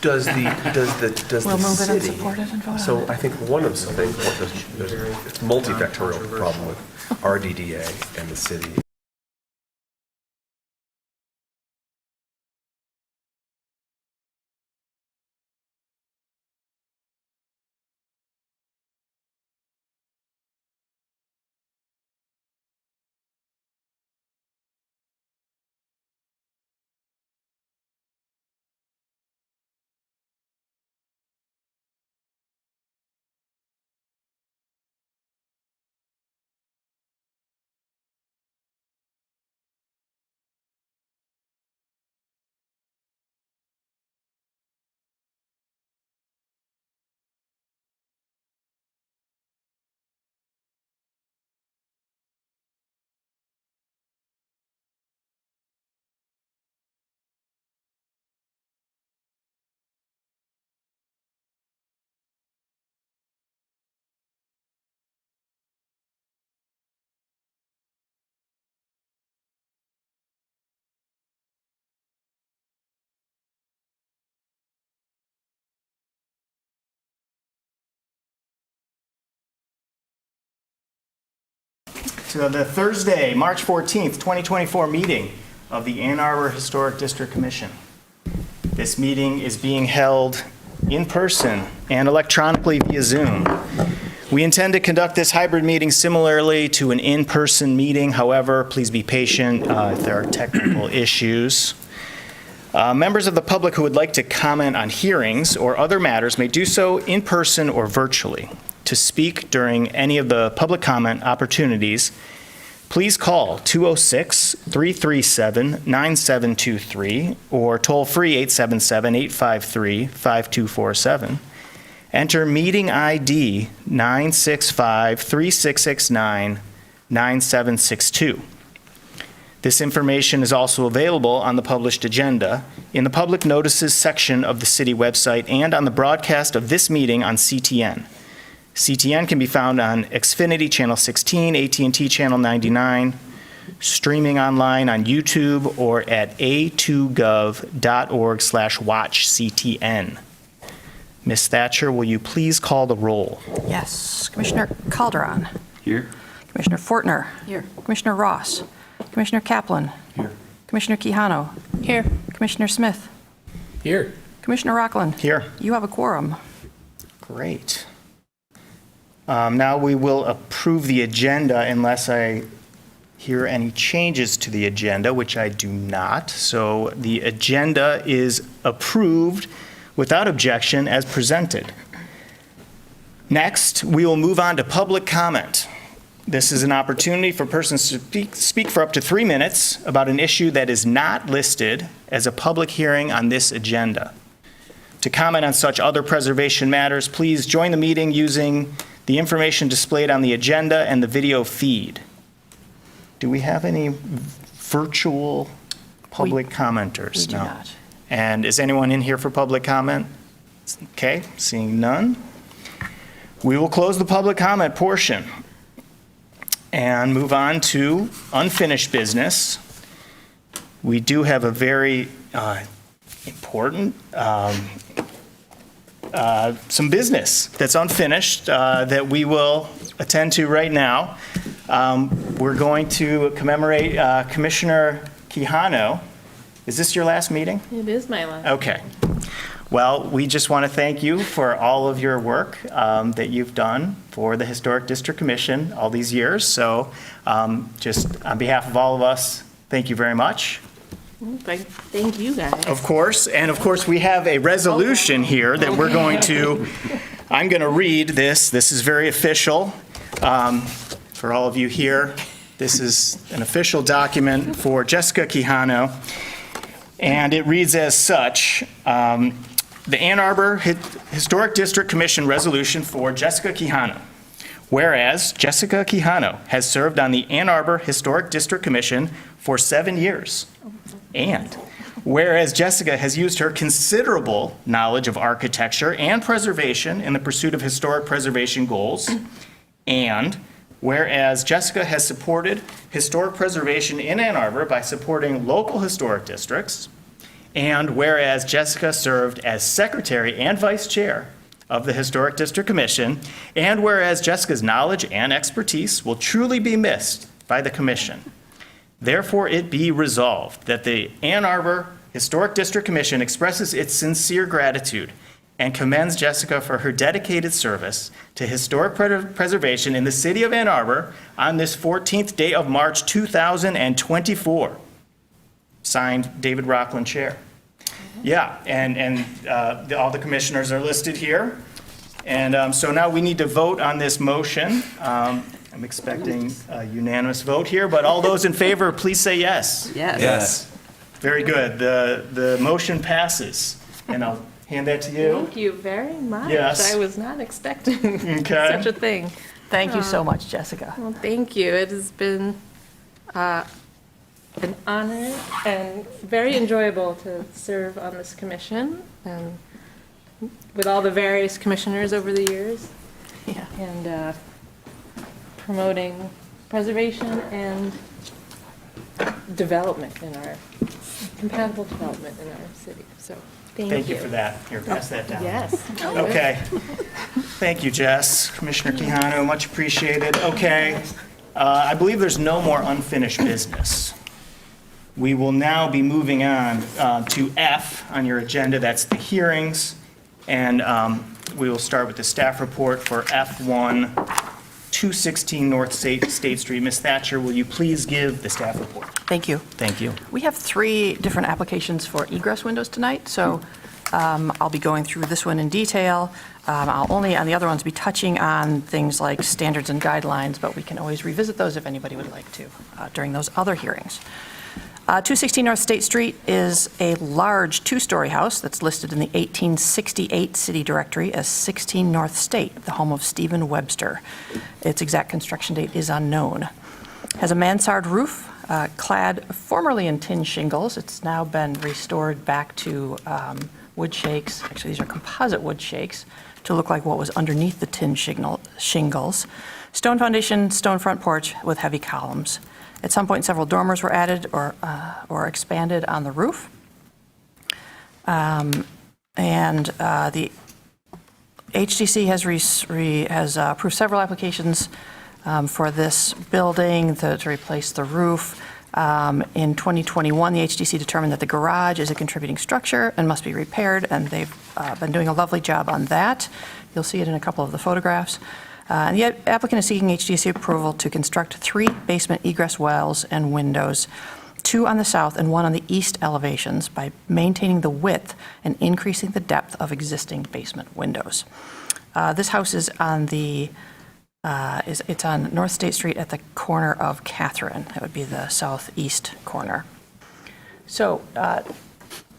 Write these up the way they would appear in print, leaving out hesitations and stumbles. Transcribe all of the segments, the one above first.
Does the We'll move it and city? support it and vote on So it. I think one of the things, there's a multifactorial problem with RDDA and the city. To the Thursday, March 14th, 2024 meeting of the Ann Arbor Historic District Commission. This meeting is being held in person and electronically via Zoom. We intend to conduct this hybrid meeting similarly to an in-person meeting. However, please be patient if there are technical issues. Members of the public who would like to comment on hearings or other matters may do so in person or virtually. To speak during any of the public comment opportunities, please call 206-337-9723 or toll-free 877-853-5247. Enter meeting ID 965-3669-9762. This information is also available on the published agenda, in the public notices section of the city website, and on the broadcast of this meeting on CTN. CTN can be found on Xfinity Channel 16, AT&T Channel 99, streaming online on YouTube or at a2gov.org/watchctn. Ms. Thatcher, will you please call the roll? Yes. Commissioner Calderon. Here. Commissioner Fortner. Here. Commissioner Ross. Commissioner Kaplan. Here. Commissioner Quijano. Here. Commissioner Smith. Here. Commissioner Rockland. Here. You have a quorum. Great. Now we will approve the agenda unless I hear any changes to the agenda, which I do not. So the agenda is approved without objection as presented. Next, we will move on to public comment. This is an opportunity for persons to speak for up to 3 minutes about an issue that is not listed as a public hearing on this agenda. To comment on such other preservation matters, please join the meeting using the information displayed on the agenda and the video feed. Do we have any virtual public commenters? We do No. not. And is anyone in here for public comment? Okay, seeing none. We will close the public comment portion and move on to unfinished business. We do have a very important some business that's unfinished that we will attend to right now. We're going to commemorate Commissioner Quijano. Is this your last meeting? It is my last. Okay. Well, we just want to thank you for all of your work that you've done for the Historic District Commission all these years. So just on behalf of all of us, thank you very much. Thank you, guys. Of course. And of course, we have a resolution here that we're going to, I'm going to read this. This is very official. For all of you here, this is an official document for Jessica Quijano. And it reads as such, the Ann Arbor Historic District Commission resolution for Jessica Quijano. Whereas Jessica Quijano has served on the Ann Arbor Historic District Commission for 7 years. And whereas Jessica has used her considerable knowledge of architecture and preservation in the pursuit of historic preservation goals. And whereas Jessica has supported historic preservation in Ann Arbor by supporting local historic districts. And whereas Jessica served as secretary and vice chair of the Historic District Commission, and whereas Jessica's knowledge and expertise will truly be missed by the commission, therefore it be resolved that the Ann Arbor Historic District Commission expresses its sincere gratitude and commends Jessica for her dedicated service to historic preservation in the city of Ann Arbor on this 14th day of March 2024. Signed, David Rockland, Chair. Yeah, and all the commissioners are listed here. And so now we need to vote on this motion. I'm expecting a unanimous vote here, but all those in favor, please say yes. Yes. Yes. Very good. The motion passes. And I'll hand that to you. Thank you very much. Yes. I was not expecting Okay. such a thing. Thank you so much, Jessica. Well, thank you. It has been an honor and very enjoyable to serve on this commission and with all the various commissioners over the years Yeah. and promoting preservation and development in our, compatible development in our city. So Thank you for that. Here, pass that down. Yes. Okay. Thank you, Jess. Commissioner Quijano, much appreciated. Okay. I believe there's no more unfinished business. We will now be moving on to F on your agenda. That's the hearings. And we will start with the staff report for F1, 216 North State Street. Ms. Thatcher, will you please give the staff report? Thank you. Thank you. We have 3 different applications for egress windows tonight, so I'll be going through this one in detail. I'll only, on the other ones, be touching on things like standards and guidelines, but we can always revisit those if anybody would like to during those other hearings. 216 North State Street is a large 2-story house that's listed in the 1868 city directory as 16 North State, the home of Stephen Webster. Its exact construction date is unknown. Has a mansard roof, clad formerly in tin shingles. It's now been restored back to wood shakes. Actually, these are composite wood shakes to look like what was underneath the tin shingles. Stone foundation, stone front porch with heavy columns. At some point, several dormers were added or expanded on the roof. And the HDC has approved several applications for this building to replace the roof. In 2021, the HDC determined that the garage is a contributing structure and must be repaired, and they've been doing a lovely job on that. You'll see it in a couple of the photographs. And the applicant is seeking HDC approval to construct 3 basement egress wells and windows, 2 on the south and 1 on the east elevations, by maintaining the width and increasing the depth of existing basement windows. This house is on it's on North State Street at the corner of Catherine. That would be the southeast corner. So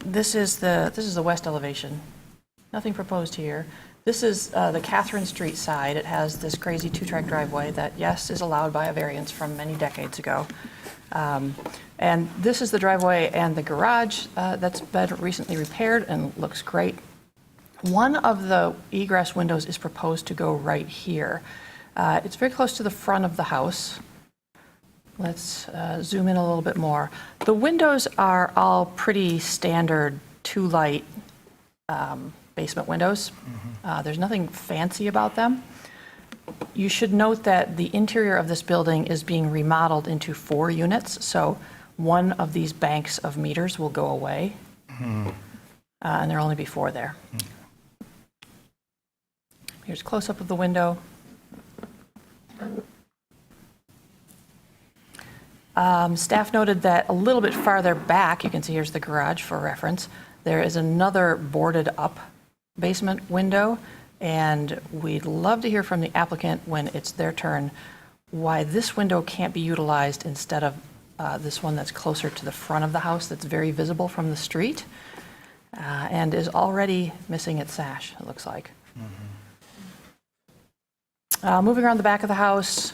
this is the west elevation. Nothing proposed here. This is the Catherine Street side. It has this crazy 2-track driveway that, yes, is allowed by a variance from many decades ago. And this is the driveway and the garage that's been recently repaired and looks great. One of the egress windows is proposed to go right here. It's very close to the front of the house. Let's zoom in a little bit more. The windows are all pretty standard 2-light basement windows. There's nothing fancy about them. You should note that the interior of this building is being remodeled into 4 units, so one of these banks of meters will go away, and there'll only be 4 there. Here's a close-up of the window. Staff noted that a little bit farther back, you can see here's the garage for reference, there is another boarded-up basement window, and we'd love to hear from the applicant when it's their turn why this window can't be utilized instead of this one that's closer to the front of the house, that's very visible from the street and is already missing its sash, it looks like. Moving around the back of the house,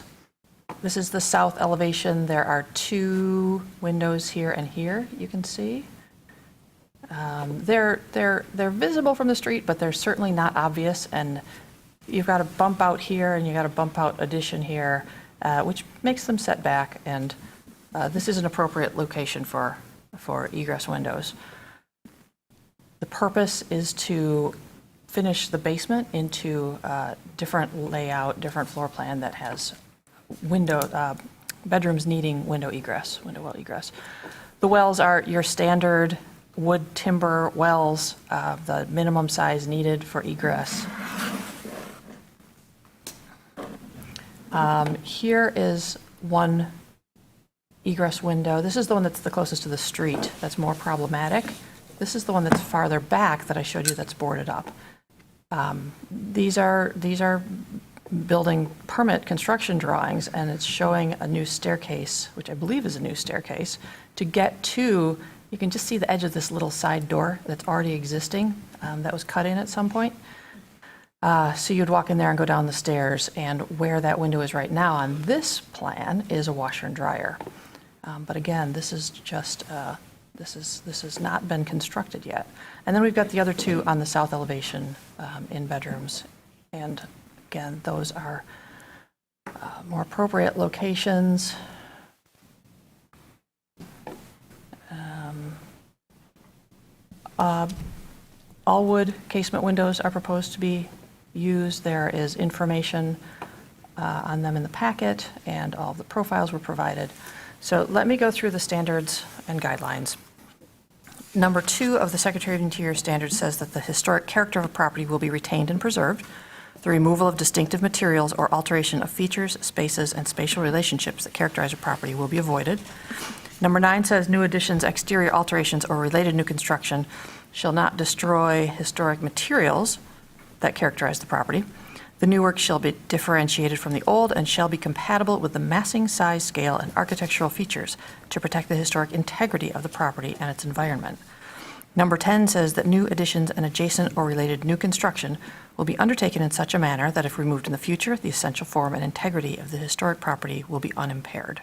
this is the south elevation. There are 2 windows here and here, you can see. They're visible from the street, but they're certainly not obvious, and you've got a bump out here and you've got a bump out addition here, which makes them set back, and this is an appropriate location for egress windows. The purpose is to finish the basement into a different layout, different floor plan that has bedrooms needing window well egress. The wells are your standard wood timber wells, the minimum size needed for egress. Here is one egress window. This is the one that's the closest to the street. That's more problematic. This is the one that's farther back that I showed you that's boarded up. These are building permit construction drawings, and it's showing a new staircase, which I believe is a new staircase, to get to, you can just see the edge of this little side door that's already existing, that was cut in at some point. So you'd walk in there and go down the stairs, and where that window is right now on this plan is a washer and dryer. But again, this is just, this has not been constructed yet. And then we've got the other two on the south elevation in bedrooms. And again, those are more appropriate locations. All wood casement windows are proposed to be used. There is information on them in the packet, and all of the profiles were provided. So let me go through the standards and guidelines. Number 2 of the Secretary of Interior standards says that the historic character of a property will be retained and preserved. The removal of distinctive materials or alteration of features, spaces, and spatial relationships that characterize a property will be avoided. Number 9 says new additions, exterior alterations, or related new construction shall not destroy historic materials that characterize the property. The new work shall be differentiated from the old and shall be compatible with the massing, size, scale, and architectural features to protect the historic integrity of the property and its environment. Number 10 says that new additions and adjacent or related new construction will be undertaken in such a manner that if removed in the future, the essential form and integrity of the historic property will be unimpaired.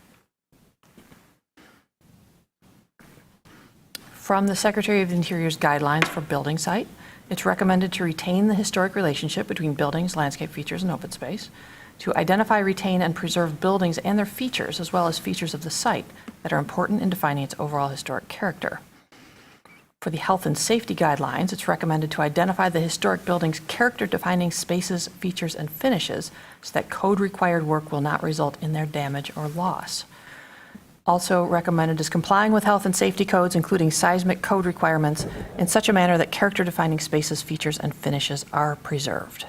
From the Secretary of the Interior's guidelines for building site, it's recommended to retain the historic relationship between buildings, landscape features, and open space, to identify, retain, and preserve buildings and their features, as well as features of the site that are important in defining its overall historic character. For the health and safety guidelines, it's recommended to identify the historic building's character-defining spaces, features, and finishes so that code-required work will not result in their damage or loss. Also recommended is complying with health and safety codes, including seismic code requirements, in such a manner that character-defining spaces, features, and finishes are preserved.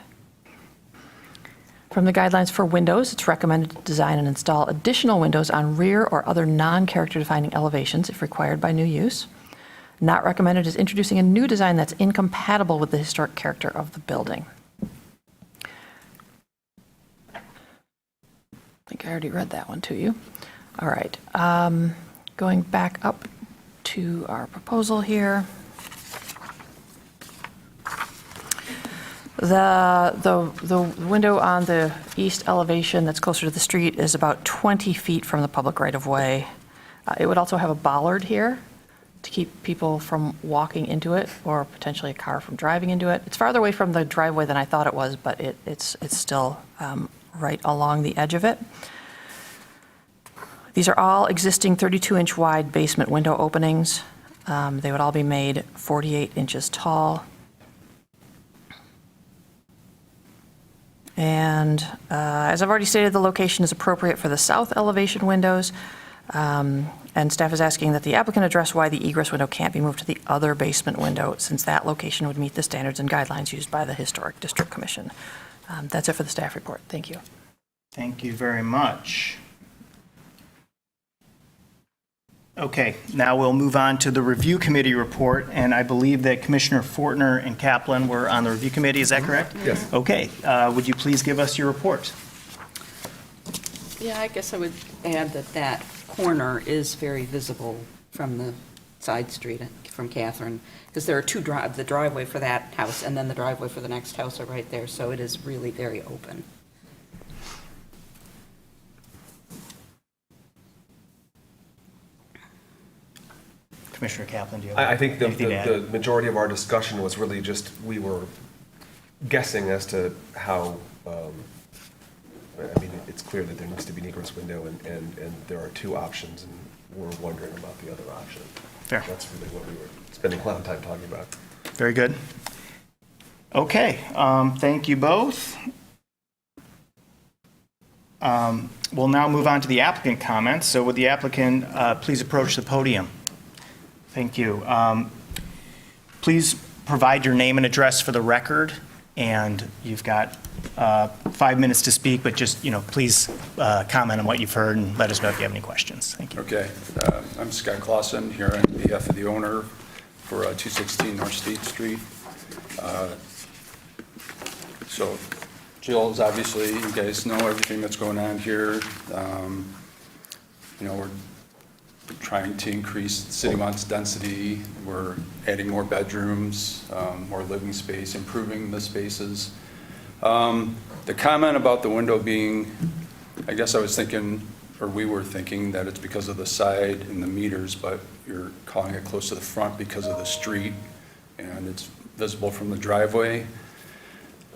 From the guidelines for windows, it's recommended to design and install additional windows on rear or other non-character-defining elevations if required by new use. Not recommended is introducing a new design that's incompatible with the historic character of the building. I think I already read that one to you. All right, going back up to our proposal here. The window on the east elevation that's closer to the street is about 20 feet from the public right-of-way. It would also have a bollard here to keep people from walking into it or potentially a car from driving into it. It's farther away from the driveway than I thought it was, but it's still right along the edge of it. These are all existing 32-inch wide basement window openings. They would all be made 48 inches tall. And as I've already stated, the location is appropriate for the south elevation windows. And staff is asking that the applicant address why the egress window can't be moved to the other basement window, since that location would meet the standards and guidelines used by the Historic District Commission. That's it for the staff report. Thank you. Thank you very much. Okay, now we'll move on to the review committee report, and I believe that Commissioner Fortner and Kaplan were on the review committee, is that correct? Yes. Okay, would you please give us your report? Yeah, I guess I would add that corner is very visible from the side street from Catherine, because there are two the driveway for that house and then the driveway for the next house are right there, so it is really very open. Commissioner Kaplan, do you have I think anything to add? the majority of our discussion was really just, we were guessing as to how, I mean, it's clear that there needs to be an egress window, and there are two options, and we're wondering about the other option. Fair. That's really what we were spending a lot of time talking about. Very good. Okay, thank you both. We'll now move on to the applicant comments. So would the applicant please approach the podium? Thank you. Please provide your name and address for the record, and you've got 5 minutes to speak, but just, please comment on what you've heard and let us know if you have any questions. Thank you. Okay. I'm Scott Clausen here on behalf of the owner for 216 North State Street. So Jill's obviously, you guys know everything that's going on here. We're trying to increase, the city wants density. We're adding more bedrooms, more living space, improving the spaces. The comment about the window being, I guess I was thinking, or we were thinking that it's because of the side and the meters, but you're calling it close to the front because of the street and it's visible from the driveway.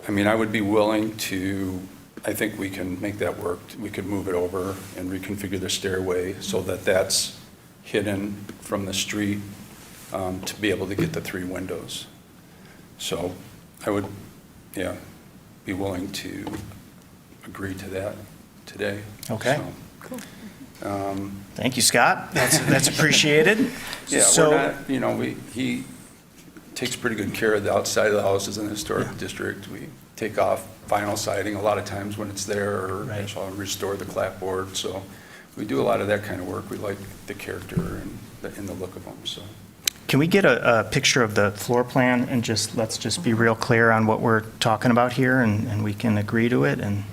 I mean, I would be willing to, I think we can make that work. We could move it over and reconfigure the stairway so that that's hidden from the street to be able to get the 3 windows. So I would, be willing to agree to that today. Okay. So, Cool. Thank you, Scott. That's appreciated. Yeah, So- we're not, he takes pretty good care of the outside of the houses in the historic district. We take off vinyl siding a lot of times when it's there, or Right. restore the clapboard. So we do a lot of that kind of work. We like the character and the look of them, so. Can we get a picture of the floor plan and let's just be real clear on what we're talking about here and we can agree to it and.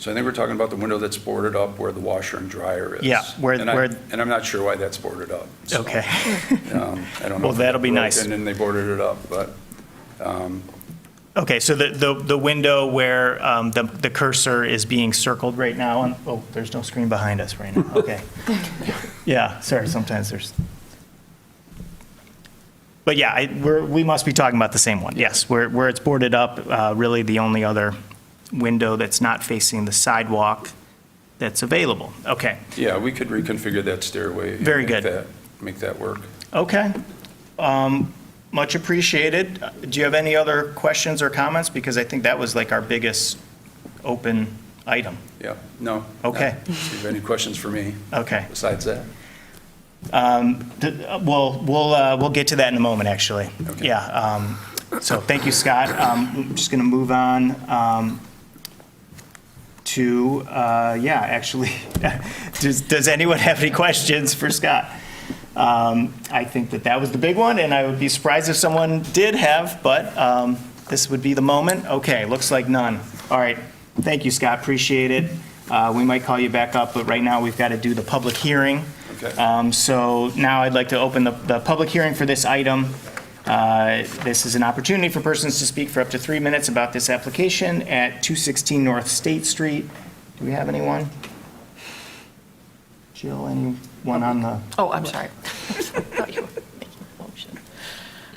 So I think we're talking about the window that's boarded up where the washer and dryer is. Yeah, And I'm not sure why that's boarded up. So, Okay. I don't know. Well, if that'll be broke nice. And then they boarded it up, but, Okay, so the window where the cursor is being circled right now, there's no screen behind us right now, okay. Yeah, sorry, sometimes there's. But yeah, we must be talking about the same one, yes, where it's boarded up, really the only other window that's not facing the sidewalk that's available, okay. yeah, we could reconfigure that stairway. and Very make good. Make that work. Okay. Much appreciated. Do you have any other questions or comments? Because I think that was like our biggest open item. Yeah, no. Okay. Do you have any questions for me Okay. besides that? We'll get to that in a moment, actually. Okay. Yeah. So thank you, Scott. I'm just going to move on to, actually, does anyone have any questions for Scott? I think that was the big one, and I would be surprised if someone did have, but this would be the moment. Okay, looks like none. All right, thank you, Scott, appreciate it. We might call you back up, but right now we've got to do the public hearing. Okay. So now I'd like to open the public hearing for this item. This is an opportunity for persons to speak for up to 3 minutes about this application at 216 North State Street. Do we have anyone? Jill, anyone on the, Oh, I'm sorry. I thought you were making a motion.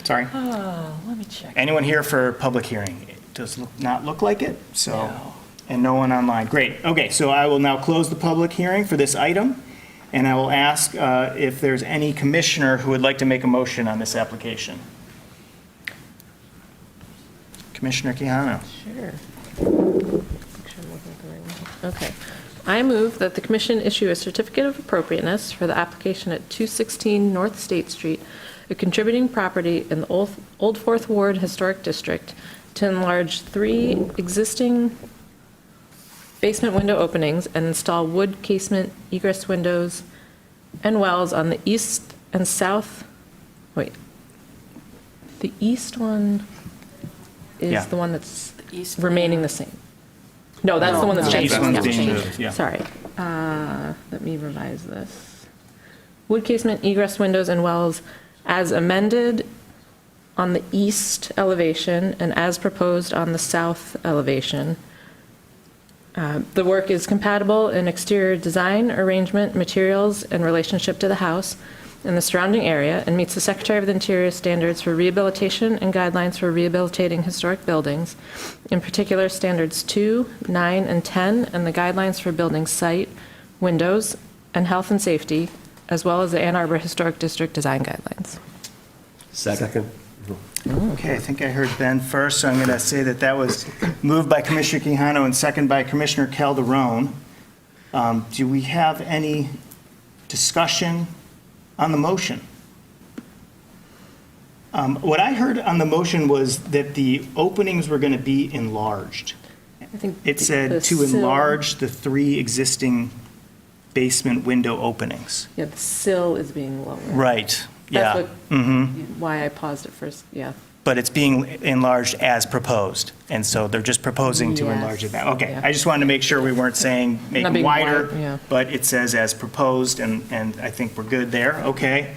sorry? Let me check. Anyone here for public hearing? It does not look like it, so. No. And no one online. Great. Okay, so I will now close the public hearing for this item, and I will ask if there's any commissioner who would like to make a motion on this application. Commissioner Quijano. Sure. Make sure I'm looking at the right one. Okay. I move that the commission issue a certificate of appropriateness for the application at 216 North State Street, a contributing property in the Old Fourth Ward Historic District, to enlarge 3 existing basement window openings and install wood casement egress windows and wells on the east and south. Wait. The east one Yeah. is the one that's east remaining the same. No, that's the one that's The changed. east one's Yeah. being moved, yeah. Sorry. Let me revise this. Wood casement egress windows and wells as amended on the east elevation and as proposed on the south elevation. The work is compatible in exterior design, arrangement, materials, and relationship to the house and the surrounding area, and meets the Secretary of the Interior standards for rehabilitation and guidelines for rehabilitating historic buildings, in particular standards 2, 9, and 10, and the guidelines for building site, windows, and health and safety, as well as the Ann Arbor Historic District design guidelines. Second. Okay, I think I heard Ben first, so I'm going to say that that was moved by Commissioner Quijano and second by Commissioner Calderon. Do we have any discussion on the motion? What I heard on the motion was that the openings were going to be enlarged. I think It the said to sill- enlarge the 3 existing basement window openings. Yeah, the sill is being lowered. Right, yeah. That's what, why I paused at first, yeah. But it's being enlarged as proposed, and so they're just proposing to Yes. enlarge it back. Okay, Yeah. I just wanted to make sure we weren't saying make Not it being wider, wide, yeah. but it says as proposed, and I think we're good there, okay.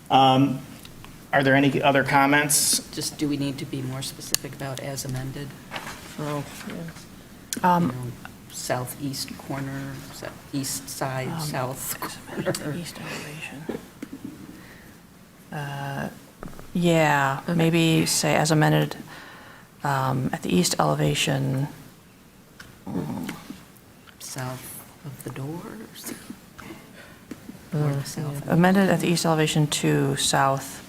Are there any other comments? Just, do we need to be more specific about as amended? Oh, yeah. You know, Southeast corner, east side, south corner. East elevation. Yeah, maybe say as amended at the east elevation, South of the doors? Or the south? amended at the east elevation to south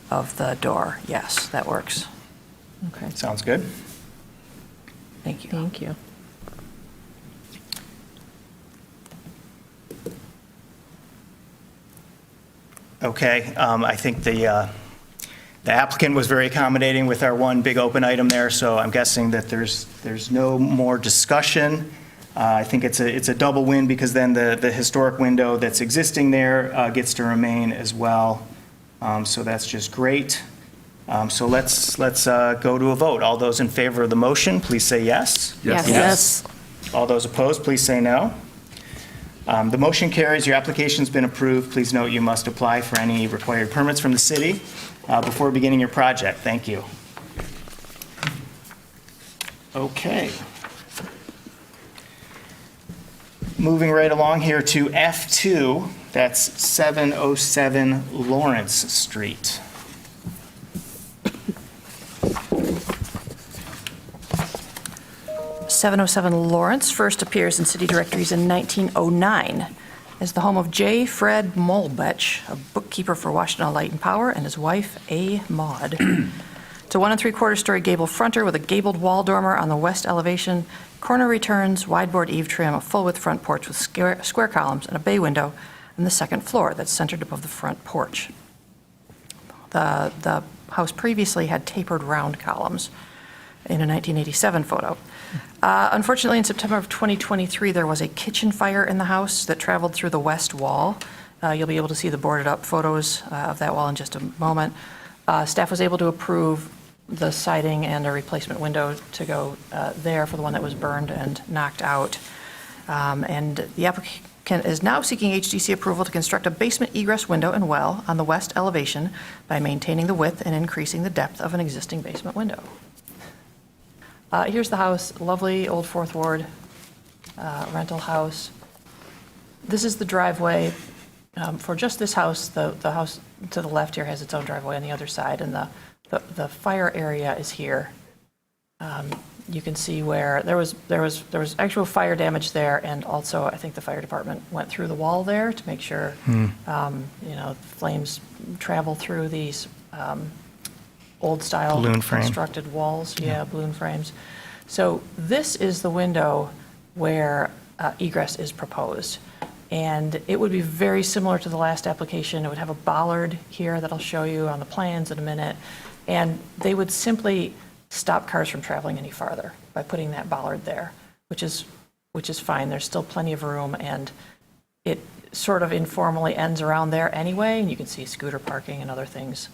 of the door. Yes, that works. Okay, Sounds good. Thank you. thank you. Okay, I think the applicant was very accommodating with our one big open item there, so I'm guessing that there's no more discussion. I think it's a double win because then the historic window that's existing there gets to remain as well. So that's just great. So let's go to a vote. All those in favor of the motion, please say yes. Yes. All those opposed, please say no. The motion carries. Your application's been approved. Please note you must apply for any required permits from the city before beginning your project. Thank you. Okay. Moving right along here to F2, that's 707 Lawrence Street. .707 Lawrence first appears in city directories in 1909 as the home of J. Fred Molbech, a bookkeeper for Washington Light and Power, and his wife, A. Maud. It's a 1 3/4-story gable fronter with a gabled wall dormer on the west elevation, corner returns, wide-board eave trim, a full-width front porch with square columns, and a bay window on the second floor that's centered above the front porch. The house previously had tapered round columns in a 1987 photo. Unfortunately, in September of 2023, there was a kitchen fire in the house that traveled through the west wall. You'll be able to see the boarded-up photos of that wall in just a moment. Staff was able to approve the siding and a replacement window to go there for the one that was burned and knocked out. And the applicant is now seeking HDC approval to construct a basement egress window and well on the west elevation by maintaining the width and increasing the depth of an existing basement window. Here's the house, lovely old Fourth Ward rental house. This is the driveway for just this house. The house to the left here has its own driveway on the other side, and the fire area is here. You can see where there was actual fire damage there, and also I think the fire department went through the wall there to make sure flames travel through these old-style Balloon frame. constructed walls. Yeah, balloon frames. So this is the window where egress is proposed. And it would be very similar to the last application. It would have a bollard here that I'll show you on the plans in a minute. And they would simply stop cars from traveling any farther by putting that bollard there, which is fine. There's still plenty of room, and it sort of informally ends around there anyway. And you can see scooter parking and other things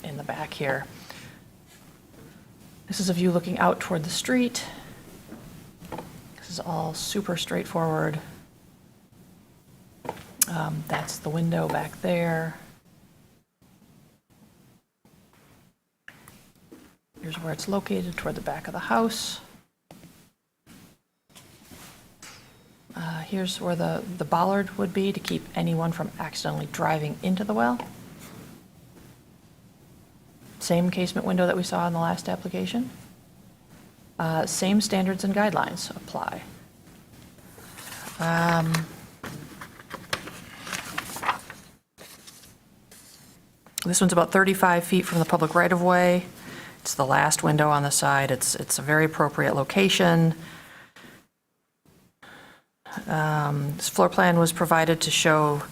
in the back here. This is a view looking out toward the street. This is all super straightforward. That's the window back there. Here's where it's located, toward the back of the house. Here's where the bollard would be to keep anyone from accidentally driving into the well. Same casement window that we saw in the last application. Same standards and guidelines apply. This one's about 35 feet from the public right-of-way. It's the last window on the side. It's a very appropriate location. This floor plan was provided to show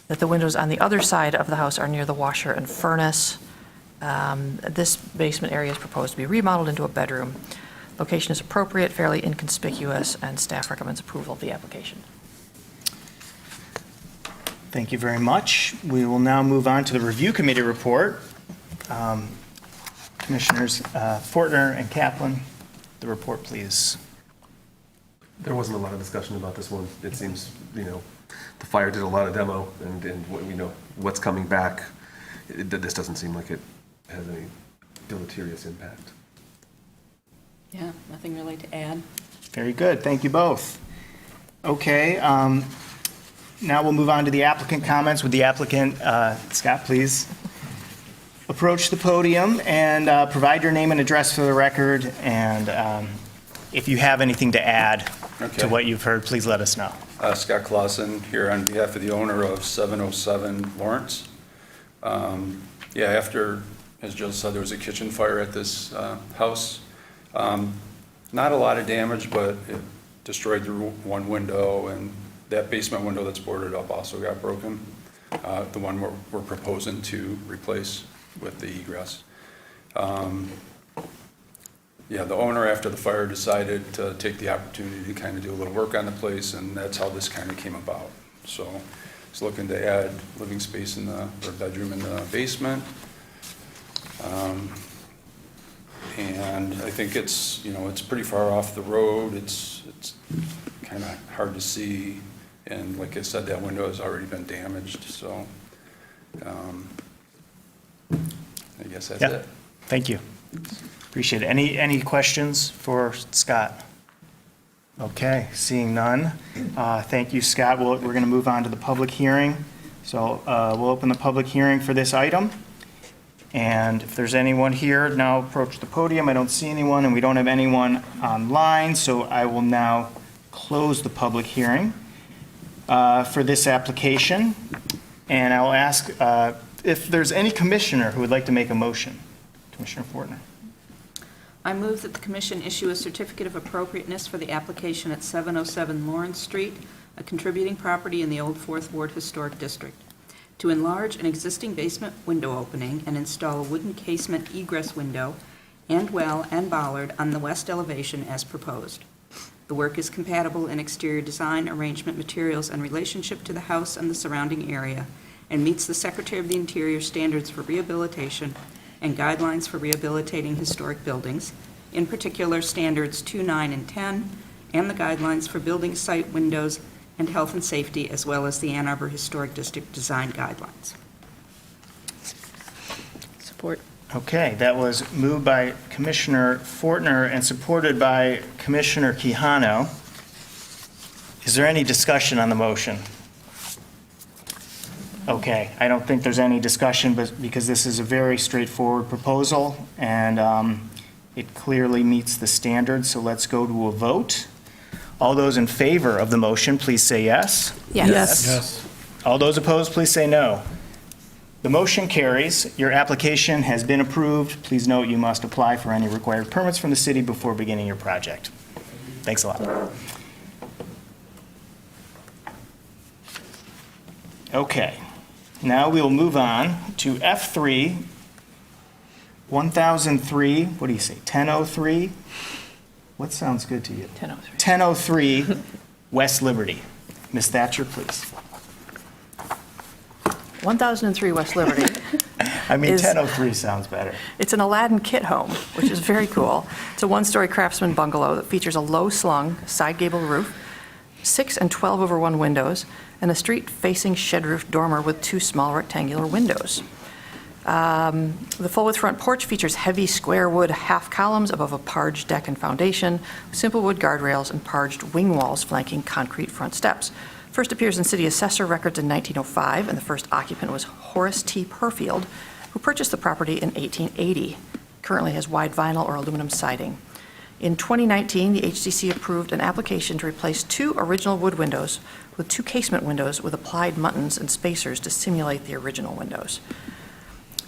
that the windows on the other side of the house are near the washer and furnace. This basement area is proposed to be remodeled into a bedroom. Location is appropriate, fairly inconspicuous, and staff recommends approval of the application. Thank you very much. We will now move on to the review committee report. Commissioners Fortner and Kaplan, the report, please. There wasn't a lot of discussion about this one. It seems, the fire did a lot of demo, and what's coming back, this doesn't seem like it has any deleterious impact. Yeah, nothing really to add. Very good. Thank you both. Okay, now we'll move on to the applicant comments. Would the applicant, Scott, please approach the podium and provide your name and address for the record, and if you have anything to add Okay. to what you've heard, please let us know. Scott Clausen here on behalf of the owner of 707 Lawrence. After, as Jill said, there was a kitchen fire at this house. Not a lot of damage, but it destroyed the one window, and that basement window that's boarded up also got broken. The one we're proposing to replace with the egress. The owner, after the fire, decided to take the opportunity to kind of do a little work on the place, and that's how this kind of came about. So he's looking to add living space in or bedroom in the basement. And I think it's, it's pretty far off the road. It's kind of hard to see. And like I said, that window has already been damaged, so I guess that's it. Thank you. Appreciate it. Any questions for Scott? Okay, seeing none. Thank you, Scott. We're going to move on to the public hearing. So we'll open the public hearing for this item. And if there's anyone here, now approach the podium. I don't see anyone, and we don't have anyone online, so I will now close the public hearing for this application. And I'll ask if there's any commissioner who would like to make a motion. Commissioner Fortner. I move that the commission issue a certificate of appropriateness for the application at 707 Lawrence Street, a contributing property in the Old Fourth Ward Historic District, to enlarge an existing basement window opening and install a wooden casement egress window and well and bollard on the west elevation as proposed. The work is compatible in exterior design, arrangement, materials, and relationship to the house and the surrounding area, and meets the Secretary of the Interior standards for rehabilitation and guidelines for rehabilitating historic buildings, in particular standards 2, 9, and 10, and the guidelines for building site windows and health and safety, as well as the Ann Arbor Historic District design guidelines. Support. Okay, that was moved by Commissioner Fortner and supported by Commissioner Quijano. Is there any discussion on the motion? Okay, I don't think there's any discussion, but because this is a very straightforward proposal and it clearly meets the standards, so let's go to a vote. All those in favor of the motion, please say yes. Yes. All those opposed, please say no. The motion carries. Your application has been approved. Please note you must apply for any required permits from the city before beginning your project. Thanks a lot. Okay, now we'll move on to F3, 1003, what do you say, 1003? What sounds good to you? 1003. 1003 West Liberty. Ms. Thatcher, please. 1003 West Liberty. I mean, Is- 1003 sounds better. It's an Aladdin kit home, which is very cool. It's a one-story craftsman bungalow that features a low-slung side gable roof, 6 and 12/1 windows, and a street-facing shed-roof dormer with 2 small rectangular windows. The full-width front porch features heavy square wood half columns above a parged deck and foundation, simple wood guardrails and parged wing walls flanking concrete front steps. First appears in city assessor records in 1905, and the first occupant was Horace T. Perfield, who purchased the property in 1880. Currently has wide vinyl or aluminum siding. In 2019, the HCC approved an application to replace 2 original wood windows with 2 casement windows with applied muntins and spacers to simulate the original windows.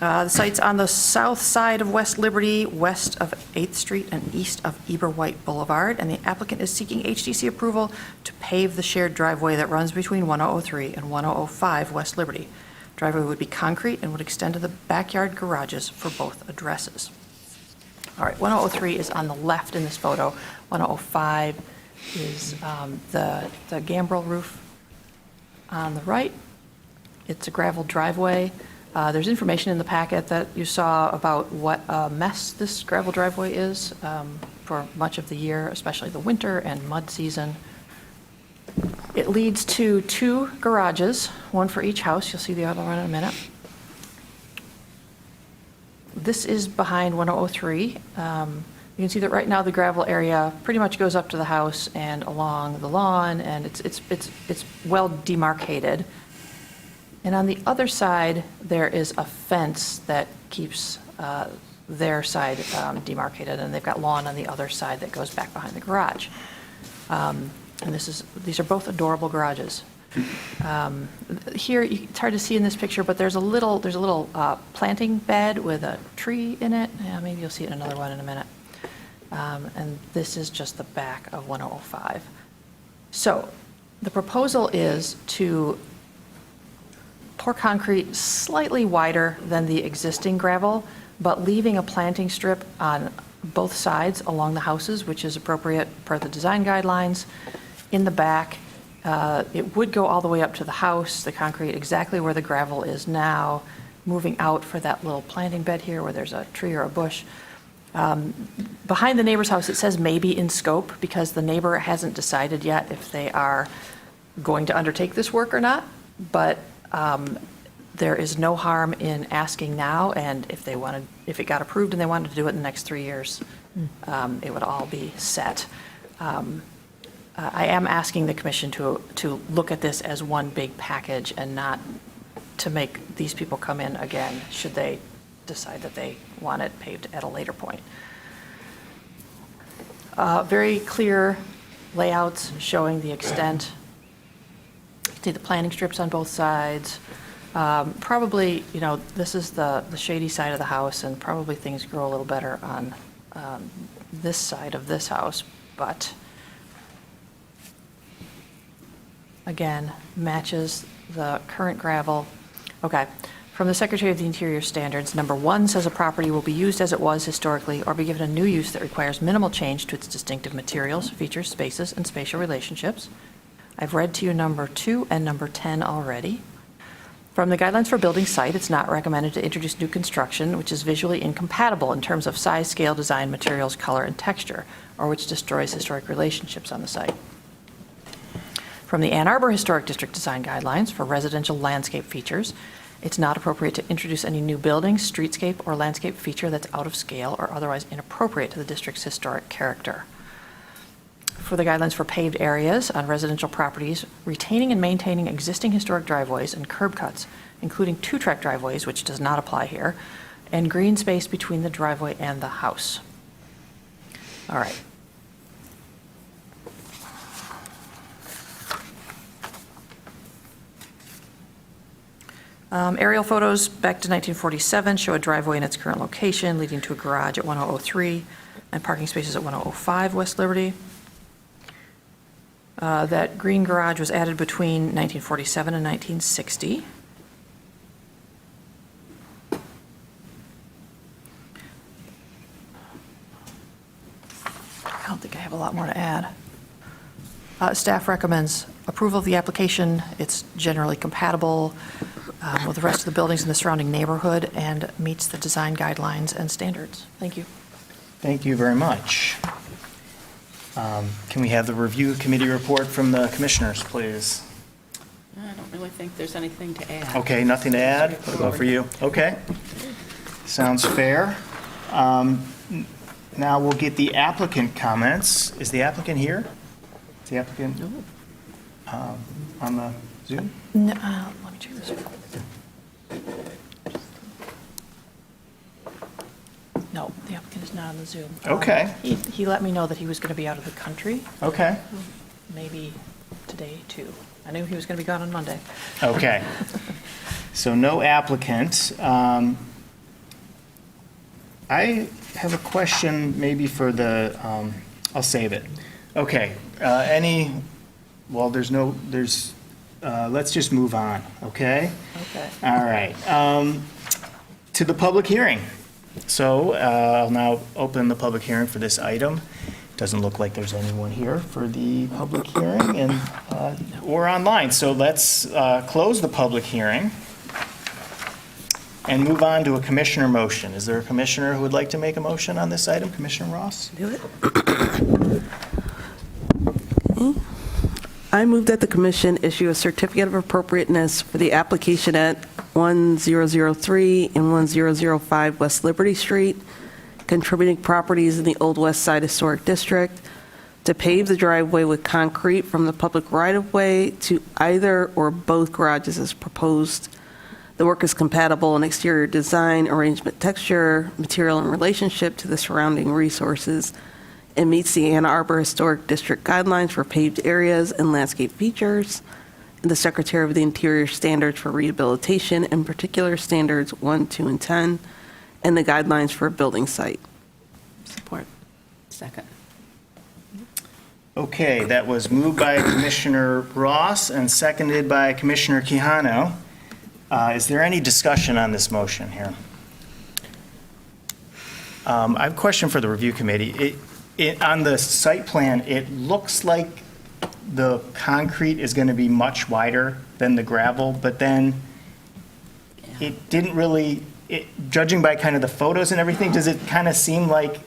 The site's on the south side of West Liberty, west of 8th Street and east of Eber-White Boulevard, and the applicant is seeking HDC approval to pave the shared driveway that runs between 1003 and 1005 West Liberty. Driveway would be concrete and would extend to the backyard garages for both addresses. All right, 1003 is on the left in this photo. 1005 is the gambrel roof on the right. It's a gravel driveway. There's information in the packet that you saw about what a mess this gravel driveway is for much of the year, especially the winter and mud season. It leads to 2 garages, one for each house. You'll see the other one in a minute. This is behind 1003. You can see that right now the gravel area pretty much goes up to the house and along the lawn, and it's well demarcated. And on the other side, there is a fence that keeps their side demarcated, and they've got lawn on the other side that goes back behind the garage. And these are both adorable garages. Here, it's hard to see in this picture, but there's a little planting bed with a tree in it. Yeah, maybe you'll see it in another one in a minute. And this is just the back of 1005. So the proposal is to pour concrete slightly wider than the existing gravel, but leaving a planting strip on both sides along the houses, which is appropriate per the design guidelines. In the back, it would go all the way up to the house, the concrete exactly where the gravel is now, moving out for that little planting bed here where there's a tree or a bush. Behind the neighbor's house, it says maybe in scope because the neighbor hasn't decided yet if they are going to undertake this work or not, but there is no harm in asking now, and if it got approved and they wanted to do it in the next 3 years, it would all be set. I am asking the commission to look at this as one big package and not to make these people come in again should they decide that they want it paved at a later point. Very clear layouts showing the extent. See the planting strips on both sides. Probably, this is the shady side of the house, and probably things grow a little better on this side of this house, but again, matches the current gravel. Okay, from the Secretary of the Interior Standards, number 1 says a property will be used as it was historically or be given a new use that requires minimal change to its distinctive materials, features, spaces, and spatial relationships. I've read to you number 2 and number 10 already. From the guidelines for building site, it's not recommended to introduce new construction which is visually incompatible in terms of size, scale, design, materials, color, and texture, or which destroys historic relationships on the site. From the Ann Arbor Historic District Design Guidelines for residential landscape features, it's not appropriate to introduce any new building, streetscape, or landscape feature that's out of scale or otherwise inappropriate to the district's historic character. For the guidelines for paved areas on residential properties, retaining and maintaining existing historic driveways and curb cuts, including 2-track driveways, which does not apply here, and green space between the driveway and the house. All right. Aerial photos back to 1947 show a driveway in its current location leading to a garage at 1003 and parking spaces at 1005 West Liberty. That green garage was added between 1947 and 1960. I don't think I have a lot more to add. Staff recommends approval of the application. It's generally compatible with the rest of the buildings in the surrounding neighborhood and meets the design guidelines and standards. Thank you. Thank you very much. Can we have the review committee report from the commissioners, please? I don't really think there's anything to add. Okay, nothing to add? What about for you? Okay. Sounds fair. Now we'll get the applicant comments. Is the applicant here? Is the applicant on the Zoom? No, let me check this. No, the applicant is not on the Zoom. Okay. He let me know that he was going to be out of the country, Okay. maybe today too. I knew he was going to be gone on Monday. Okay. So no applicant. I have a question maybe for the, I'll save it. Okay, let's just move on, okay? Okay. All right. To the public hearing. So I'll now open the public hearing for this item. Doesn't look like there's anyone here for the public hearing and, or online. So let's close the public hearing and move on to a commissioner motion. Is there a commissioner who would like to make a motion on this item? Commissioner Ross? Do it. I move that the commission issue a certificate of appropriateness for the application at 1003 and 1005 West Liberty Street, contributing properties in the Old West Side Historic District, to pave the driveway with concrete from the public right-of-way to either or both garages as proposed. The work is compatible in exterior design, arrangement, texture, material, and relationship to the surrounding resources, and meets the Ann Arbor Historic District guidelines for paved areas and landscape features, and the Secretary of the Interior standards for rehabilitation, in particular standards 1, 2, and 10, and the guidelines for a building site. Support. Second. Okay, that was moved by Commissioner Ross and seconded by Commissioner Quijano. Is there any discussion on this motion here? I have a question for the review committee. On the site plan, it looks like the concrete is going to be much wider than the gravel, but then it didn't really, judging by kind of the photos and everything, does it kind of seem like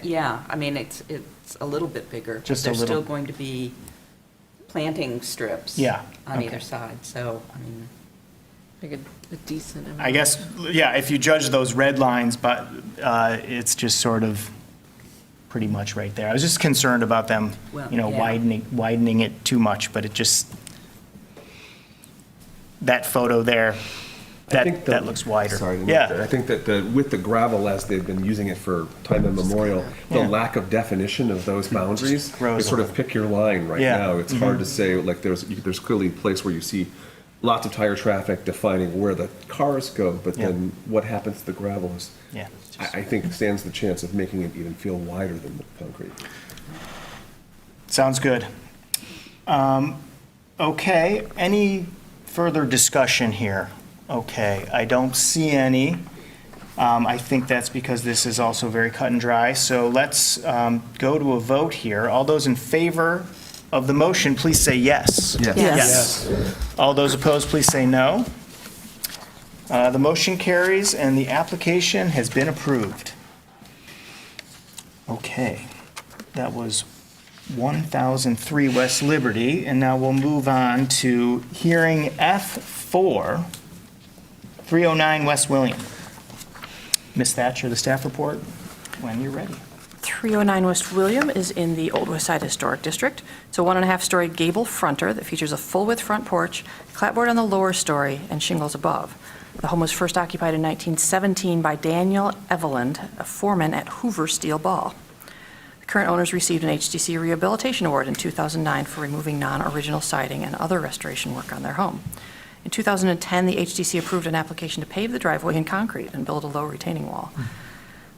Yeah, I mean, it's a little bit bigger. but Just a There's little. still going to be planting strips. Yeah, On okay. either side, so, I mean, Like a decent amount. I guess, yeah, if you judge those red lines, but it's just sort of pretty much right there. I was just concerned about them, Well, you know, yeah. widening it too much, but it just, that photo there, I think that looks wider. Sorry, to interrupt there. Yeah, I think that with the gravel, as they've been using it for time immemorial, the Yeah. lack of definition of those boundaries, grows you sort a of pick your line right Yeah. Mm-hmm. now. It's hard to say, like, there's clearly a place where you see lots of tire traffic defining where the cars go, but Yeah. then what happens to the gravel is, yeah. I think stands the chance of making it even feel wider than the concrete. Sounds good. Okay, any further discussion here? Okay, I don't see any. I think that's because this is also very cut and dry. So let's go to a vote here. All those in favor of the motion, please say yes. Yes. All those opposed, please say no. The motion carries and the application has been approved. Okay, that was 1003 West Liberty, and now we'll move on to hearing F4, 309 West William. Ms. Thatcher, the staff report, when you're ready. 309 West William is in the Old West Side Historic District. It's a 1.5-story gable fronter that features a full-width front porch, clapboard on the lower story, and shingles above. The home was first occupied in 1917 by Daniel Eveland, a foreman at Hoover Steel Ball. The current owners received an HDC Rehabilitation Award in 2009 for removing non-original siding and other restoration work on their home. In 2010, the HDC approved an application to pave the driveway in concrete and build a low retaining wall.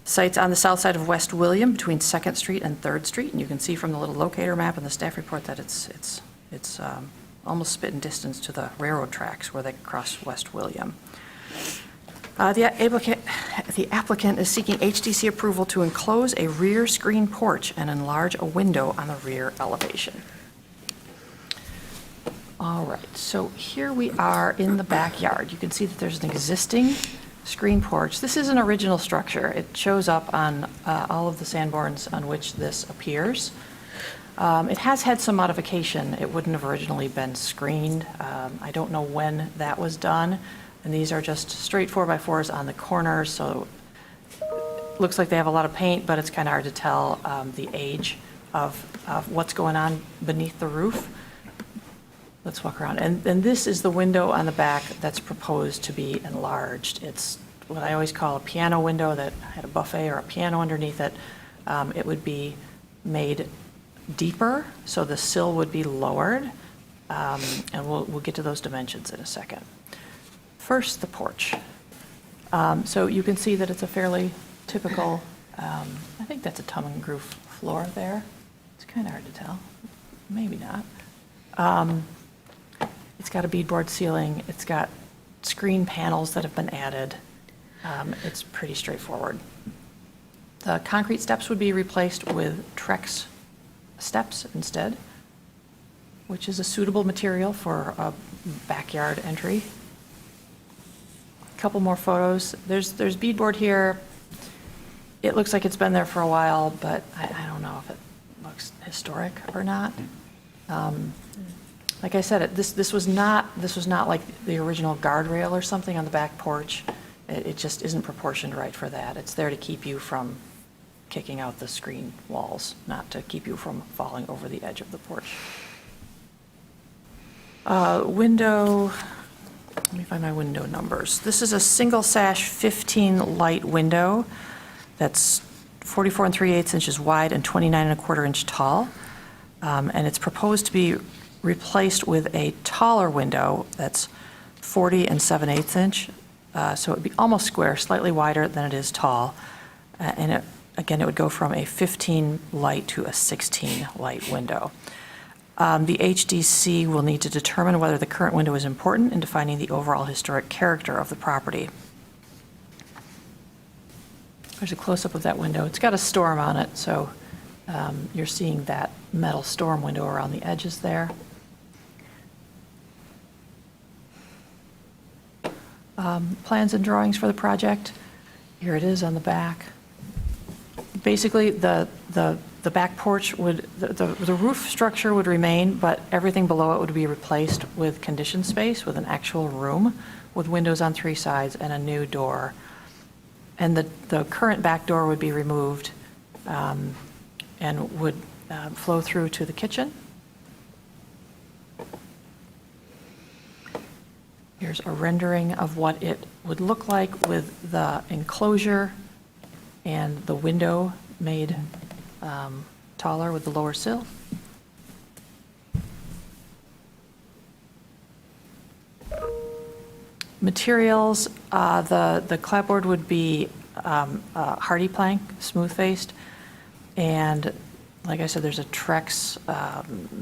Site's on the south side of West William between 2nd Street and 3rd Street, and you can see from the little locator map in the staff report that it's almost spitting distance to the railroad tracks where they cross West William. The applicant is seeking HDC approval to enclose a rear screen porch and enlarge a window on the rear elevation. All right, so here we are in the backyard. You can see that there's an existing screen porch. This is an original structure. It shows up on all of the Sanborns on which this appears. It has had some modification. It wouldn't have originally been screened. I don't know when that was done. And these are just straight 4x4s on the corners, so it looks like they have a lot of paint, but it's kind of hard to tell the age of what's going on beneath the roof. Let's walk around. And this is the window on the back that's proposed to be enlarged. It's what I always call a piano window that had a buffet or a piano underneath it. It would be made deeper, so the sill would be lowered. And we'll get to those dimensions in a second. First, the porch. So you can see that it's a fairly typical, I think that's a tongue and groove floor there. It's kind of hard to tell, maybe not. It's got a beadboard ceiling, it's got screen panels that have been added. It's pretty straightforward. The concrete steps would be replaced with Trex steps instead, which is a suitable material for a backyard entry. Couple more photos. There's beadboard here. It looks like it's been there for a while, but I don't know if it looks historic or not. Like I said, this was not like the original guardrail or something on the back porch. It just isn't proportioned right for that. It's there to keep you from kicking out the screen walls, not to keep you from falling over the edge of the porch. Window. Let me find my window numbers. This is a single sash 15 light window that's 44 3/8 inches wide and 29 1/4 inch tall. And it's proposed to be replaced with a taller window that's 40 7/8 inch. So it would be almost square, slightly wider than it is tall. And again, it would go from a 15 light to a 16 light window. The HDC will need to determine whether the current window is important in defining the overall historic character of the property. There's a close-up of that window. It's got a storm on it, so you're seeing that metal storm window around the edges there. Plans and drawings for the project. Here it is on the back. Basically, the back porch would, the roof structure would remain, but everything below it would be replaced with conditioned space, with an actual room, with windows on 3 sides and a new door. And the current back door would be removed and would flow through to the kitchen. Here's a rendering of what it would look like with the enclosure and the window made taller with the lower sill. Materials, the clapboard would be hardy plank, smooth faced, and like I said, there's a Trex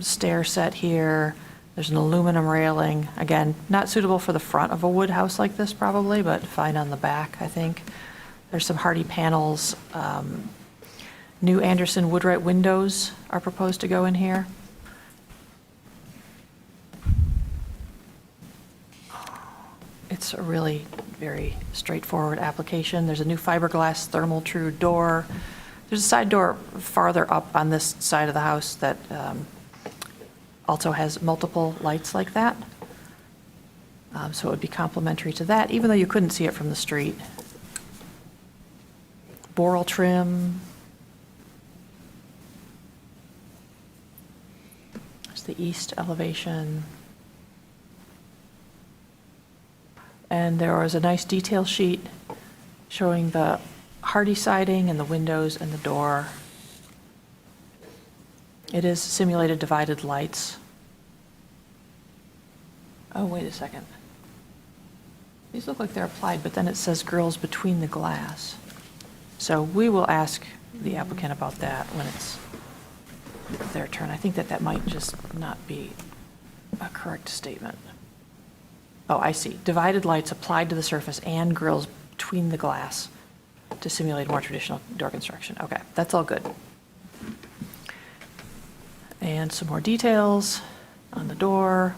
stair set here. There's an aluminum railing. Again, not suitable for the front of a wood house like this probably, but fine on the back, I think. There's some hardy panels. New Anderson Woodwright windows are proposed to go in here. It's a really very straightforward application. There's a new fiberglass thermal true door. There's a side door farther up on this side of the house that also has multiple lights like that. So it would be complementary to that, even though you couldn't see it from the street. Boral trim. There's the east elevation. And there was a nice detail sheet showing the hardy siding and the windows and the door. It is simulated divided lights. Oh, wait a second. These look like they're applied, but then it says grills between the glass. So we will ask the applicant about that when it's their turn. I think that might just not be a correct statement. Oh, I see. Divided lights applied to the surface and grills between the glass to simulate more traditional door construction. Okay, that's all good. And some more details on the door.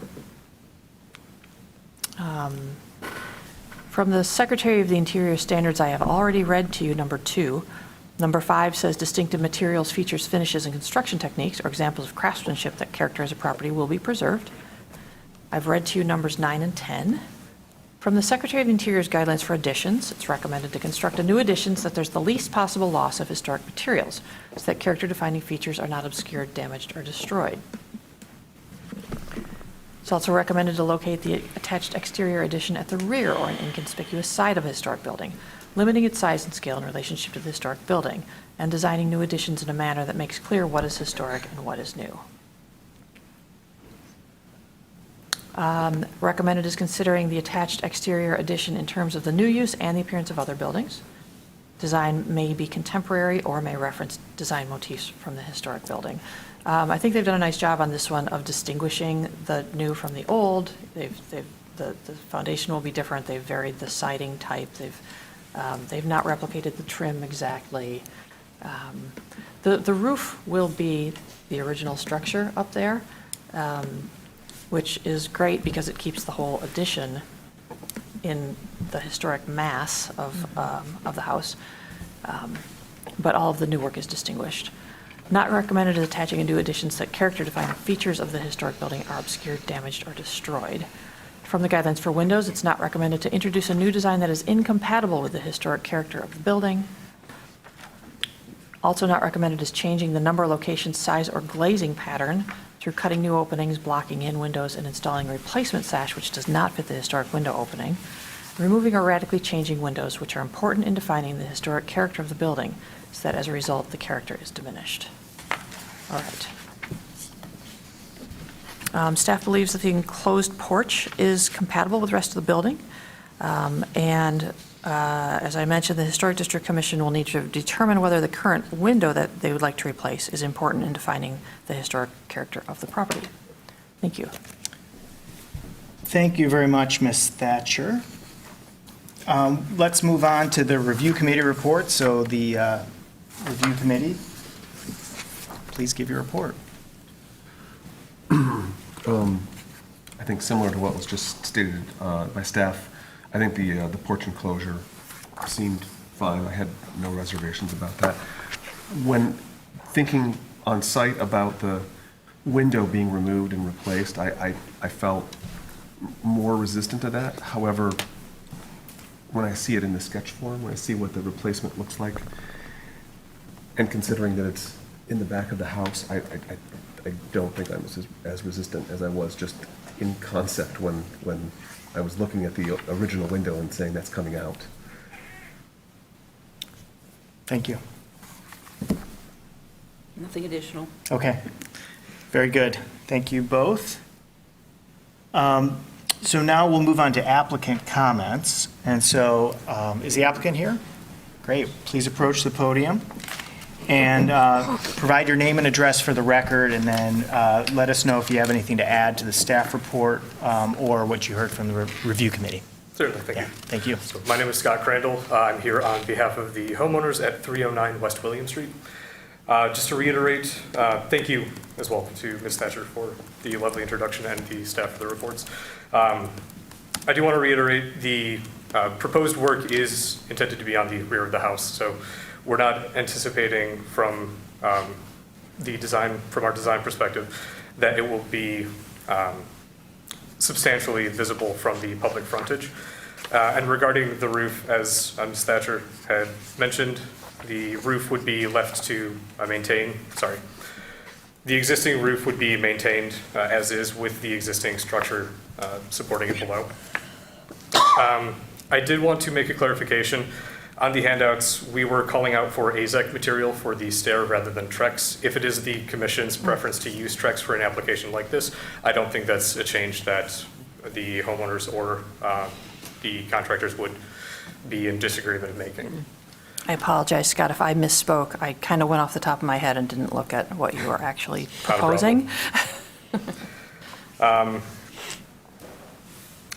From the Secretary of the Interior standards I have already read to you, number 2. Number 5 says distinctive materials, features, finishes, and construction techniques or examples of craftsmanship that characterize a property will be preserved. I've read to you numbers 9 and 10. From the Secretary of the Interior's guidelines for additions, it's recommended to construct a new addition so that there's the least possible loss of historic materials, so that character-defining features are not obscured, damaged, or destroyed. It's also recommended to locate the attached exterior addition at the rear or an inconspicuous side of a historic building, limiting its size and scale in relationship to the historic building, and designing new additions in a manner that makes clear what is historic and what is new. Recommended is considering the attached exterior addition in terms of the new use and the appearance of other buildings. Design may be contemporary or may reference design motifs from the historic building. I think they've done a nice job on this one of distinguishing the new from the old. The foundation will be different. They've varied the siding type. They've not replicated the trim exactly. The roof will be the original structure up there, which is great because it keeps the whole addition in the historic mass of the house, but all of the new work is distinguished. Not recommended is attaching new additions that character-defining features of the historic building are obscured, damaged, or destroyed. From the guidelines for windows, it's not recommended to introduce a new design that is incompatible with the historic character of the building. Also not recommended is changing the number, location, size, or glazing pattern through cutting new openings, blocking in windows, and installing a replacement sash which does not fit the historic window opening. Removing or radically changing windows which are important in defining the historic character of the building, so that as a result, the character is diminished. All right. Staff believes that the enclosed porch is compatible with the rest of the building. As I mentioned, the Historic District Commission will need to determine whether the current window that they would like to replace is important in defining the historic character of the property. Thank you. Thank you very much, Ms. Thatcher. Let's move on to the review committee report. So the review committee, please give your report. I think similar to what was just stated by staff, I think the porch enclosure seemed fine. I had no reservations about that. When thinking on site about the window being removed and replaced, I felt more resistant to that. However, when I see it in the sketch form, when I see what the replacement looks like, and considering that it's in the back of the house, I don't think I'm as resistant as I was just in concept when I was looking at the original window and saying that's coming out. Thank you. Nothing additional. Okay, very good. Thank you both. So now we'll move on to applicant comments. And so, is the applicant here? Great, please approach the podium and provide your name and address for the record, and then let us know if you have anything to add to the staff report or what you heard from the review committee. Certainly, thank you. Thank you. So my name is Scott Crandall. I'm here on behalf of the homeowners at 309 West William Street. Just to reiterate, thank you as well to Ms. Thatcher for the lovely introduction and the staff for the reports. I do want to reiterate the proposed work is intended to be on the rear of the house, so we're not anticipating from our design perspective, that it will be substantially visible from the public frontage. And regarding the roof, as Ms. Thatcher had mentioned, the roof would be left to the existing roof would be maintained as is with the existing structure supporting it below. I did want to make a clarification. On the handouts, we were calling out for AZEK material for the stair rather than Trex. If it is the commission's preference to use Trex for an application like this, I don't think that's a change that the homeowners or the contractors would be in disagreement of making. I apologize, Scott, if I misspoke. I kind of went off the top of my head and didn't look at what you were actually proposing.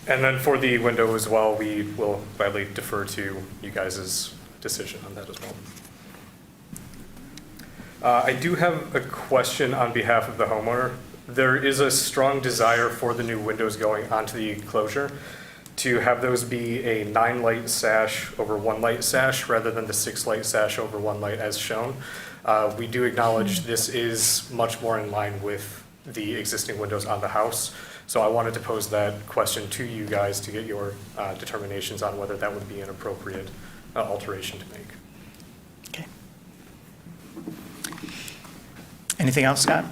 And then for the window as well, we will gladly defer to you guys' decision on that as well. I do have a question on behalf of the homeowner. There is a strong desire for the new windows going onto the enclosure to have those be a 9-light sash over 1-light sash rather than the 6-light sash over 1 light as shown. We do acknowledge this is much more in line with the existing windows on the house. So I wanted to pose that question to you guys to get your determinations on whether that would be an appropriate alteration to make. Okay. Anything else, Scott?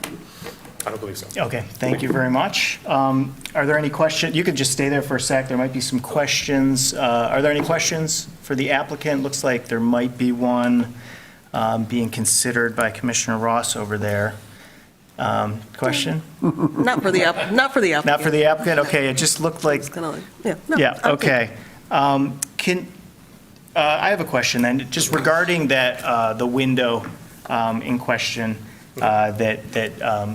I don't believe so. Okay, thank you very much. Are there any questions? You could just stay there for a sec. There might be some questions. Are there any questions for the applicant? Looks like there might be one being considered by Commissioner Ross over there. Question? Not for the applicant. Not for the applicant? Okay, it just looked like, It's kind of like, yeah. no, yeah, I'm good. okay. I have a question then, just regarding that, the window in question that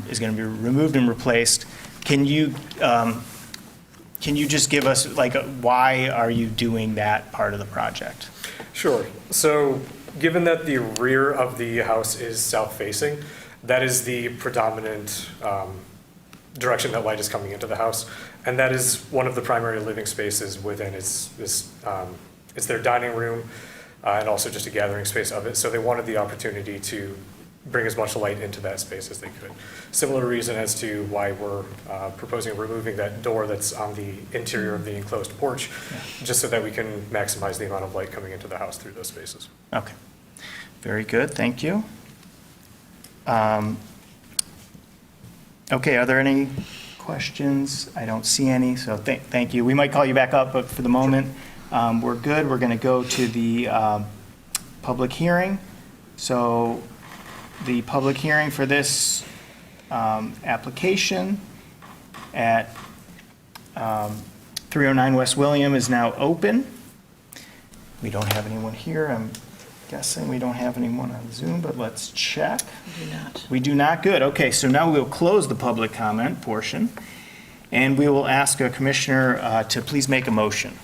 is going to be removed and replaced. Can you just give us, like, why are you doing that part of the project? Sure. So given that the rear of the house is south-facing, that is the predominant direction that light is coming into the house. And that is one of the primary living spaces within. It's their dining room and also just a gathering space of it. So they wanted the opportunity to bring as much light into that space as they could. Similar reason as to why we're proposing removing that door that's on the interior of the enclosed porch, just so that we can maximize the amount of light coming into the house through those spaces. Okay, very good, thank you. Okay, are there any questions? I don't see any, so thank you. We might call you back up, but for the moment, we're good. We're going to go to the public hearing. So the public hearing for this application at 309 West William is now open. We don't have anyone here. I'm guessing we don't have anyone on Zoom, but let's check. We do not. We do not, good. Okay, so now we'll close the public comment portion, and we will ask a commissioner to please make a motion.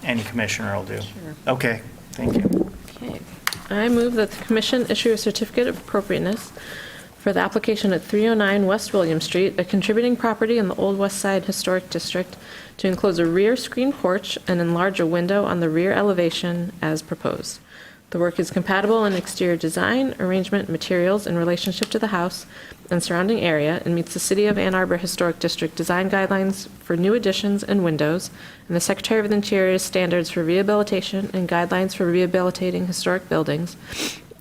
Any commissioner will do. Okay, thank you. Okay. I move that the commission issue a certificate of appropriateness for the application at 309 West William Street, a contributing property in the Old West Side Historic District, to enclose a rear screen porch and enlarge a window on the rear elevation as proposed. The work is compatible in exterior design, arrangement, materials in relationship to the house and surrounding area, and meets the City of Ann Arbor Historic District design guidelines for new additions and windows, and the Secretary of the Interior's standards for rehabilitation and guidelines for rehabilitating historic buildings,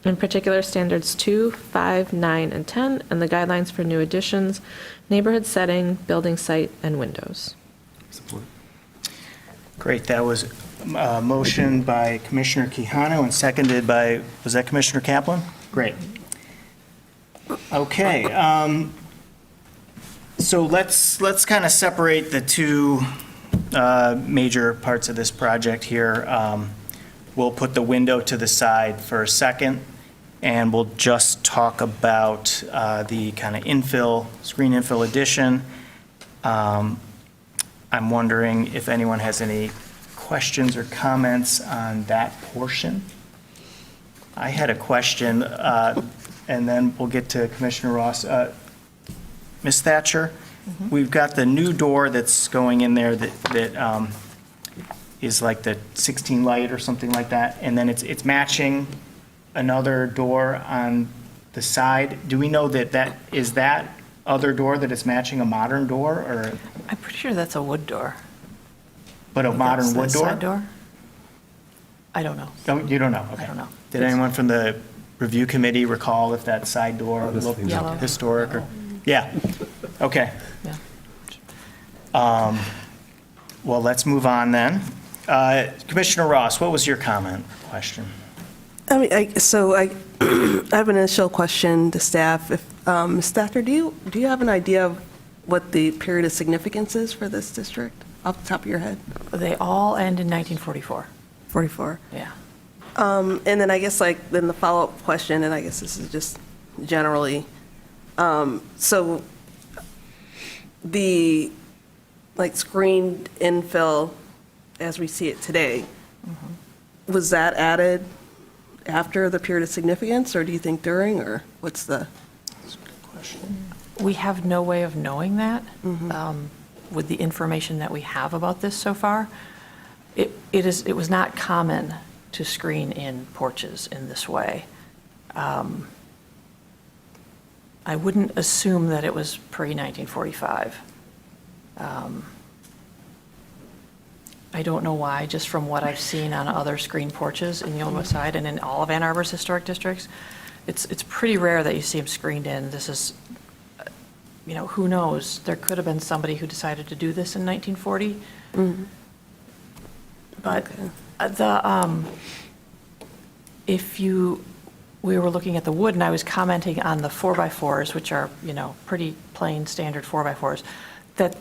in particular standards 2, 5, 9, and 10, and the guidelines for new additions, neighborhood setting, building site, and windows. Support. Great, that was a motion by Commissioner Quijano and seconded by, was that Commissioner Kaplan? Great. Okay, so let's kind of separate the two major parts of this project here. We'll put the window to the side for a second, and we'll just talk about the kind of infill, screen infill addition. I'm wondering if anyone has any questions or comments on that portion. I had a question, and then we'll get to Commissioner Ross. Ms. Thatcher, we've got the new door that's going in there that is like the 16 light or something like that, and then it's matching another door on the side. Do we know that is that other door that is matching a modern door, or? I'm pretty sure that's a wood door. But a modern wood That's the door? side door? I don't know. No, you don't know? Okay. I don't know. Did anyone from the review committee recall if that side door this looked thing's Yellow. historic or? Yeah, okay. Yeah. Well, let's move on then. Commissioner Ross, what was your comment, question? I mean, I have an initial question to staff. If, Ms. Thatcher, do you have an idea of what the period of significance is for this district, off the top of your head? They all end in 1944. 44. Yeah. And then I guess then the follow-up question, and I guess this is just generally, so the screened infill as we see it today, was that added after the period of significance, or do you think during, or what's the? We have no way of knowing that with the information that we have about this so far. It was not common to screen in porches in this way. I wouldn't assume that it was pre-1945. I don't know why, just from what I've seen on other screen porches in the Old West Side and in all of Ann Arbor's historic districts, it's pretty rare that you see them screened in. This is, who knows? There could have been somebody who decided to do this in 1940. But we were looking at the wood, and I was commenting on the 4x4s, which are, pretty plain, standard 4x4s, that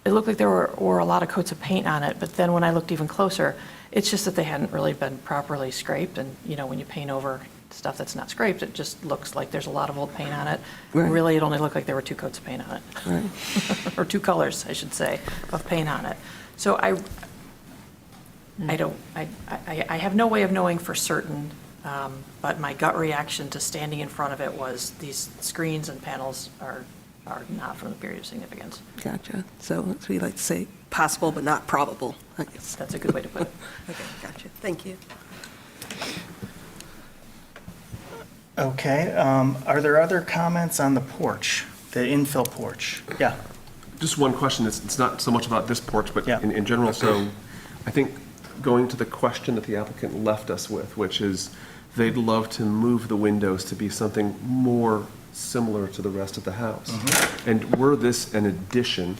it looked like there were a lot of coats of paint on it, but then when I looked even closer, it's just that they hadn't really been properly scraped, and, when you paint over stuff that's not scraped, it just looks like there's a lot of old paint on it. Right. Really, it only looked like there were 2 coats of paint on it. Right. Or 2 colors, I should say, of paint on it. So I have no way of knowing for certain, but my gut reaction to standing in front of it was these screens and panels are not from the period of significance. Gotcha. So as we like to say, possible but not probable, I guess. That's a good way to put it. Okay, gotcha. Thank you. Okay, are there other comments on the porch, the infill porch? Yeah. Just one question, it's not so much about this porch, but Yeah. in general, so I think going to the question that the applicant left us with, which is they'd love to move the windows to be something more similar to the rest of the house. And were this an addition,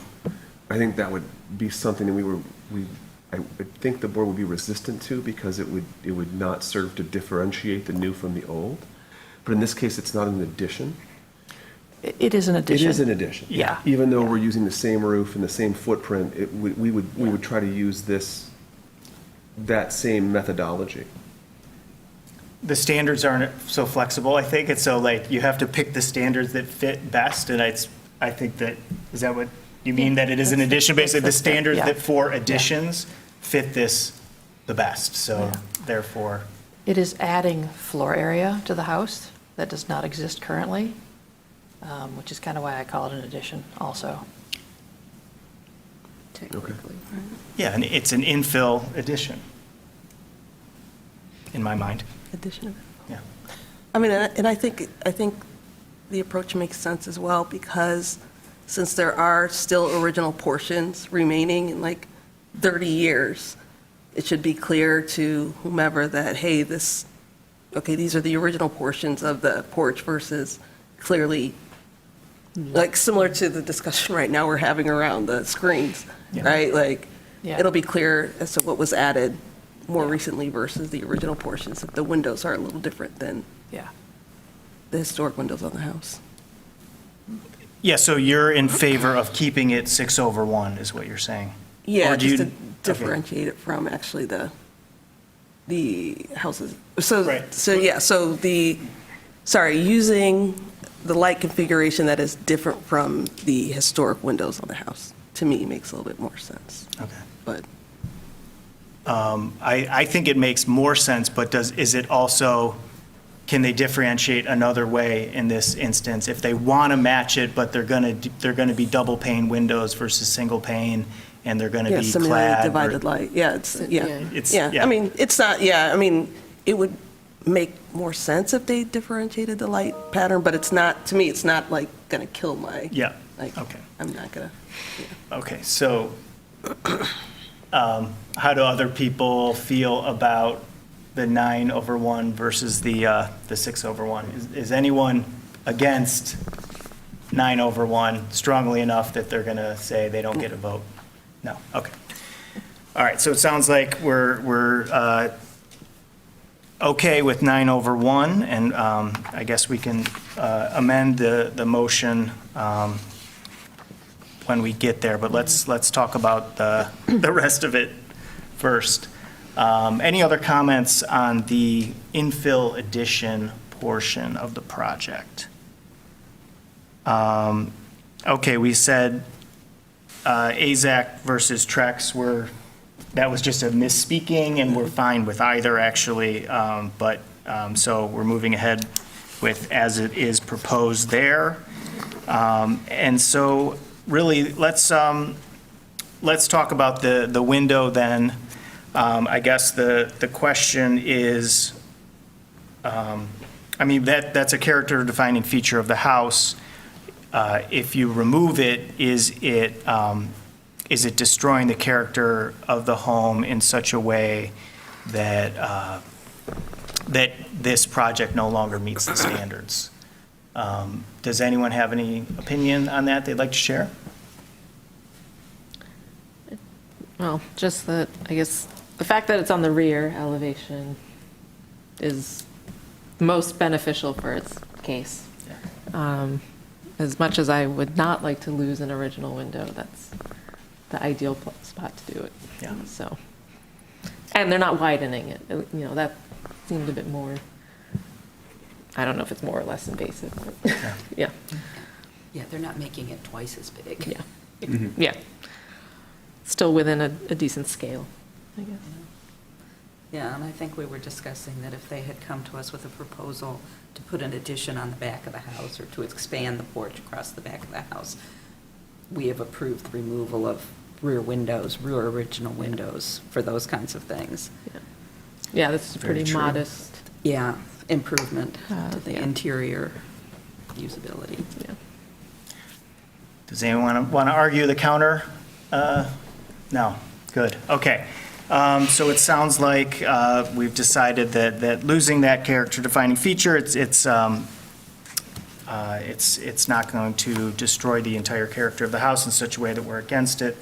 I think that would be something that I would think the board would be resistant to because it would not serve to differentiate the new from the old. But in this case, it's not an addition. It is an addition. It is an addition. Yeah. Even though we're using the same roof and the same footprint, we would try to use that same methodology. The standards aren't so flexible, I think, and so like you have to pick the standards that fit best, and I think that, is that what you mean, that it is an addition? Basically, the standards yeah. that for additions fit this the best, so Yeah. therefore, It is adding floor area to the house that does not exist currently, which is kind of why I call it an addition also. Technically. yeah, and it's an infill addition, in my mind, Addition of it. yeah. I mean, and I think the approach makes sense as well, because since there are still original portions remaining in like 30 years, it should be clear to whomever that, hey, these are the original portions of the porch versus clearly, like similar to the discussion right now we're having around the screens, Yeah. right? Like, Yeah. it'll be clear as to what was added more recently versus the original portions, if the windows are a little different than Yeah. the historic windows on the house. Yeah, so you're in favor of keeping it 6/1, is what you're saying? Yeah, Or do just you- to differentiate it from actually the houses. So, Right. using the light configuration that is different from the historic windows on the house, to me, makes a little bit more sense. Okay. But I think it makes more sense, but is it also, can they differentiate another way in this instance? If they want to match it, but they're going to be double pane windows versus single pane, and they're going to yeah, be similarly clad. divided light, yeah, It's, yeah. I mean, it's not, I mean, it would make more sense if they differentiated the light pattern, but it's not, to me, it's not like going to kill my, Yeah, like, okay. I'm not going to. Okay, so how do other people feel about the 9/1 versus the 6/1? Is anyone against 9/1 strongly enough that they're going to say they don't get a vote? No, okay. All right, so it sounds like we're okay with 9/1, and I guess we can amend the motion when we get there, but let's talk about the rest of it first. Any other comments on the infill addition portion of the project? Okay, we said AZAC versus Trex that was just a misspeaking, and we're fine with either, actually, but, so we're moving ahead with as it is proposed there. And so, really, let's talk about the window then. I guess the question is, I mean, that's a character defining feature of the house. If you remove it, is it destroying the character of the home in such a way that that this project no longer meets the standards? Does anyone have any opinion on that they'd like to share? Well, just that, I guess, the fact that it's on the rear elevation is most beneficial for its case. As much as I would not like to lose an original window, that's the ideal spot to do it. Yeah. So, and they're not widening it. That seemed a bit more, I don't know if it's more or less invasive, but yeah, Yeah, they're not making it twice as big. yeah, yeah. Still within a decent scale, I guess. Yeah, and I think we were discussing that if they had come to us with a proposal to put an addition on the back of the house or to expand the porch across the back of the house, we have approved the removal of rear original windows for those kinds of things. Yeah, this is Very pretty true. modest. Yeah, improvement to the Yeah. interior usability. Yeah. Does anyone want to argue the counter? No, good, okay. So it sounds like we've decided that losing that character defining feature, it's not going to destroy the entire character of the house in such a way that we're against it.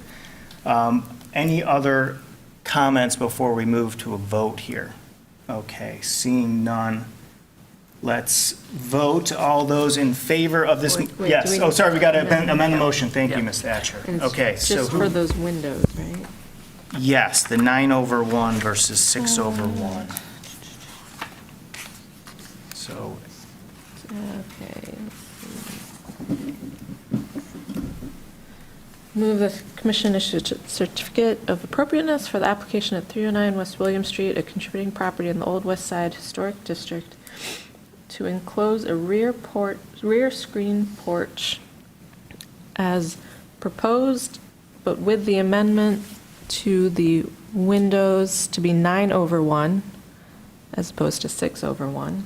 Any other comments before we move to a vote here? Okay, seeing none, let's vote. All those in favor of this? Wait, do Yes, we- oh, sorry, we got to amend the motion. Thank you, Yeah. Ms. Thatcher. And it's Okay, so just for those windows, right? yes, the 9/1 versus 6/1. So, Okay. Move the commission issue a certificate of appropriateness for the application at 309 West William Street, a contributing property in the Old West Side Historic District, to enclose a rear screen porch as proposed, but with the amendment to the windows to be 9/1 as opposed to 6/1.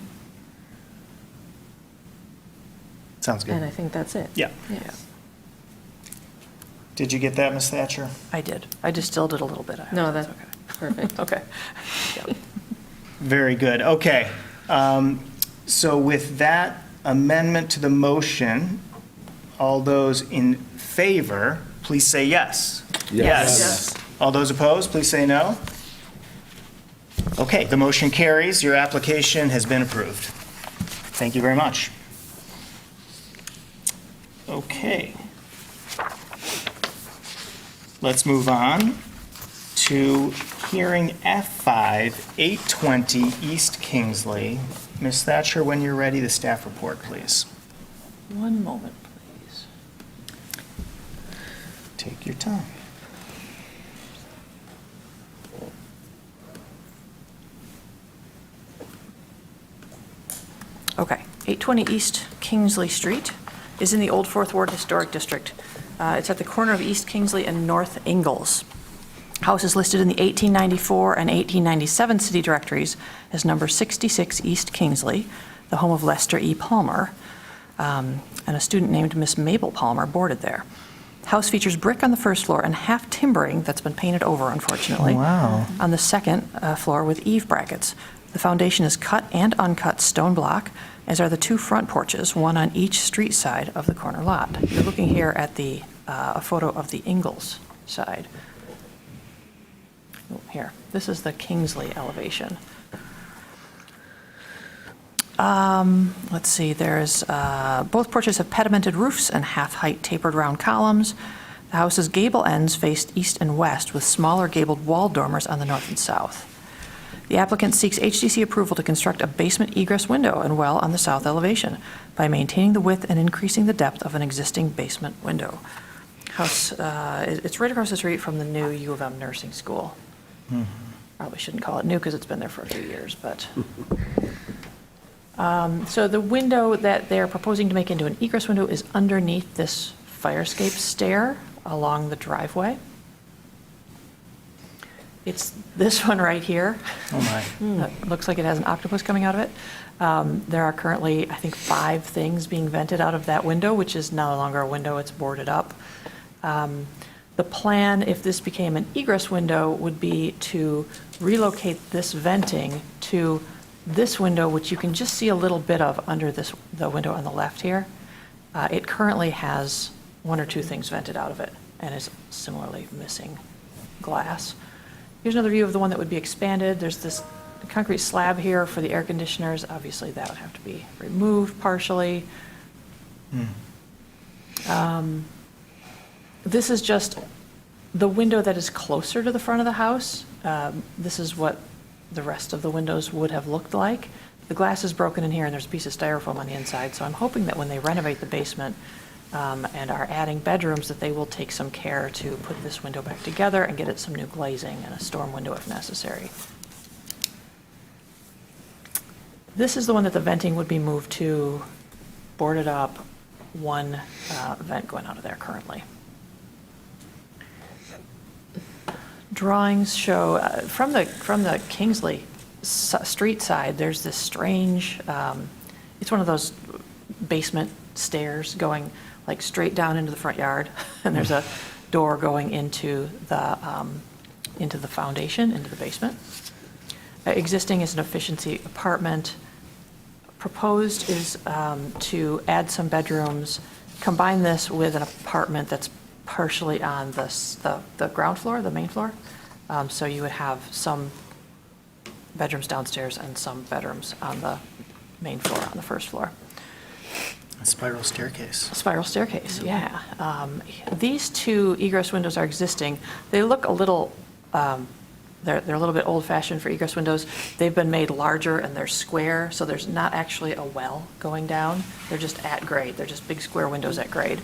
sounds And I good. think that's it. Yeah. Yes. Did you get that, Ms. Thatcher? I did. I distilled it a little bit. I hope No, that's okay. perfect. Okay. Very good, okay. So with that amendment to the motion, all those in favor, please say yes. Yes. All those opposed, please say no. Okay, the motion carries. Your application has been approved. Thank you very much. Okay. Let's move on to hearing F5, 820 East Kingsley. Ms. Thatcher, when you're ready, the staff report, please. One moment, please. Take your time. Okay, 820 East Kingsley Street is in the Old Fourth Ward Historic District. It's at the corner of East Kingsley and North Ingalls. House is listed in the 1894 and 1897 city directories as number 66 East Kingsley, the home of Lester E. Palmer, and a student named Miss Mabel Palmer boarded there. House features brick on the first floor and half timbering that's been painted over, unfortunately. Wow. On the second floor with eave brackets. The foundation is cut and uncut stone block, as are the two front porches, one on each street side of the corner lot. You're looking here at a photo of the Ingalls side. Oh, here, this is the Kingsley elevation. Let's see, there's, both porches have pedimented roofs and half-height tapered round columns. The house's gable ends faced east and west with smaller gabled wall dormers on the north and south. The applicant seeks HDC approval to construct a basement egress window and well on the south elevation by maintaining the width and increasing the depth of an existing basement window. House, it's right across the street from the new U of M nursing school. Probably shouldn't call it new because it's been there for a few years, but. So the window that they're proposing to make into an egress window is underneath this fire escape stair along the driveway. It's this one right here. Oh, my. That looks like it has an octopus coming out of it. There are currently, I think, 5 things being vented out of that window, which is no longer a window, it's boarded up. The plan, if this became an egress window, would be to relocate this venting to this window, which you can just see a little bit of under the window on the left here. It currently has 1 or 2 things vented out of it and is similarly missing glass. Here's another view of the one that would be expanded. There's this concrete slab here for the air conditioners. Obviously, that would have to be removed partially. This is just the window that is closer to the front of the house. This is what the rest of the windows would have looked like. The glass is broken in here, and there's a piece of styrofoam on the inside, so I'm hoping that when they renovate the basement and are adding bedrooms, that they will take some care to put this window back together and get it some new glazing and a storm window if necessary. This is the one that the venting would be moved to, boarded up, one vent going out of there currently. Drawings show, from the Kingsley street side, there's this strange, it's one of those basement stairs going like straight down into the front yard, and there's a door going into the foundation, into the basement. Existing is an efficiency apartment. Proposed is to add some bedrooms, combine this with an apartment that's partially on the ground floor, the main floor. So you would have some bedrooms downstairs and some bedrooms on the main floor, on the first floor. A spiral staircase. A spiral staircase, yeah. These two egress windows are existing. They look a little, they're a little bit old-fashioned for egress windows. They've been made larger and they're square, so there's not actually a well going down. They're just at grade. They're just big square windows at grade.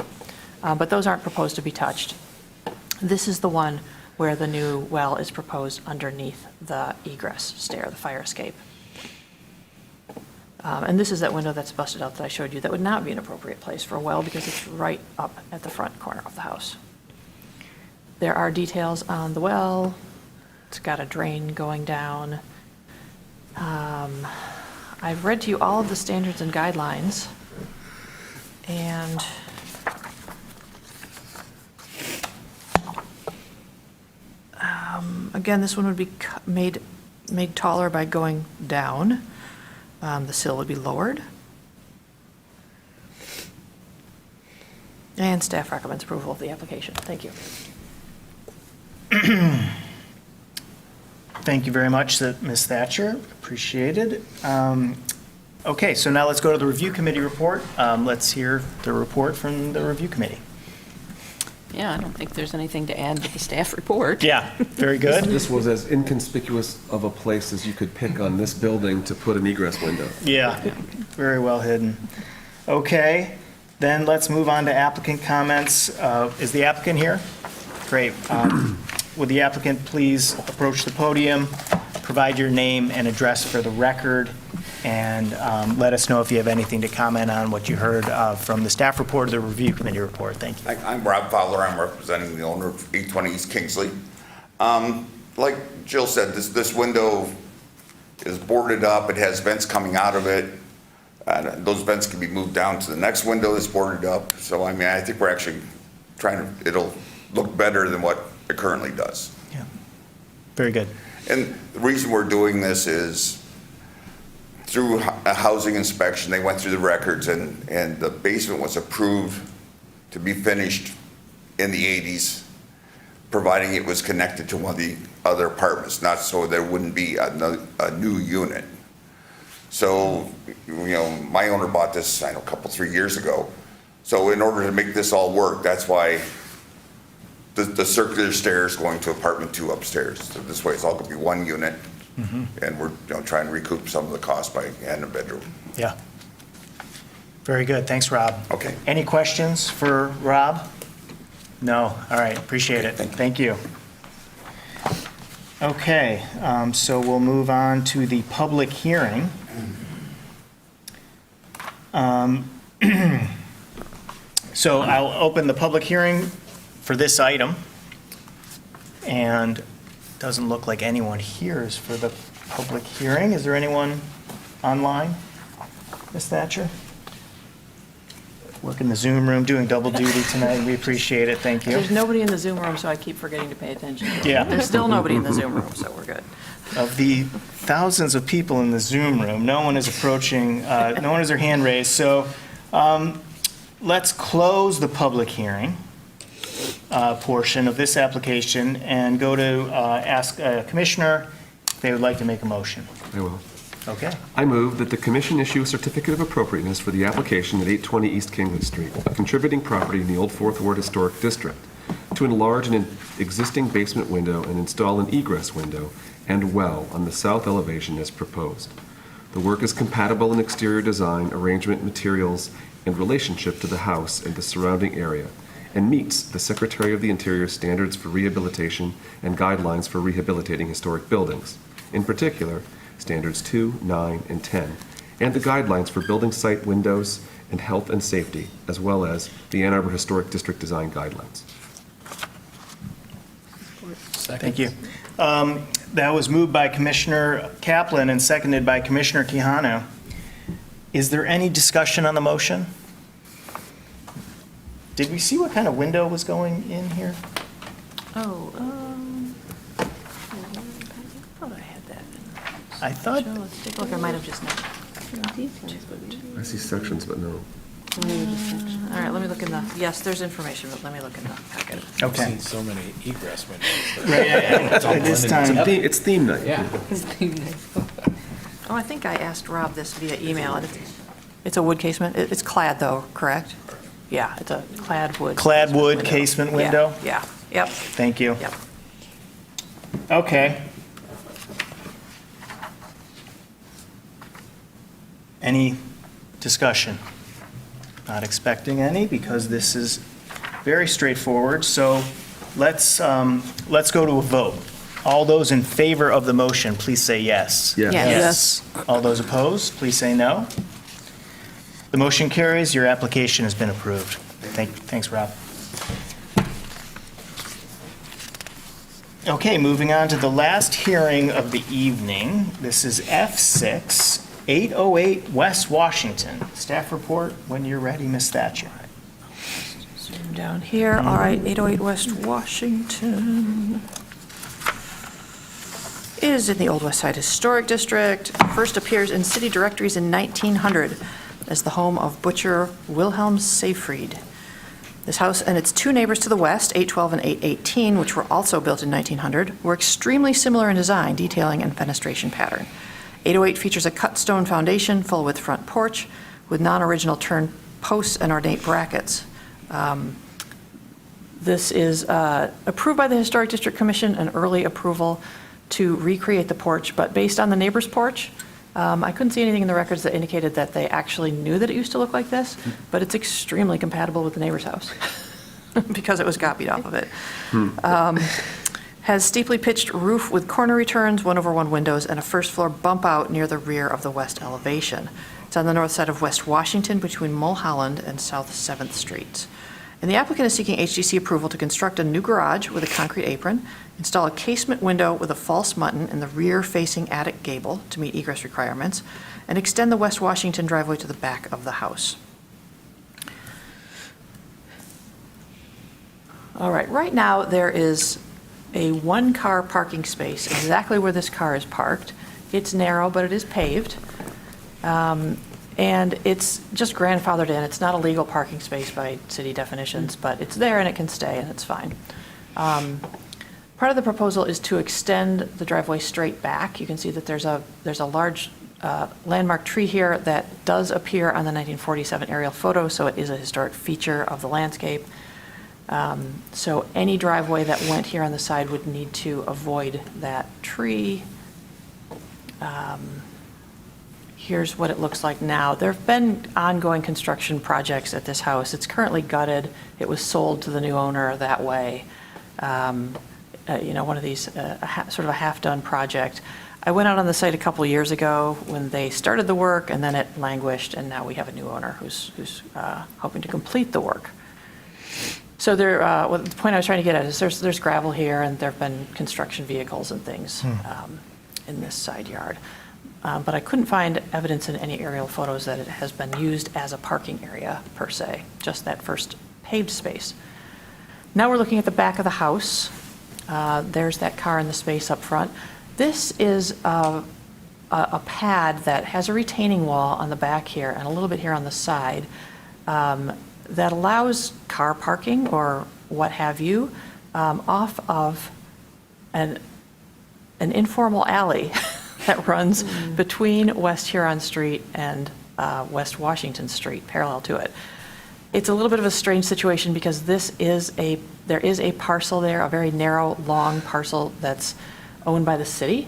But those aren't proposed to be touched. This is the one where the new well is proposed underneath the egress stair, the fire escape. And this is that window that's busted out that I showed you that would not be an appropriate place for a well because it's right up at the front corner of the house. There are details on the well. It's got a drain going down. I've read to you all of the standards and guidelines. And again, this one would be made taller by going down. The sill would be lowered. And staff recommends approval of the application. Thank you. Thank you very much, Ms. Thatcher. Appreciated. Okay, so now let's go to the review committee report. Let's hear the report from the review committee. Yeah, I don't think there's anything to add to the staff report. Yeah, very good. This was as inconspicuous of a place as you could pick on this building to put an egress window. Yeah, very well hidden. Okay, then let's move on to applicant comments. Is the applicant here? Great. Would the applicant please approach the podium, provide your name and address for the record, and let us know if you have anything to comment on what you heard from the staff report or the review committee report. Thank you. I'm Rob Fowler. I'm representing the owner of 820 East Kingsley. Like Jill said, this window is boarded up. It has vents coming out of it. Those vents can be moved down to the next window that's boarded up. So, I mean, I think we're actually it'll look better than what it currently does. Yeah, very good. And the reason we're doing this is through a housing inspection, they went through the records and the basement was approved to be finished in the 80s, providing it was connected to one of the other apartments, not so there wouldn't be a new unit. So, my owner bought this, I know, 3 years ago. So in order to make this all work, that's why the circular stairs going to apartment 2 upstairs. So this way it's all going to be one unit. And we're trying to recoup some of the cost by adding a bedroom. Yeah. Very good. Thanks, Rob. Okay. Any questions for Rob? No. All right. Appreciate it. Thank you. Okay. So we'll move on to the public hearing. So I'll open the public hearing for this item. And doesn't look like anyone here is for the public hearing. Is there anyone online? Ms. Thatcher? Working the Zoom room, doing double duty tonight. We appreciate it. Thank you. There's nobody in the Zoom room, so I keep forgetting to pay attention. Yeah. There's still nobody in the Zoom room, so we're good. Of the thousands of people in the Zoom room, no one is approaching, no one has their hand raised. So let's close the public hearing portion of this application and go to ask a commissioner they would like to make a motion. I will. Okay. I move that the commission issue a certificate of appropriateness for the application at 820 East Kingwood Street, a contributing property in the Old Fourth Ward Historic District, to enlarge an existing basement window and install an egress window and well on the south elevation as proposed. The work is compatible in exterior design, arrangement, materials, and relationship to the house and the surrounding area, and meets the Secretary of the Interior standards for rehabilitation and guidelines for rehabilitating historic buildings, in particular, standards 2, 9, and 10, and the guidelines for building site windows and health and safety, as well as the Ann Arbor Historic District Design Guidelines. Thank you. That was moved by Commissioner Kaplan and seconded by Commissioner Quijano. Is there any discussion on the motion? Did we see what kind of window was going in here? Oh, I thought I had that. I thought, So let's take a look, I might have just not. I see sections, but no. All right, let me look in the, yes, there's information, but let me look in the packet. okay. Seen so many egress windows. Right, at this time, It's theme night. Yeah. Oh, I think I asked Rob this via email. It's a wood casement. It's clad, though, correct? Yeah, it's a clad wood. clad casement wood window. casement Yeah, window? Yeah, yep, Thank you. yep. Okay. Any discussion? Not expecting any, because this is very straightforward. So let's go to a vote. All those in favor of the motion, please say yes. Yes. Yes. All those opposed, please say no. The motion carries. Your application has been approved. Thanks, Rob. Okay, moving on to the last hearing of the evening. This is F6, 808 West Washington. Staff report when you're ready, Ms. Thatcher. Zoom down here. All right, 808 West Washington is in the Old West Side Historic District. First appears in city directories in 1900 as the home of butcher Wilhelm Seyfried. This house and its two neighbors to the west, 812 and 818, which were also built in 1900, were extremely similar in design, detailing, and fenestration pattern. 808 features a cut stone foundation, full-width front porch, with non-original turn posts and ornate brackets. This is approved by the Historic District Commission, an early approval to recreate the porch, but based on the neighbor's porch, I couldn't see anything in the records that indicated that they actually knew that it used to look like this, but it's extremely compatible with the neighbor's house because it was copied off of it. Has steeply pitched roof with corner returns, 1/1 windows, and a first floor bump out near the rear of the west elevation. It's on the north side of West Washington between Mulholland and South 7th Streets. And the applicant is seeking HDC approval to construct a new garage with a concrete apron, install a casement window with a false mutton in the rear-facing attic gable to meet egress requirements, and extend the West Washington driveway to the back of the house. All right, right now there is a one-car parking space exactly where this car is parked. It's narrow, but it is paved. And it's just grandfathered in. It's not a legal parking space by city definitions, but it's there and it can stay and it's fine. Part of the proposal is to extend the driveway straight back. You can see that there's a large landmark tree here that does appear on the 1947 aerial photo, so it is a historic feature of the landscape. So any driveway that went here on the side would need to avoid that tree. Here's what it looks like now. There have been ongoing construction projects at this house. It's currently gutted. It was sold to the new owner that way. One of these, sort of a half-done project. I went out on the site a couple of years ago when they started the work, and then it languished, and now we have a new owner who's hoping to complete the work. So the point I was trying to get at is there's gravel here, and there have been construction vehicles and things in this side yard. But I couldn't find evidence in any aerial photos that it has been used as a parking area per se, just that first paved space. Now we're looking at the back of the house. There's that car in the space up front. This is a pad that has a retaining wall on the back here and a little bit here on the side that allows car parking or what have you off of an an informal alley that runs between West Huron Street and West Washington Street, parallel to it. It's a little bit of a strange situation because there is a parcel there, a very narrow, long parcel that's owned by the city,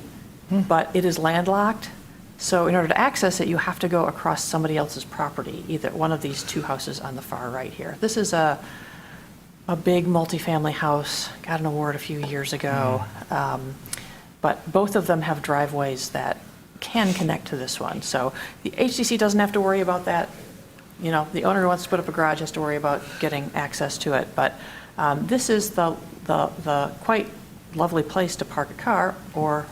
but it is landlocked. So in order to access it, you have to go across somebody else's property, either one of these two houses on the far right here. This is a big multifamily house, got an award a few years ago. But both of them have driveways that can connect to this one. So the HDC doesn't have to worry about that. You know, the owner who wants to put up a garage has to worry about getting access to it. But this is the quite lovely place to park a car or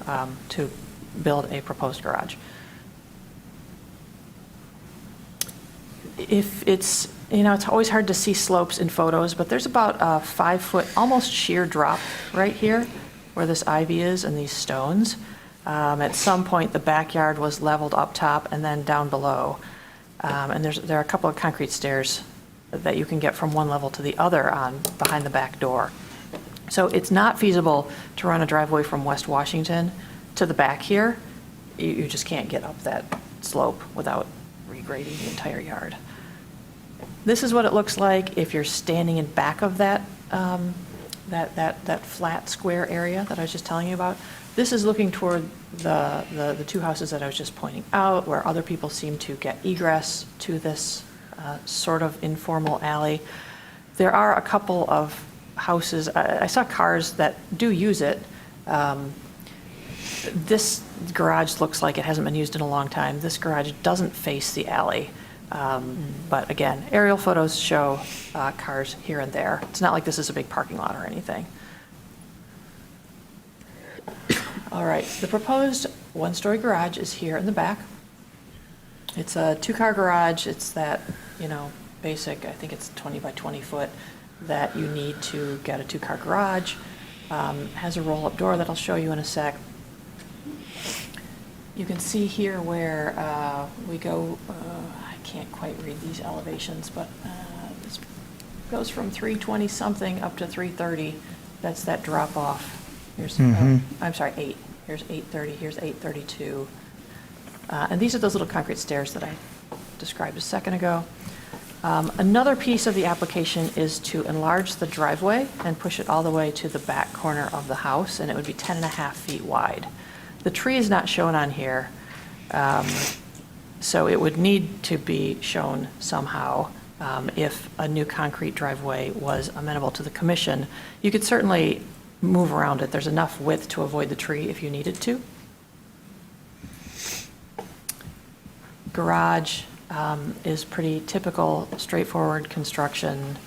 to build a proposed garage. If it's, you know, it's always hard to see slopes in photos, but there's about a 5-foot, almost sheer drop right here where this ivy is and these stones. At some point, the backyard was leveled up top and then down below. And there are a couple of concrete stairs that you can get from one level to the other on behind the back door. So it's not feasible to run a driveway from West Washington to the back here. You just can't get up that slope without regrading the entire yard. This is what it looks like if you're standing in back of that flat square area that I was just telling you about. This is looking toward the two houses that I was just pointing out, where other people seem to get egress to this sort of informal alley. There are a couple of houses, I saw cars that do use it. This garage looks like it hasn't been used in a long time. This garage doesn't face the alley. But again, aerial photos show cars here and there. It's not like this is a big parking lot or anything. All right, the proposed one-story garage is here in the back. It's a two-car garage. It's that, you know, basic, I think it's 20 by 20 foot that you need to get a two-car garage. Has a roll-up door that I'll show you in a sec. You can see here where we go, I can't quite read these elevations, but this goes from 320 something up to 330. That's that drop off. Here's, I'm sorry, 8. Here's 830, here's 832. And these are those little concrete stairs that I described a second ago. Another piece of the application is to enlarge the driveway and push it all the way to the back corner of the house, and it would be 10.5 feet wide. The tree is not shown on here, so it would need to be shown somehow if a new concrete driveway was amenable to the commission. You could certainly move around it. There's enough width to avoid the tree if you needed to. Garage is pretty typical, straightforward construction.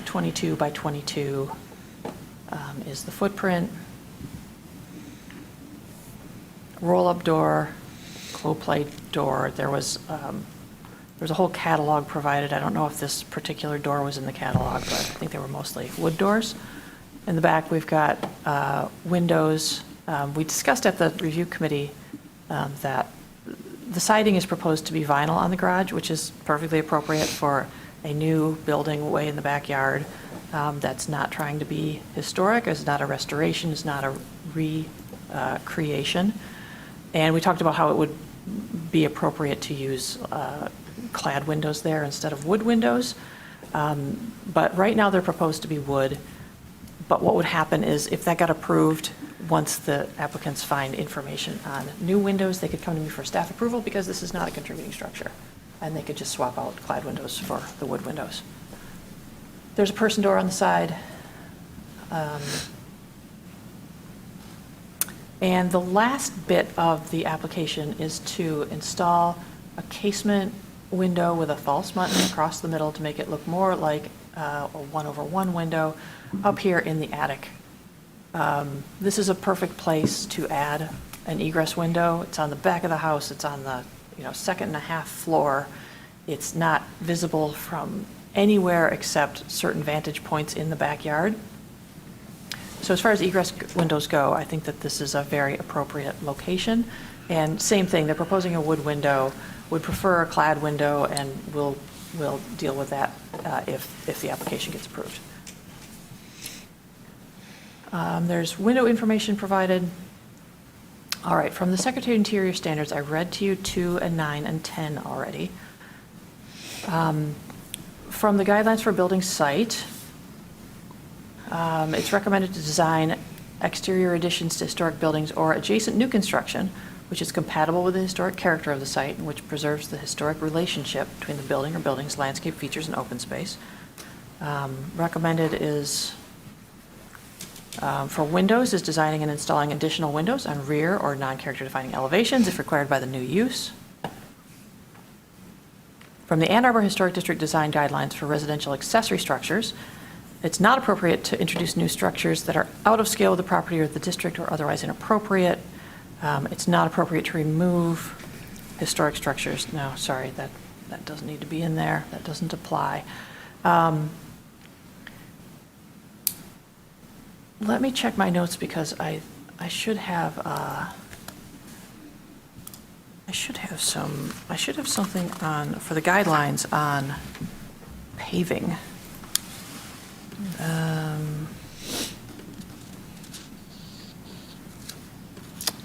22 by 22 is the footprint. Roll-up door, close-plate door. There was a whole catalog provided. I don't know if this particular door was in the catalog, but I think they were mostly wood doors. In the back, we've got windows. We discussed at the review committee that the siding is proposed to be vinyl on the garage, which is perfectly appropriate for a new building way in the backyard that's not trying to be historic. It's not a restoration. It's not a recreation. And we talked about how it would be appropriate to use clad windows there instead of wood windows. But right now they're proposed to be wood. But what would happen is if that got approved, once the applicants find information on new windows, they could come to me for staff approval because this is not a contributing structure. And they could just swap out clad windows for the wood windows. There's a person door on the side. And the last bit of the application is to install a casement window with a false mutton across the middle to make it look more like a 1/1 window up here in the attic. This is a perfect place to add an egress window. It's on the back of the house. It's on the second and a half floor. It's not visible from anywhere except certain vantage points in the backyard. So as far as egress windows go, I think that this is a very appropriate location. And same thing, they're proposing a wood window, would prefer a clad window, and we'll deal with that if the application gets approved. There's window information provided. All right, from the Secretary of Interior standards, I read to you 2 and 9 and 10 already. From the guidelines for building site, it's recommended to design exterior additions to historic buildings or adjacent new construction, which is compatible with the historic character of the site and which preserves the historic relationship between the building or buildings, landscape features, and open space. Recommended is, for windows, is designing and installing additional windows on rear or non-character defining elevations if required by the new use. From the Ann Arbor Historic District Design Guidelines for residential accessory structures, it's not appropriate to introduce new structures that are out of scale with the property or the district or otherwise inappropriate. It's not appropriate to remove historic structures. No, sorry, that doesn't need to be in there. That doesn't apply. Let me check my notes because I should have something on, for the guidelines on paving.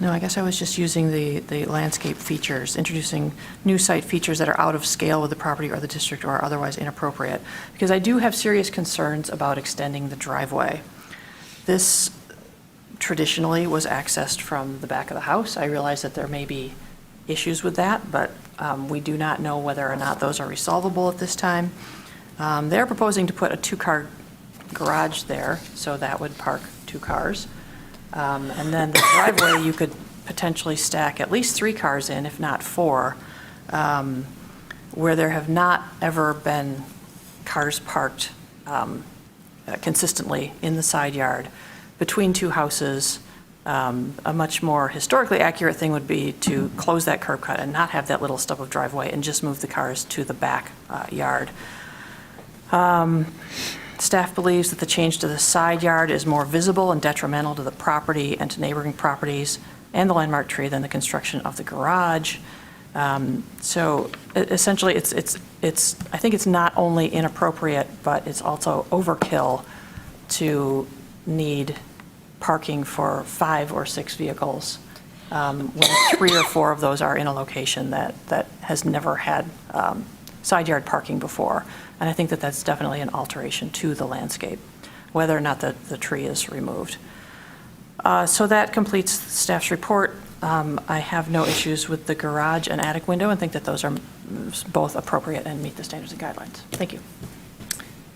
No, I guess I was just using the landscape features, introducing new site features that are out of scale with the property or the district or are otherwise inappropriate, because I do have serious concerns about extending the driveway. This traditionally was accessed from the back of the house. I realize that there may be issues with that, but we do not know whether or not those are resolvable at this time. They're proposing to put a 2-car garage there, so that would park 2 cars. And then the driveway, you could potentially stack at least 3 cars in, if not 4, where there have not ever been cars parked consistently in the side yard between 2 houses. A much more historically accurate thing would be to close that curb cut and not have that little stub of driveway and just move the cars to the back yard. Staff believes that the change to the side yard is more visible and detrimental to the property and to neighboring properties and the landmark tree than the construction of the garage. So essentially, I think it's not only inappropriate, but it's also overkill to need parking for 5 or 6 vehicles when 3 or 4 of those are in a location that has never had side yard parking before. And I think that that's definitely an alteration to the landscape, whether or not the tree is removed. So that completes staff's report. I have no issues with the garage and attic window and think that those are both appropriate and meet the standards and guidelines. Thank you.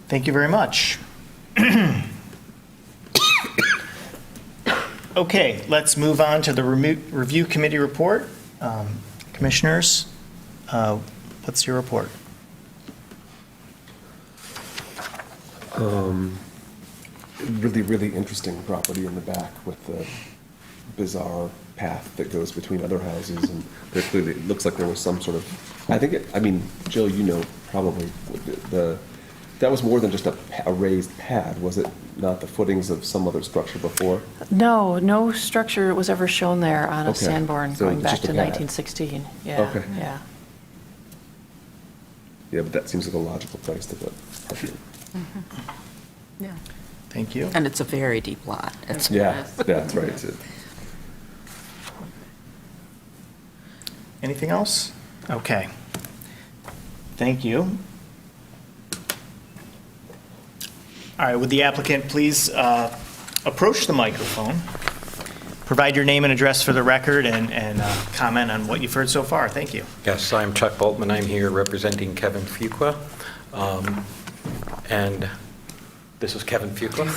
Thank you very much. Okay, let's move on to the review committee report. Commissioners, what's your report? Really, really interesting property in the back with the bizarre path that goes between other houses, and there clearly, it looks like there was some sort of, I mean, Jill, you know, probably, that was more than just a raised pad, was it not the footings of some other structure before? No structure was ever shown there on a Okay, Sanborn so going it's back just to a pad. 1916. Yeah, Okay. yeah. Yeah, but that seems like a logical place to put parking. Yeah. Thank you. And it's a very deep lot. It's Yeah, that's right. Anything else? Okay. Thank you. All right, would the applicant please approach the microphone, provide your name and address for the record, and comment on what you've heard so far. Thank you. Yes, I'm Chuck Boltman. I'm here representing Kevin Fuqua. And this is Kevin Fuqua.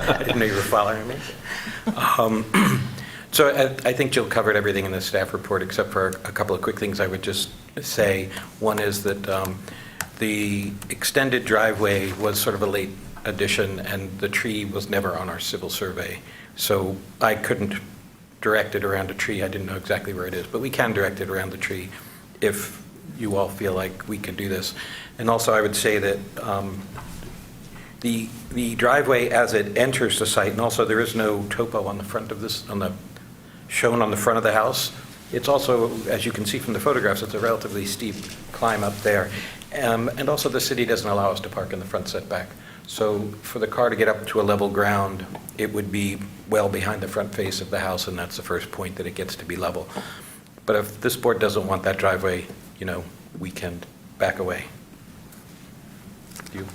I didn't know you were following me. So I think Jill covered everything in the staff report except for a couple of quick things I would just say. One is that the extended driveway was sort of a late addition, and the tree was never on our civil survey. So I couldn't direct it around a tree. I didn't know exactly where it is, but we can direct it around the tree if you all feel like we can do this. And also I would say that the driveway as it enters the site, and also there is no topo on the front of this, shown on the front of the house. It's also, as you can see from the photographs, it's a relatively steep climb up there. And also the city doesn't allow us to park in the front setback. So for the car to get up to a level ground, it would be well behind the front face of the house, and that's the first point that it gets to be level. But if this board doesn't want that driveway, we can back away. You?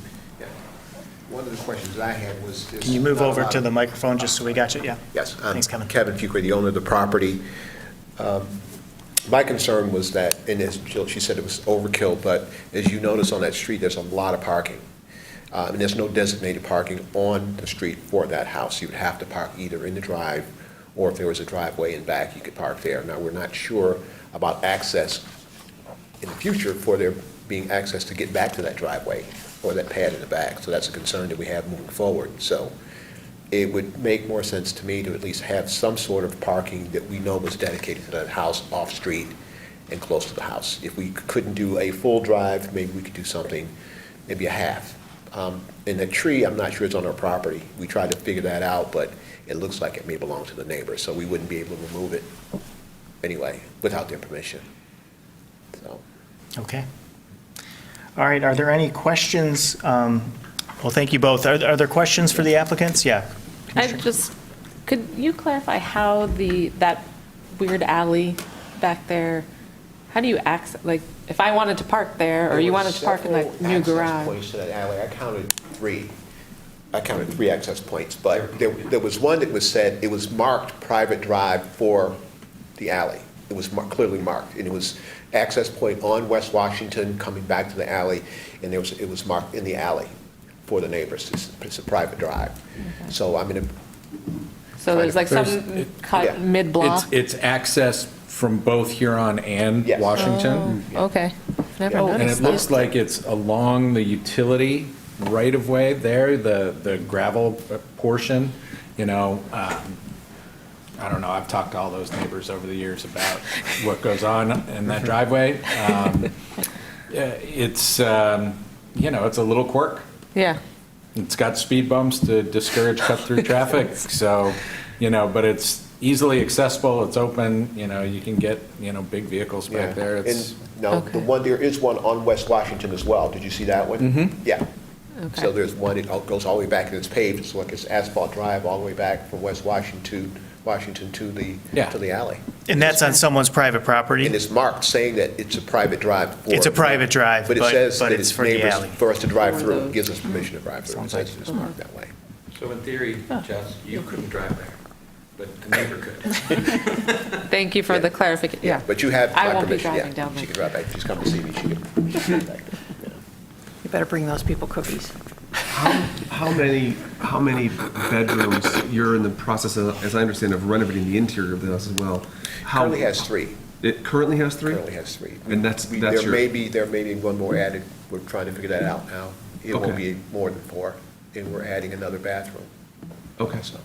One of the questions I had was... Can you move over to the microphone just so we got you? Yeah. Yes. Thanks, Kevin. Kevin Fuqua, the owner of the property. My concern was that, and as Jill, she said it was overkill, but as you notice on that street, there's a lot of parking. And there's no designated parking on the street for that house. You would have to park either in the drive, or if there was a driveway in back, you could park there. Now, we're not sure about access in the future for there being access to get back to that driveway or that pad in the back. So that's a concern that we have moving forward. So it would make more sense to me to at least have some sort of parking that we know was dedicated to that house off-street and close to the house. If we couldn't do a full drive, maybe we could do something, maybe a half. And the tree, I'm not sure it's on our property. We tried to figure that out, but it looks like it may belong to the neighbor, so we wouldn't be able to remove it anyway, without their permission. So. Okay. All right, are there any questions? Well, thank you both. Are there questions for the applicants? Yeah. Could you clarify how that weird alley back there, how do you access, like, if I wanted to park there, or you wanted to park in that new Access garage? points to that alley. I counted three access points, but there was one that was said, it was marked private drive for the alley. It was clearly marked, and it was access point on West Washington coming back to the alley, and it was marked in the alley for the neighbors. It's a private drive. Okay. So I'm going to. So there's like some cut mid-block? It's access from both Huron and Yes. Washington. Oh, okay. Never And it noticed looks that. like it's along the utility right-of-way there, the gravel portion, I don't know, I've talked to all those neighbors over the years about what goes on in that driveway. It's a little quirk. Yeah. It's got speed bumps to discourage cut-through traffic, so, but it's easily accessible, it's open, you can get, big vehicles back there. It's, And no, there is one on West Washington as well. Did you see that one? Mm-hmm. Yeah. Okay. So there's one, it goes all the way back, and it's paved, it's like it's asphalt drive all the way back from West Washington to the alley. And that's on someone's private property? And it's marked saying that it's a private drive. It's a private drive, But it says but that it's it's for the neighbors, alley. for us to drive through, it gives us permission to drive through. It Sounds says like- it's marked that way. So in theory, Jess, you couldn't drive there, but a neighbor could. Thank you for the clarification, yeah. But you have I my won't be permission, driving yeah. down there. She can drive back, she's come to see me, she can drive back there. Yeah. You better bring those people cookies. How many bedrooms, you're in the process of, as I understand, of renovating the interior of the house as well? Currently has three. It currently has three? Currently has three. And that's There your... may be one more added. We're trying to figure that out now. It won't Okay. be more than four, and we're adding another bathroom. Okay. So,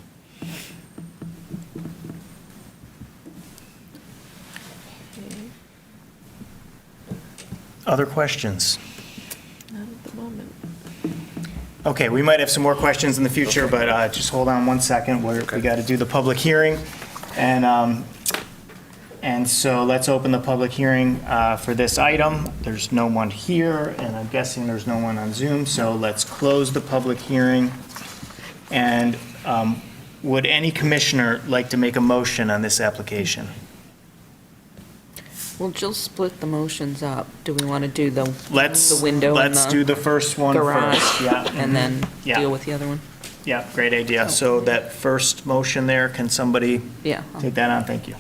Other questions? Not at the moment. Okay, we might have some more questions in the future, but just hold on one second. We got to do the public hearing. And so let's open the public hearing for this item. There's no one here, and I'm guessing there's no one on Zoom, so let's close the public hearing. And would any commissioner like to make a motion on this application? Well, Jill split the motions up. Do we want to do the Let's, window and let's do the first one garage? first. Yeah. And then Yeah. deal with the other one? Yeah, great idea. So that first motion there, can somebody Yeah. take that on? Thank you.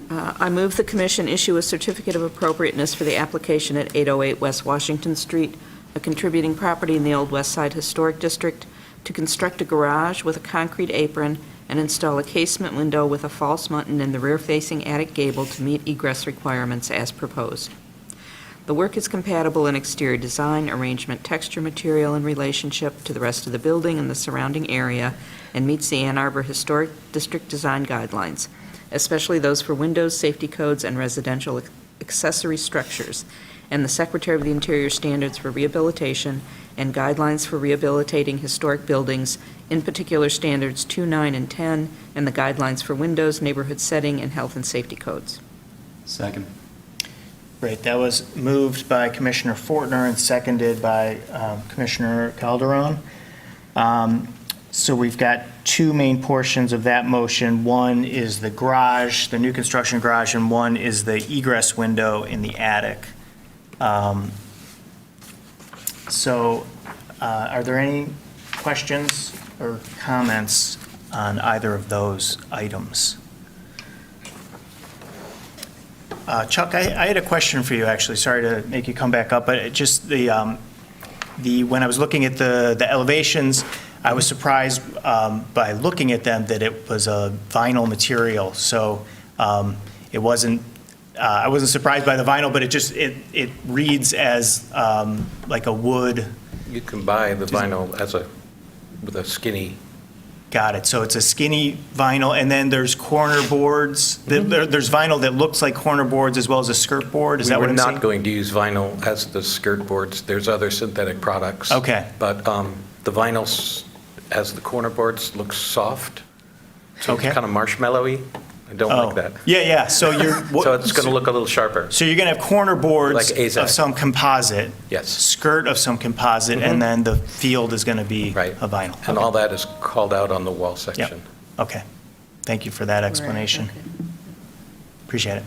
I move the commission issue a certificate of appropriateness for the application at 808 West Washington Street, a contributing property in the Old West Side Historic District, to construct a garage with a concrete apron and install a casement window with a false muntin in the rear-facing attic gable to meet egress requirements as proposed. The work is compatible in exterior design, arrangement, texture, material, and relationship to the rest of the building and the surrounding area, and meets the Ann Arbor Historic District design guidelines, especially those for windows, safety codes, and residential accessory structures, and the Secretary of the Interior standards for rehabilitation and guidelines for rehabilitating historic buildings, in particular standards 2, 9, and 10, and the guidelines for windows, neighborhood setting, and health and safety codes. Second. Great, that was moved by Commissioner Fortner and seconded by Commissioner Calderon. So we've got two main portions of that motion. One is the garage, the new construction garage, and one is the egress window in the attic. So are there any questions or comments on either of those items? Chuck, I had a question for you, actually. Sorry to make you come back up, but it just when I was looking at the elevations, I was surprised by looking at them that it was a vinyl material. So it wasn't, I wasn't surprised by the vinyl, but it reads as like a wood. You can buy the vinyl with a skinny. Got it. So it's a skinny vinyl, and then there's corner boards. There's vinyl that looks like corner boards as well as a skirt board. Is that what I'm saying? We're not going to use vinyl as the skirt boards. There's other synthetic products. Okay. But the vinyl as the corner boards looks soft. So Okay. it's kind of marshmallowy. I don't like that. Yeah. So So it's going to look a little sharper. So you're going to have corner boards Like AZAC. of some composite. Yes. Skirt of some composite, and then the field is going to be Right. a vinyl. And all that is called out on the wall Yep. section. Okay. Thank you for that explanation. okay. Appreciate it.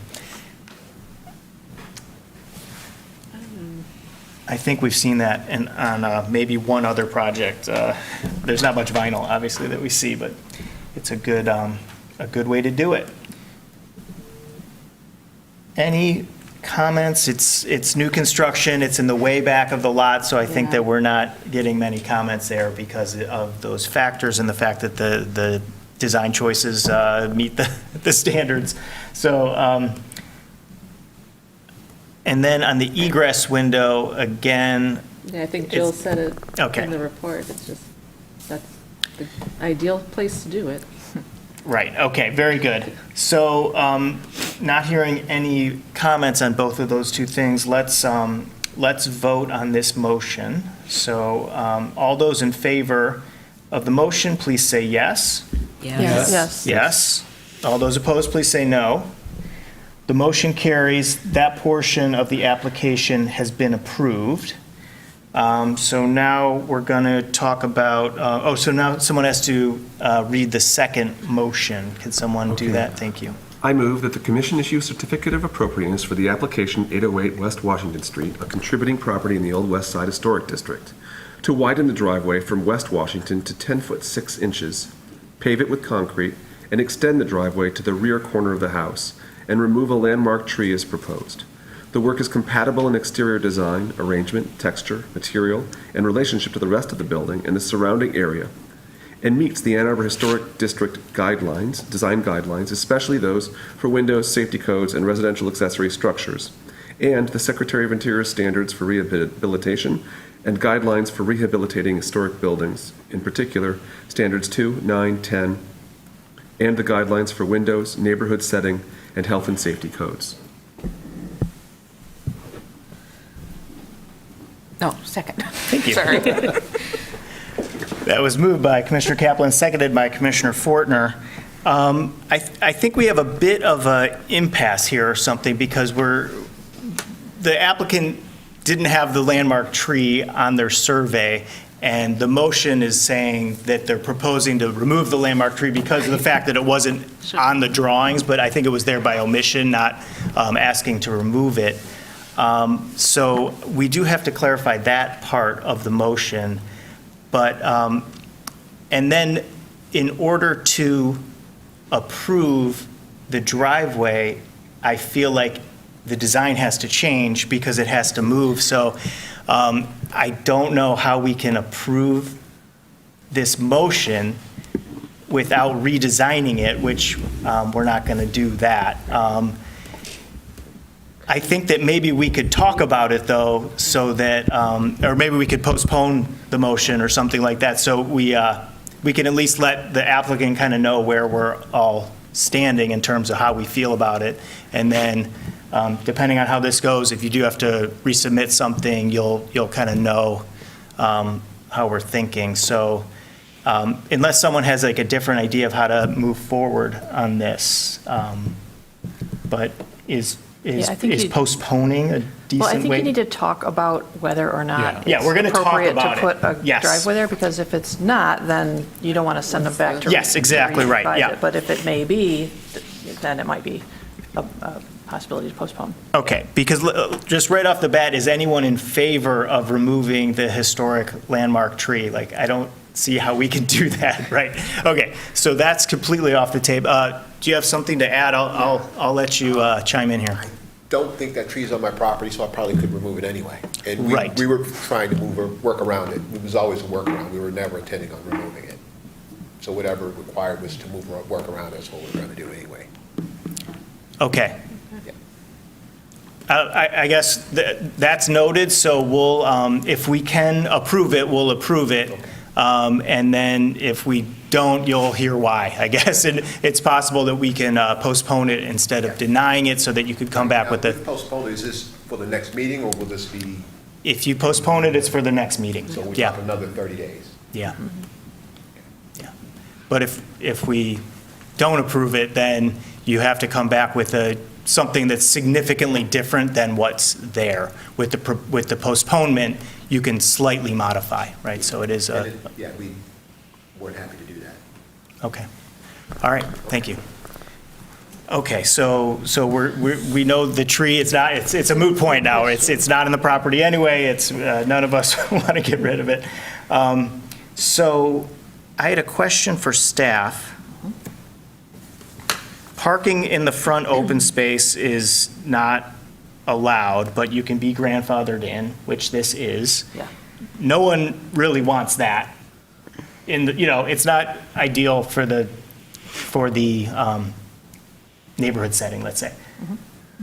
I think we've seen that on maybe one other project. There's not much vinyl, obviously, that we see, but it's a good way to do it. Any comments? It's new construction, it's in the way back of the lot, so I think Yeah. that we're not getting many comments there because of those factors and the fact that the design choices meet the standards. So, and then on the egress window, again, Yeah, I think Jill said it Okay. in the report. It's just, that's the ideal place to do it. right, okay, very good. So, not hearing any comments on both of those two things, let's vote on this motion. So, all those in favor of the motion, please say yes. Yes. Yes. Yes. All those opposed, please say no. The motion carries. That portion of the application has been approved. So now we're going to talk about, so now someone has to read the second motion. Can someone do that? Thank you. I move that the commission issue a certificate of appropriateness for the application 808 West Washington Street, a contributing property in the Old West Side Historic District, to widen the driveway from West Washington to 10 foot 6 inches, pave it with concrete, and extend the driveway to the rear corner of the house, and remove a landmark tree as proposed. The work is compatible in exterior design, arrangement, texture, material, and relationship to the rest of the building and the surrounding area, and meets the Ann Arbor Historic District guidelines, design guidelines, especially those for windows, safety codes, and residential accessory structures, and the Secretary of Interior standards for rehabilitation and guidelines for rehabilitating historic buildings, in particular, standards 2, 9, 10, and the guidelines for windows, neighborhood setting, and health and safety codes. No, second. Thank you. Sorry. That was moved by Commissioner Kaplan, seconded by Commissioner Fortner. I think we have a bit of an impasse here or something because the applicant didn't have the landmark tree on their survey, and the motion is saying that they're proposing to remove the landmark tree because of the fact that it wasn't on the drawings, but I think it was there by omission, not asking to remove it. So we do have to clarify that part of the motion. But, and then in order to approve the driveway, I feel like the design has to change because it has to move. So I don't know how we can approve this motion without redesigning it, which we're not going to do that. I think that maybe we could talk about it, though, so that, or maybe we could postpone the motion or something like that, so we can at least let the applicant kind of know where we're all standing in terms of how we feel about it. And then, depending on how this goes, if you do have to resubmit something, you'll kind of know how we're thinking. So unless someone has like a different idea of how to move forward on this, but is Yeah, I think is you- postponing a decent Well, I think way. you need to talk about whether or not Yeah, we're gonna it's talk appropriate about to it. put a Yes. driveway there, because if it's not, then you don't want to send them back to. Yes, exactly right, revise yeah. it. But if it may be, then it might be a possibility to postpone. Okay, because just right off the bat, is anyone in favor of removing the historic landmark tree? Like, I don't see how we can do that, right? Okay, so that's completely off the table. Do you have something to add? I'll let you chime in here. Don't think that tree's on my property, so I probably could remove it anyway. And Right. we were trying to work around it. It was always a workaround. We were never intending on removing it. So whatever it required was to work around, that's what we were going to do anyway. Okay. I guess that's noted, so we'll, if we can approve it, we'll approve it. And then if we don't, you'll hear why, I guess. And it's possible that we can postpone it instead of denying it, so that you could come back with Now, the, if postponed, is this for the next meeting, or will this be, if you postpone it, it's for the next meeting. so we Yeah. have another 30 days? Yeah. Yeah. But if we don't approve it, then you have to come back with something that's significantly different than what's there. With the postponement, you can slightly modify, right? So it is And a, yeah, we weren't happy to do that. okay. All right, thank you. Okay, so we know the tree, it's a moot point now. It's not in the property anyway. It's, none of us want to get rid of it. So I had a question for staff. Parking in the front open space is not allowed, but you can be grandfathered in, which this is. Yeah. No one really wants that. It's not ideal for the neighborhood setting, let's say.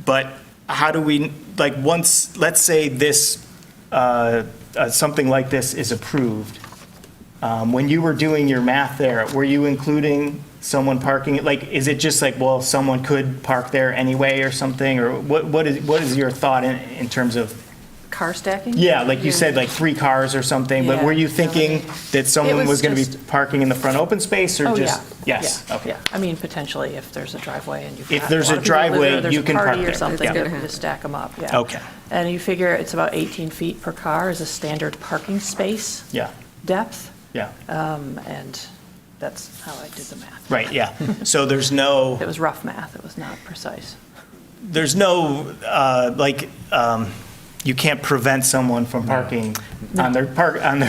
But how do we, like, once, let's say this, something like this is approved, when you were doing your math there, were you including someone parking, like, is it just like, well, someone could park there anyway or something? Or what is your thought in terms of, Car stacking? yeah, like you said, like 3 cars or something, but were you Yeah. thinking that someone was was going to be just- parking in the front open space, or Oh, just? yeah. Yes, Yeah, okay. yeah. I mean, potentially, if there's a driveway and you've If got there's a a lot of people live driveway, there, there's you a can park party or there. something, Yeah. you just stack them up, yeah. Okay. And you figure it's about 18 feet per car is a standard parking space Yeah, depth, yeah, and that's how I did the math. right, yeah. So there's no. It was rough math, it was not precise. There's no, you can't prevent someone from parking on their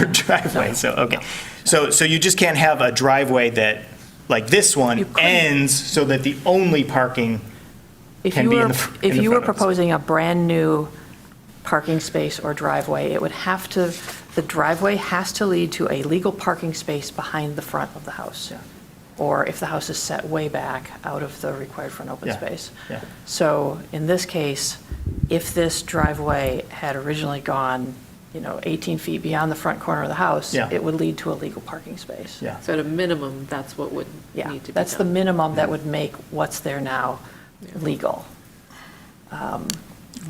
driveway, so, okay. So you just can't have a driveway that, like this one, You couldn't. ends so that the only parking If can you be in were, the in if the you were front of the- proposing a brand-new parking space or driveway, it would have to, the driveway has to lead to a legal parking space behind the front of the house. Or if the house is set way back out of the required front open Yeah, space. yeah. So in this case, if this driveway had originally gone, 18 feet beyond the front corner of the house, Yeah. it would lead to a legal parking space. Yeah, So at a minimum, that's what would Yeah, need to be that's the done. minimum that would make what's there now legal.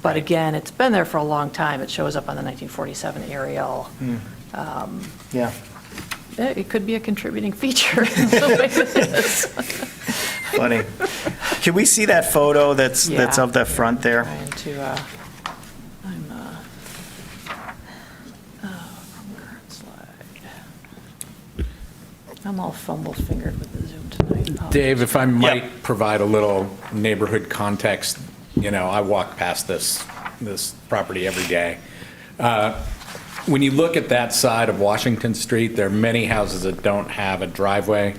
But again, it's been there for a long time. It shows up on the 1947 aerial. yeah. It could be a contributing feature. the way it is. Funny. Can we see that photo that's Yeah. of the front there? Trying to, from current slide. I'm all fumble-fingered with the Zoom tonight. Dave, if I Yeah. might provide a little neighborhood context, I walk past this property every day. When you look at that side of Washington Street, there are many houses that don't have a driveway,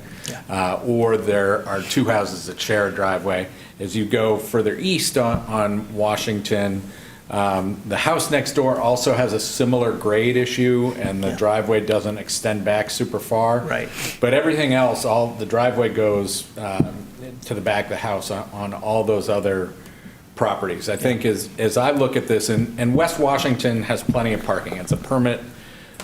or there are 2 houses that share a driveway. As you go further east on Washington, the house next door also has a similar grade issue, and the driveway doesn't extend back super far. Right. But everything else, the driveway goes to the back of the house on all those other properties. I think as I look at this, and West Washington has plenty of parking. It's a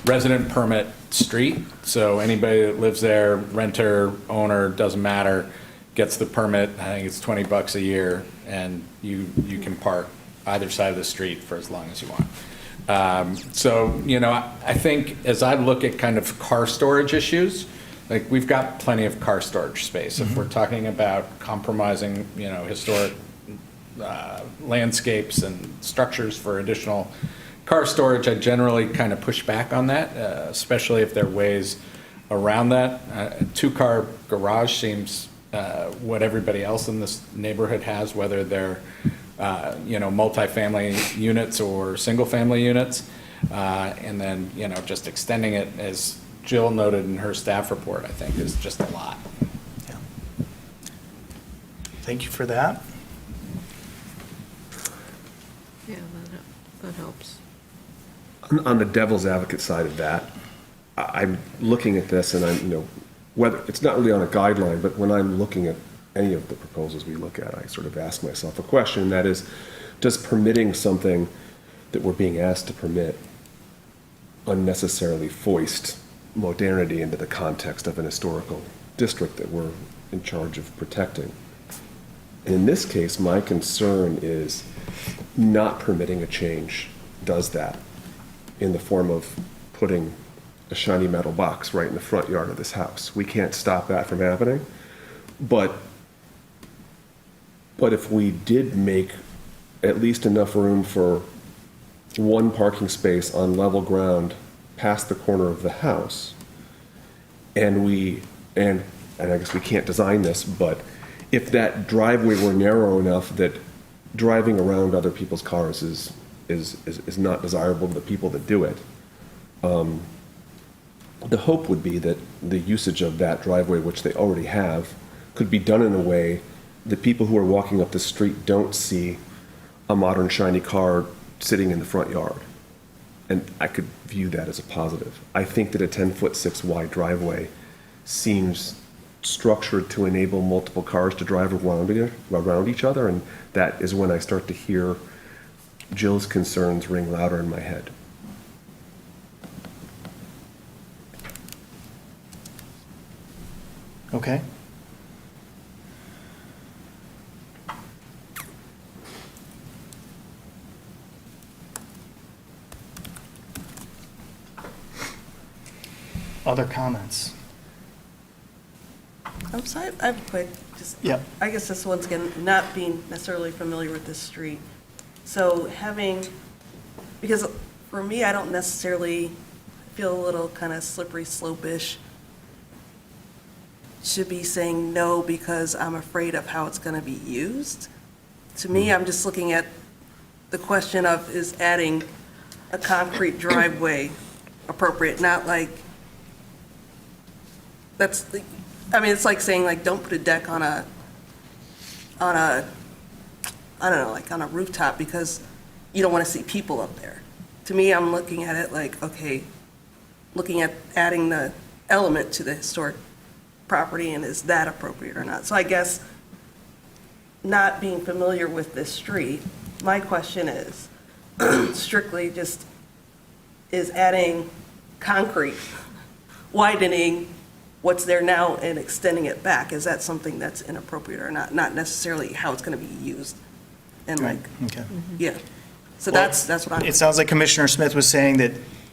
resident permit street, so anybody that lives there, renter, owner, doesn't matter, gets the permit. I think it's $20 a year, and you can park either side of the street for as long as you want. So, I think as I look at kind of car storage issues, like, we've got plenty of car storage space. If we're talking about compromising, historic landscapes and structures for additional car storage, I generally kind of push back on that, especially if there are ways around that. A two-car garage seems what everybody else in this neighborhood has, whether they're, multifamily units or single-family units. And then, just extending it, as Jill noted in her staff report, I think is just a lot. Yeah. Thank you for that. Yeah, that helps. On the devil's advocate side of that, I'm looking at this and I'm, whether, it's not really on a guideline, but when I'm looking at any of the proposals we look at, I sort of ask myself a question, that is, does permitting something that we're being asked to permit unnecessarily foist modernity into the context of an historical district that we're in charge of protecting? And in this case, my concern is not permitting a change does that in the form of putting a shiny metal box right in the front yard of this house. We can't stop that from happening. But if we did make at least enough room for one parking space on level ground past the corner of the house, and I guess we can't design this, but if that driveway were narrow enough that driving around other people's cars is not desirable to the people that do it, the hope would be that the usage of that driveway, which they already have, could be done in a way that people who are walking up the street don't see a modern shiny car sitting in the front yard. And I could view that as a positive. I think that a 10-foot 6 wide driveway seems structured to enable multiple cars to drive around each other, and that is when I start to hear Jill's concerns ring louder in my head. Okay. Other comments? I'm sorry, I have a quick, Yep. I guess this once again, not being necessarily familiar with this street. So because for me, I don't necessarily feel a little kind of slippery slope-ish. Should be saying no because I'm afraid of how it's going to be used. To me, I'm just looking at the question of, is adding a concrete driveway appropriate? Not like, it's like saying, like, don't put a deck on a, I don't know, like on a rooftop because you don't want to see people up there. To me, I'm looking at it like, okay, looking at adding the element to the historic property, and is that appropriate or not? So I guess, not being familiar with this street, my question is strictly just, is adding concrete, widening what's there now and extending it back, is that something that's inappropriate or not? Not necessarily how it's going to be used. And like, Okay. yeah. So that's what I'm. It sounds like Commissioner Smith was saying that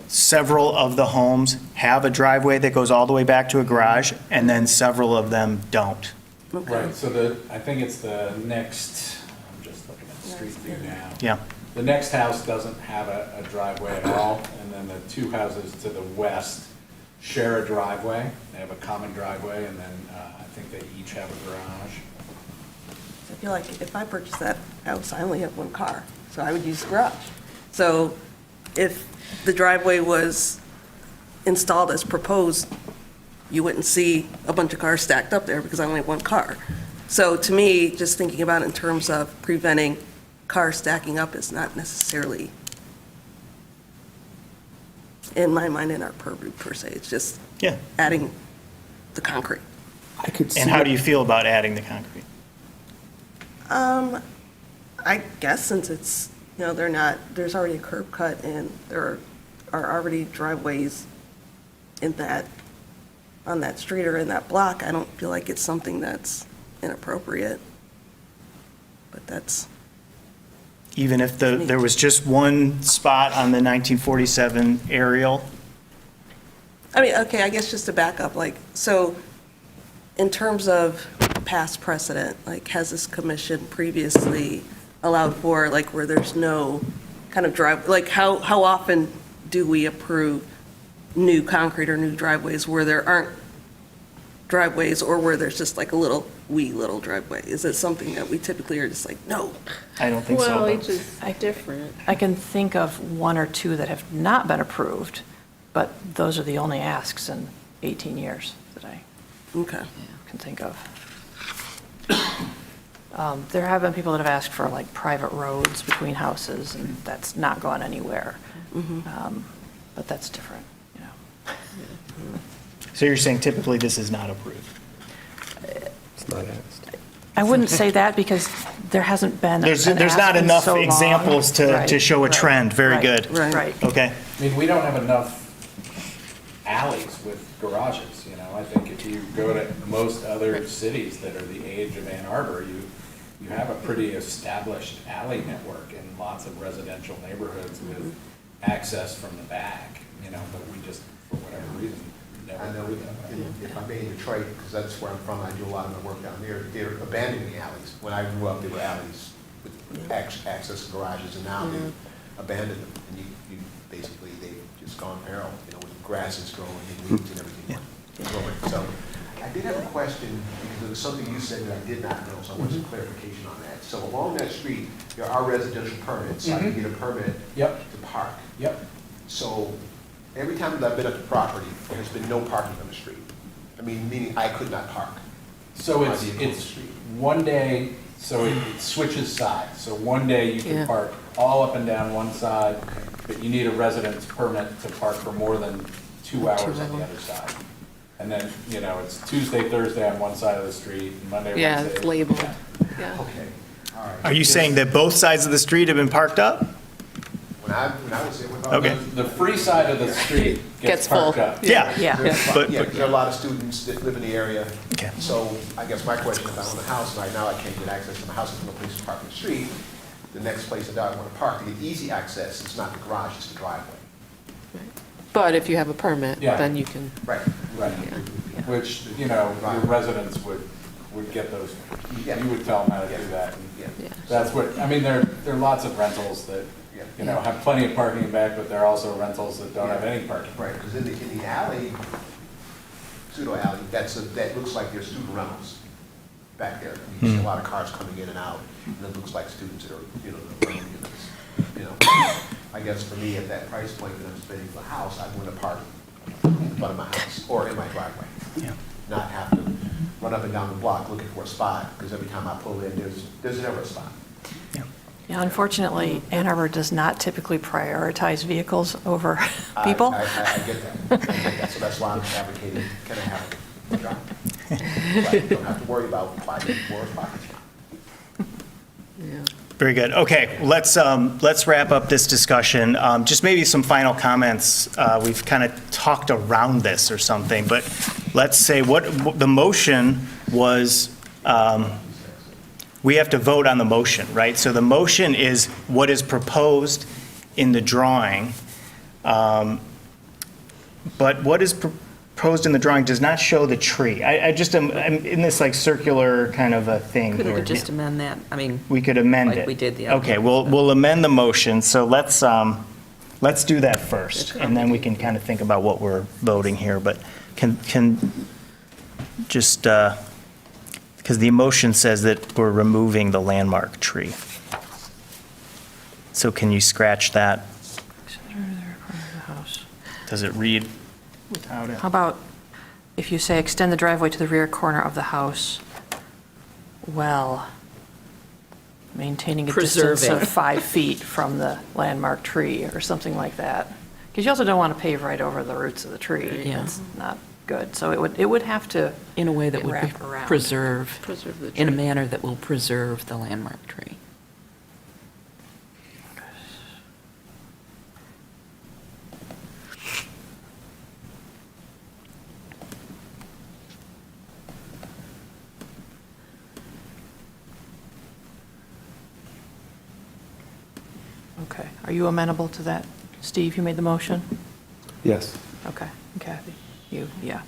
several of the homes have a driveway that goes all the way back to a garage, and then several of them don't. Right, so I think it's the next, I'm just looking at the street view now. Yeah. The next house doesn't have a driveway at all, and then the two houses to the west share a driveway. They have a common driveway, and then I think they each have a garage. I feel like if I purchased that house, I only have one car, so I would use the garage. So if the driveway was installed as proposed, you wouldn't see a bunch of cars stacked up there because I only have one car. So to me, just thinking about it in terms of preventing cars stacking up is not necessarily, in my mind, in our purview per se. It's just Yeah. adding the concrete. I could see And how that- do you feel about adding the concrete? I guess since it's, there's already a curb cut and there are already driveways on that street or in that block, I don't feel like it's something that's inappropriate. But that's, Even if there was just one spot on the 1947 aerial? okay, I guess just to back up, so in terms of past precedent, has this commission previously allowed for, like where there's no kind of drive, like how often do we approve new concrete or new driveways where there aren't driveways or where there's just like a wee little driveway? Is it something that we typically are just like, no? I don't think so. Well, but- each is different. I can think of one or two that have not been approved, but those are the only asks in 18 years that I Okay. can think of. There have been people that have asked for like private roads between houses, and that's not gone anywhere. But that's different, you know. So you're saying typically this is not approved? It's not asked. I wouldn't say that because there hasn't been. There's an ask not in enough so long. examples to Right, show a right, trend. Very right, good. Right. Right. Okay. I mean, we don't have enough alleys with garages, you know? I think if you go to most other cities that are the age of Ann Arbor, you have a pretty established alley network in lots of residential neighborhoods with access from the back, you know, but we just, for whatever reason, never I know, do that. if I may, in Detroit, because that's where I'm from, I do a lot of my work down there, they're abandoning alleys. When I grew up, there were alleys with access to garages, and now they've abandoned them. And you basically, they've just gone feral, you know, with grasses growing and weeds and everything growing. So I did have a question, because there was something you said that I did not know, so I want some clarification on that. So along that street, there are residential permits, I can get a permit Yep. to park. Yep. So every time that I've been at the property, there's been no parking on the street. I mean, meaning I could not park. So my it's, vehicle on the it's street. one day, so it switches sides. So one day you Yeah. can park all up and down one side, but you need a residence permit to park for more than 2 hours on the other side. And then, you know, it's Tuesday, Thursday on one side of the street, and Monday, Yeah, Wednesday. it's labeled. Yeah. Okay, all right. Are you saying that both sides of the street have been parked up? When I was there with. Okay. The free side of the street Gets gets parked full. up. Yeah. Yeah. But- Yeah, there are a lot of students that live in the area. Okay. So I guess my question, if I own a house right now, I can't get access to my house, there's no place to park in the street. The next place that I want to park to get easy access, it's not the garage, it's the driveway. But if you have a permit, Yeah. then you can, Right. Right, which, you know, your residents would get those, you would tell them how to do that. and Yeah. yeah. That's what, I mean, there are lots of rentals that, you know, have plenty of parking in back, but there are also rentals that don't have any parking. Right, because in the alley, pseudo alley, that looks like there's student rentals back there. You see a lot of cars coming in and out, and it looks like students that are, you know, renting units. You know, I guess for me, at that price point that I'm spending for a house, I'd want to park in front of my house or in my driveway. Yeah. Not have to run up and down the block looking for a spot, because every time I pull in, there's never a spot. Yeah, unfortunately, Ann Arbor does not typically prioritize vehicles over people. I get that. I get that. So that's why I'm advocating, can I have a drive? So I don't have to worry about finding more spots. Yeah. Very good. Okay, let's wrap up this discussion. Just maybe some final comments. We've kind of talked around this or something, but let's say what the motion was, we have to vote on the motion, right? So the motion is what is proposed in the drawing. But what is proposed in the drawing does not show the tree. I'm in this like circular kind of a thing Couldn't here. we just amend that? I mean, We could amend it. Like we did the other Okay, one. we'll amend the motion, so let's do that first, and then we can kind of think about what we're voting here, but can just, because the motion says that we're removing the landmark tree. So can you scratch that? Does it read without it? How about if you say extend the driveway to the rear corner of the house, well, maintaining a distance Preserving. of 5 feet from the landmark tree or something like that? Because you also don't want to pave right over the roots of the tree. Yeah. That's not good. So it would have to. in a way that would Wrap around. preserve, Preserve the in a tree. manner that will preserve the landmark tree. Okay. Are you amenable to that? Steve, you made the motion? Yes. Okay. And Kathy, you, yeah.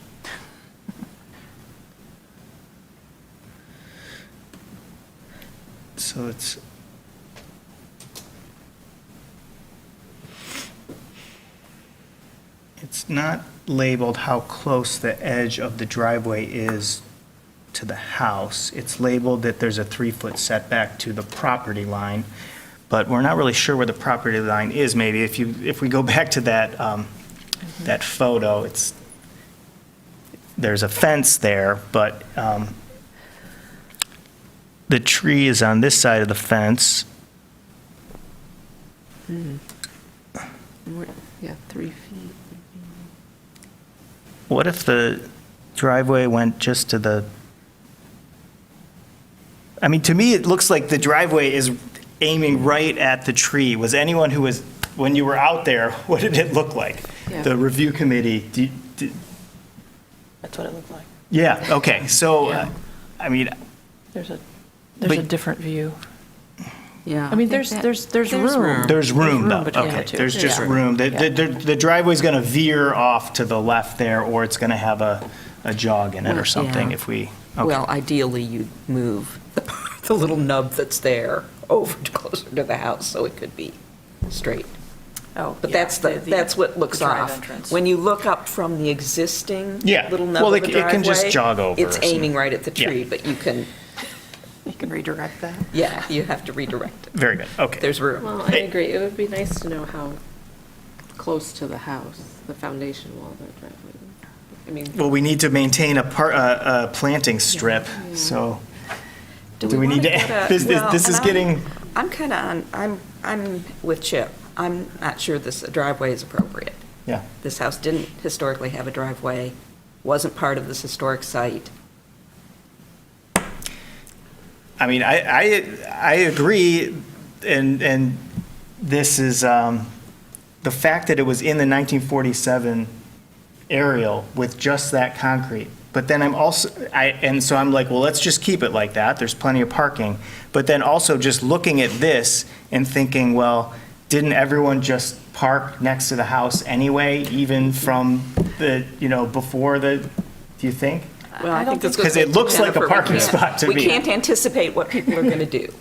So it's not labeled how close the edge of the driveway is to the house. It's labeled that there's a 3-foot setback to the property line, but we're not really sure where the property line is, maybe. If we go back to that, that photo, there's a fence there, but the tree is on this side of the fence. Yeah, 3 feet. What if the driveway went just to the, I mean, to me, it looks like the driveway is aiming right at the tree. Was anyone who was, when you were out there, what did it look like? Yeah. The review committee, That's what it looked like. yeah, okay, so, Yeah. I mean, There's a But- different view. Yeah. I mean, there's room. there's room though, between the okay, two. there's just Yeah. room. Yeah. The driveway's gonna veer off to the left there, or it's gonna have a jog in it or something Yeah. if we, okay. Well, ideally, you'd move the little nub that's there over to closer to the house, so it could be straight. Oh, But yeah, that's what looks the drive off. entrance. When you look up from the existing Yeah. little nub Well, of the it driveway. can just jog over It's or aiming right at the Yeah. tree, but you can, You can redirect that. yeah, you have to redirect it. Very good, okay. There's room. Well, I agree. It would be nice to know how close to the house, the foundation wall, the driveway. I mean, Well, we need to maintain a planting strip, so do we need to, this is getting, I'm kind of I'm with Chip. I'm not sure this driveway is appropriate. yeah. This house didn't historically have a driveway, wasn't part of this historic site. I mean, I agree, and this is, the fact that it was in the 1947 aerial with just that concrete, but then and so I'm like, well, let's just keep it like that, there's plenty of parking, but then also just looking at this and thinking, well, didn't everyone just park next to the house anyway, even from the, before the, do you think? Well, I think that's Because it looks like a parking spot to me. We can't anticipate what people are going to do.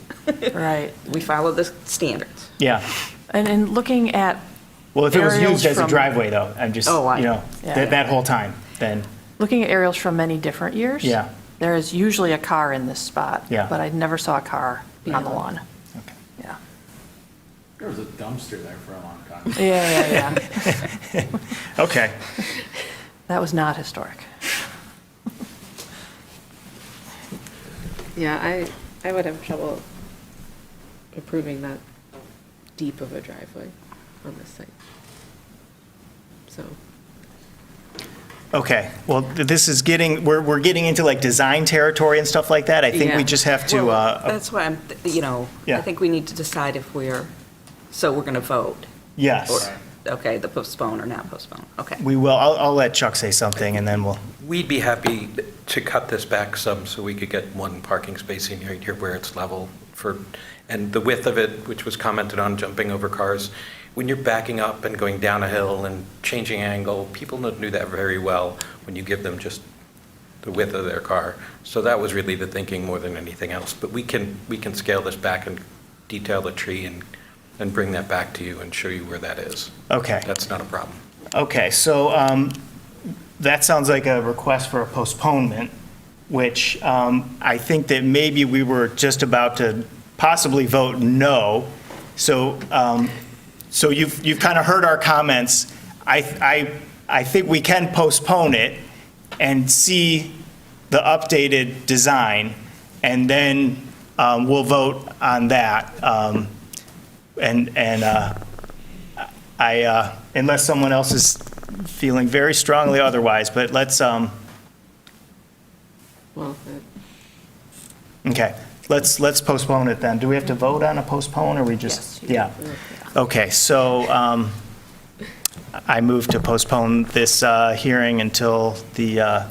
Right. We follow the standards. Yeah. And in looking at, Well, if it was Aerials used as a from- driveway, though, I'm just, Oh, I- Yeah. that whole time, then, looking at aerials from many different years. Yeah. There is usually a car in this spot. Yeah. But I never saw a car on the lawn. okay. Yeah. There was a dumpster there for a long time. Yeah. Okay, That was not historic. yeah, I would have trouble approving that deep of a driveway on this site. So, okay. Well, this is getting, we're getting into like design territory and stuff like that. I think we Yeah. just have to, Well, that's why I Yeah. think we need to decide if we're going to vote. yes, Or, okay, the postpone or not postpone. Okay. we will. I'll let Chuck say something, and then we'll, We'd be happy to cut this back some so we could get one parking space in here where it's level and the width of it, which was commented on, jumping over cars. When you're backing up and going down a hill and changing angle, people don't do that very well when you give them just the width of their car. So that was really the thinking more than anything else. But we can scale this back and detail the tree and bring that back to you and show you where that is. okay. That's not a problem. Okay, so that sounds like a request for a postponement, which I think that maybe we were just about to possibly vote no. So, so you've kind of heard our comments. I think we can postpone it and see the updated design, and then we'll vote on that. Unless someone else is feeling very strongly otherwise, but let's, well, okay, let's postpone it then. Do we have to vote on a postpone, or we just? Yes, you Yeah. Okay, so I move to postpone this hearing until the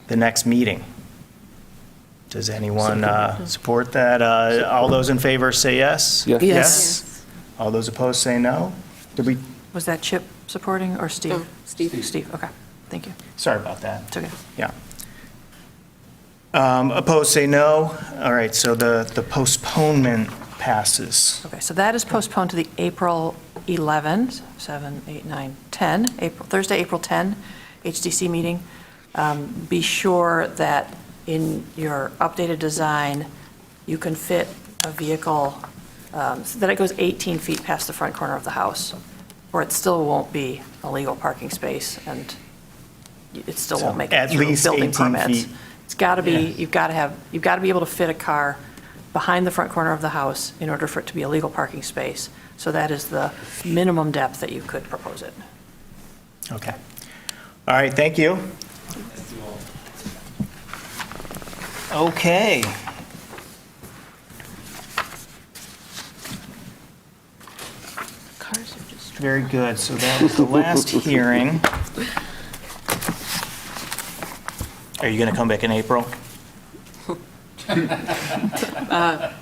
next meeting. Does anyone support that? All those in favor say yes? Yes. Yes? All those opposed say no? Did we, Was that Chip supporting or Steve? No, Steve. Steve, okay. Thank you. sorry about that. It's okay. Yeah. Opposed say no. All right, so the postponement passes. Okay, so that is postponed to the April 11, 7, 8, 9, 10, Thursday, April 10 HDC meeting. Be sure that in your updated design, you can fit a vehicle, so that it goes 18 feet past the front corner of the house, or it still won't be a legal parking space, and it still won't make it At through least building 18 permits. feet. It's got to be, you've got to be able to fit a car behind the front corner of the house in order for it to be a legal parking space. So that is the minimum depth that you could propose it. Okay. All right, thank you. Okay. Cars are just. Very good. So that was the last hearing. Are you going to come back in April?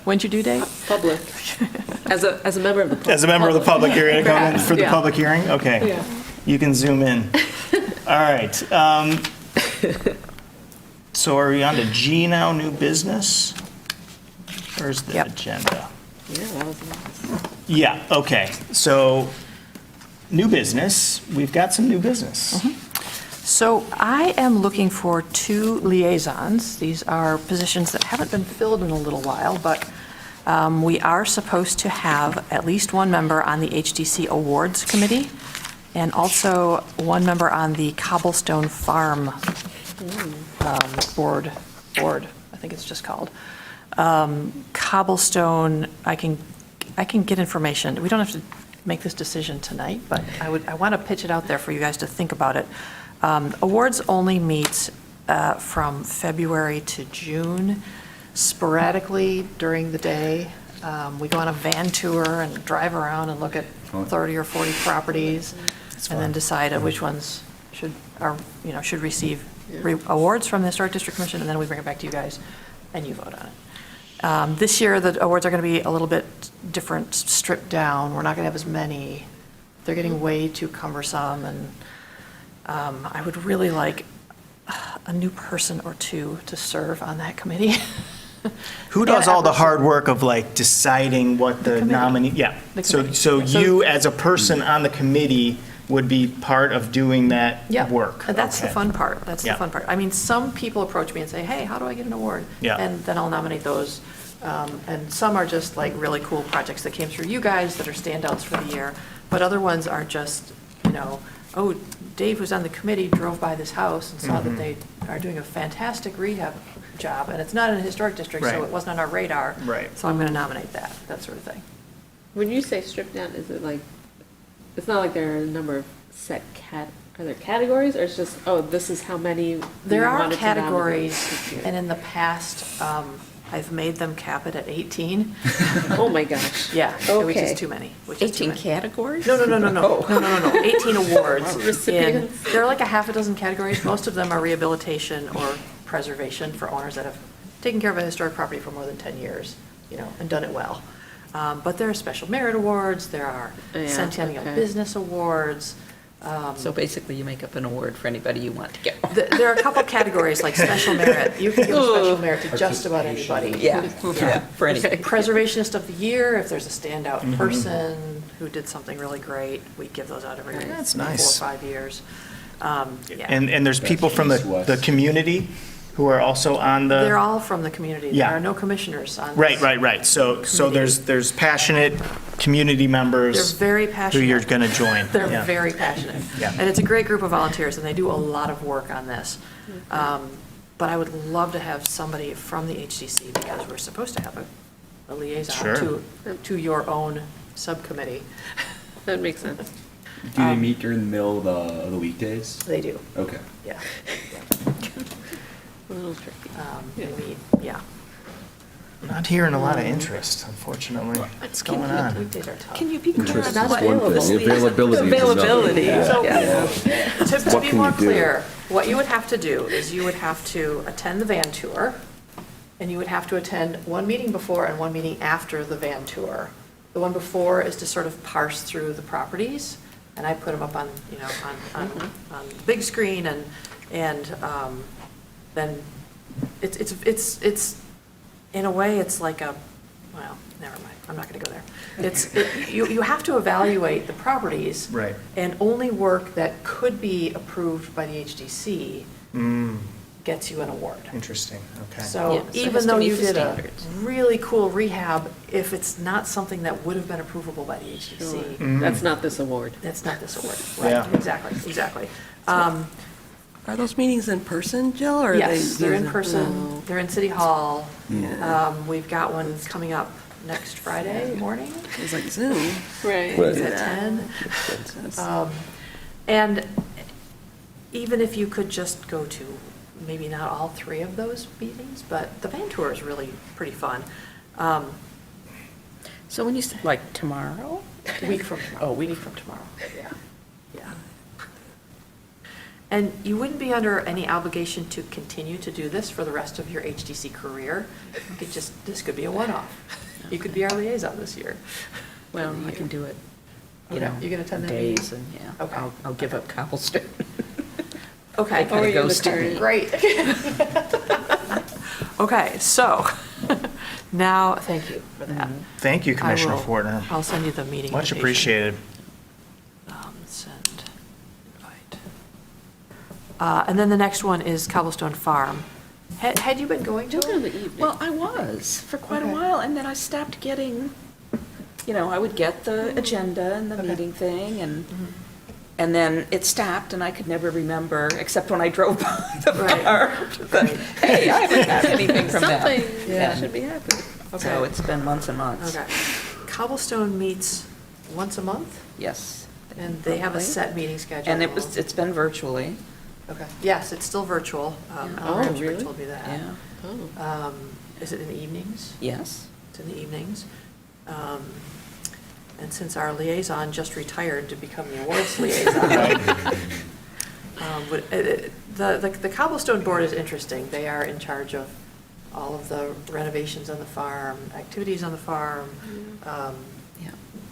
When's your due date? Public, as a member of the public. As a member of the public, you're going to come in for the Yeah. public hearing? Okay. Yeah. You can zoom in. All right. So are we on to G now, new business? Where's the Yep. agenda? Yeah, that was nice. Yeah, okay. So, new business, we've got some new business. So I am looking for 2 liaisons. These are positions that haven't been filled in a little while, but we are supposed to have at least one member on the HDC Awards Committee, and also one member on the Cobblestone Farm board, I think it's just called. Cobblestone, I can get information. We don't have to make this decision tonight, but I want to pitch it out there for you guys to think about it. Awards only meets from February to June, sporadically during the day. We go on a van tour and drive around and look at 30 or 40 properties, and then decide which ones should receive awards from the Historic District Commission, and then we bring it back to you guys, and you vote on it. This year, the awards are going to be a little bit different, stripped down. We're not going to have as many. They're getting way too cumbersome, and I would really like a new person or two to serve on that committee. Who does Yeah, all the Everson. hard work of like deciding what the committee. nominee, yeah. The So, committee. so So- you, as a person on the committee, would be part of doing that Yeah, work? and that's the Okay. fun part. That's the Yeah. fun part. I mean, some people approach me and say, hey, how do I get an award? Yeah. And then I'll nominate those. And some are just like really cool projects that came through you guys that are standouts for the year. But other ones are just, oh, Dave, who's on the committee, drove by this house and saw that they are doing a fantastic rehab job. And it's not in a historic district, so Right. it wasn't on our radar. Right. So I'm going to nominate that sort of thing. When you say stripped down, is it like, it's not like there are a number of set are there categories, or it's just, oh, this is how many we There are wanted to nominate categories, this year? and in the past, I've made them cap it at 18. Oh, my gosh. Yeah, which Okay. is too many. Which is too 18 many. categories? No. 18 awards. Recipients. There are like a half a dozen categories. Most of them are rehabilitation or preservation for owners that have taken care of a historic property for more than 10 years, and done it well. But there are special merit awards, there are Yeah, Centennial okay. Business Awards. So basically, you make up an award for anybody you want to get. There are a couple categories, like special merit. You can give a special merit to just about anybody. Yeah, for anybody. Preservationist of the Year, if there's a standout person who did something really great, we give those out every That's 4 or nice. 5 years. Yeah. And there's people from the community who are also on the. They're all from the community. Yeah. There are no commissioners on this. Right. So there's passionate community members. They're very Who passionate. you're going to join. They're Yeah. very passionate. Yeah. And it's a great group of volunteers, and they do a lot of work on this. But I would love to have somebody from the HDC, because we're supposed to have a liaison Sure. to your own subcommittee. That makes sense. Do they meet during the middle of the weekdays? They do, Okay. yeah. A little tricky. They meet, yeah. Not hearing a lot of interest, unfortunately. What's going on? Weekdays are tough. Can you be clear on Interest what is one thing, availability is another. Availability. So, Yeah. to be can more you do? clear, what you would have to do is you would have to attend the van tour, and you would have to attend one meeting before and one meeting after the van tour. The one before is to sort of parse through the properties, and I put them up on, on big screen, and then it's in a way, it's like a well, never mind, I'm not going to go there. You have to evaluate the properties. Right. And only work that could be approved by the HDC gets you an award. Interesting, okay. So Yeah, so it has even to though meet you the did a standards. really cool rehab, if it's not something that would have been approvable by the HDC, That's not this award. that's not this award. Yeah. Right, exactly. Are those meetings in person, Jill, or are they? Yes, they're in Oh. person, they're in City Hall. We've got one coming up next Friday morning. It's like Zoom. Right. It's at 10. And even if you could just go to, maybe not all 3 of those meetings, but the van tour is really pretty fun. So when you, like, tomorrow? Week from tomorrow, yeah. And you wouldn't be under any obligation to continue to do this for the rest of your HDC career. You could just, this could be a one-off. You could be our liaison this year. Well, I can do it, you Okay, know. you can attend that meeting? days and, yeah. Okay. I'll give up cobblestone. Okay. They kinda ghosted me. Great. Okay, so, now, thank you for that. Thank you, Commissioner I will- Fortner. I'll send you the meeting Much invitation. appreciated. Send invite. And then the next one is Cobblestone Farm. Had you been going to it? Well, I was for quite a Okay. while, and then I stopped getting, I would get the agenda and the Okay. meeting thing, and then it stopped, and I could never remember, except when I drove by the Right. farm. But, hey, I haven't got anything from that. Something Yeah. should be happening. So it's been months and months. Okay. Cobblestone meets once a month, Yes. and they have a Probably. set meeting schedule. And it's been virtually, Okay, yes, it's still virtual. Ellen Oh, Ramsberg really? told me that. yeah, Is it in the evenings? yes. It's in the evenings. And since our liaison just retired to become the awards liaison, the Cobblestone Board is interesting. They are in charge of all of the renovations on the farm, activities on the farm. Yeah.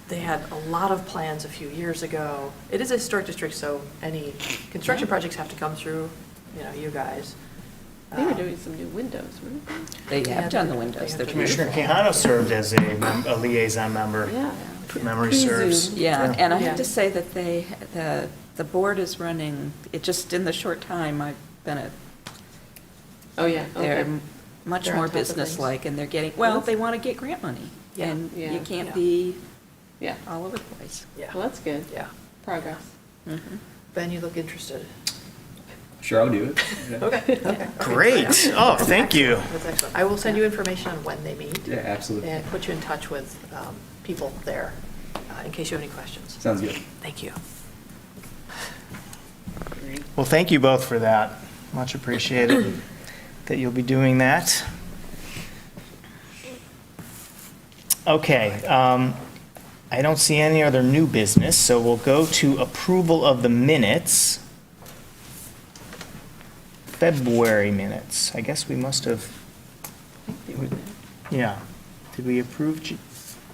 They had a lot of plans a few years ago. It is a historic district, so any construction projects have to come through, you guys. They were doing some new windows, weren't they? They Yeah, have done the they windows. have They're done- Commissioner beautiful. Quijano served as a liaison member. Yeah. If memory Pre-Zoom. serves. Yeah, and I Yeah. have to say that the board is running, it just, in the short time I've been at, Oh, yeah, they're okay. much They're on more top of things. businesslike, and they're getting, well, that's- they want to get grant money. Yeah. And Yeah. you can't Yeah. be Yeah, all over the place. Yeah, well, that's good. yeah. Progress. Ben, you look interested. Sure, I'll do it. Yeah. Okay. Great. Oh, thank you. That's excellent. I will send you information on when they meet. Yeah, absolutely. And put you in touch with people there, in case you have any questions. Sounds good. Thank you. Well, thank you both for that. Much appreciated that you'll be doing that. Okay, I don't see any other new business, so we'll go to approval of the minutes. February minutes. I guess we must have, yeah. Did we approve,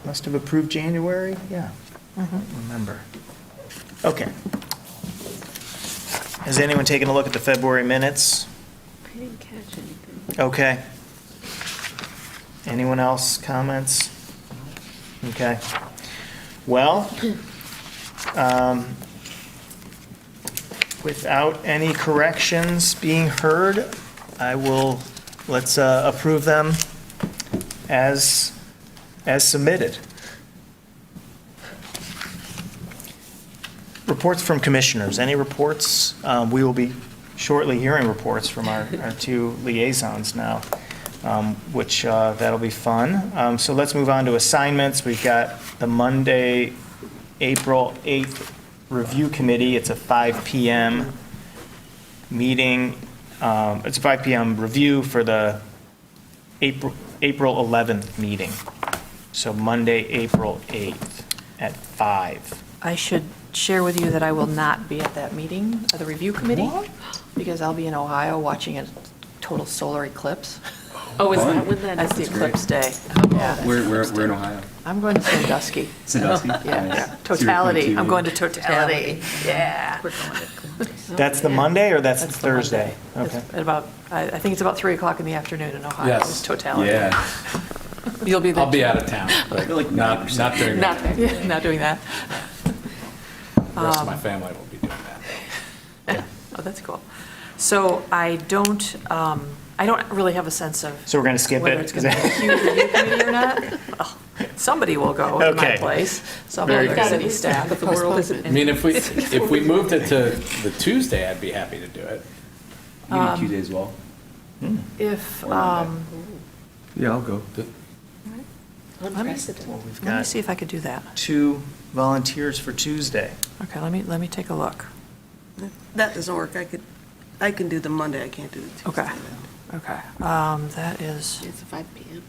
must have approved January? Yeah. I don't remember. Okay. Has anyone taken a look at the February minutes? I didn't catch anything. Okay. Anyone else comments? Okay. Well, without any corrections being heard, let's approve them as submitted. Reports from commissioners. Any reports? We will be shortly hearing reports from our 2 liaisons now, which that'll be fun. So let's move on to assignments. We've got the Monday, April 8th Review Committee. It's a 5 PM meeting. It's a 5 PM review for the April 11th meeting. So Monday, April 8th at 5. I should share with you that I will not be at that meeting, the review committee, because I'll be in Ohio watching a total solar eclipse. Oh, is that when that That's the is? eclipse day. Yeah. We're in Ohio. I'm going to Sandusky. Sandusky? Yeah, Nice. yeah. So you're Totality. going I'm to- going to totality. Yeah. We're going to Columbus. That's the Monday or that's the That's the Thursday? Monday. Okay. It's at about, I think it's about 3 o'clock in the afternoon in Ohio. Yes. It's totality. Yeah. You'll be there. I'll be out of town, but not during that. Not doing that. The rest of my family will be doing that. Oh, that's cool. So I don't really have a sense of. So we're going to skip whether it? it's going to be a huge review committee or not. Well, somebody will go to my Okay. place, some Very other good. city staff. But the world isn't. I mean, if we moved it to the Tuesday, I'd be happy to do it. You can do Tuesday as well. If, Yeah, I'll go. let We've me got see if I could do that. 2 volunteers for Tuesday. Okay, let me take a look. That doesn't work. I can do the Monday, I can't do the Tuesday. Okay, okay. That is It's 5 PM,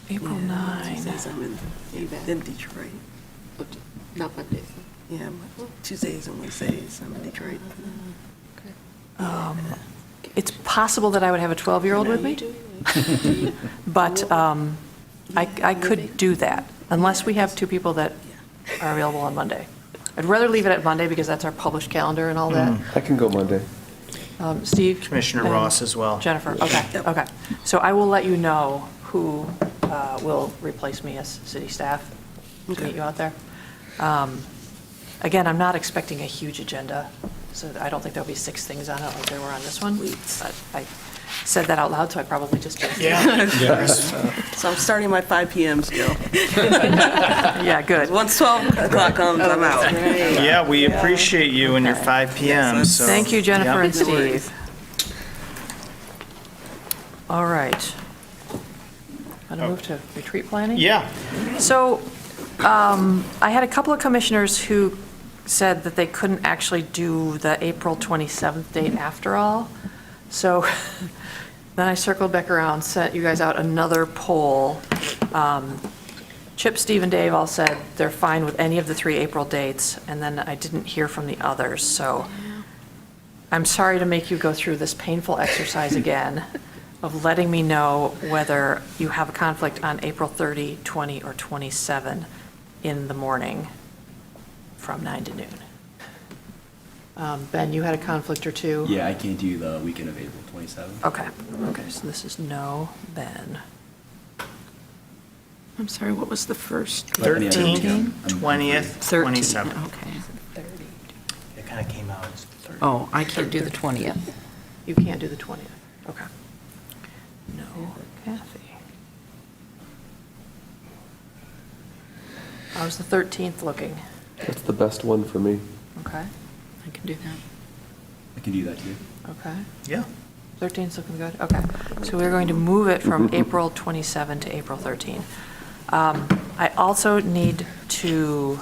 April 9. Tuesdays I'm in Detroit. but not Mondays. Yeah, Tuesdays and Wednesdays I'm in Detroit. It's possible that I would have a 12-year-old with me, but I could do that, unless we have 2 people that are available on Monday. I'd rather leave it at Monday because that's our published calendar and all that. I can go Monday. Steve? Commissioner and Ross as well. Jennifer, okay, okay. So I will let you know who will replace me as city staff to meet you out there. Again, I'm not expecting a huge agenda, so I don't think there'll be 6 things on it like there were on this one. But I said that out loud, so I probably just did. Yeah. So I'm starting my 5 PM still. Yeah, good. Once 12 o'clock comes, I'm out. Yeah, we appreciate you and your 5 PM, so. Thank you, Jennifer yeah. and Steve. All right. Want to move to retreat planning? Yeah. So I had a couple of commissioners who said that they couldn't actually do the April 27th date after all. So then I circled back around, sent you guys out another poll. Chip, Steve, and Dave all said they're fine with any of the 3 April dates, and then I didn't hear from the others. So I'm sorry to make you go through this painful exercise again of letting me know whether you have a conflict on April 30, 20, or 27 in the morning from 9 to noon. Ben, you had a conflict or two? Yeah, I can't do the weekend of April 27th. Okay, okay, so this is no Ben. I'm sorry, what was the first? 13th, 20th, 13, 27th. okay. It kind of came out as 30. Oh, I can't do the 20th. You can't do the 20th, okay. No Kathy. How's the 13th looking? That's the best one for me. Okay, I can do that. I can do that too. okay. Yeah. 13's looking good, okay. So we're going to move it from April 27 to April 13. I also need to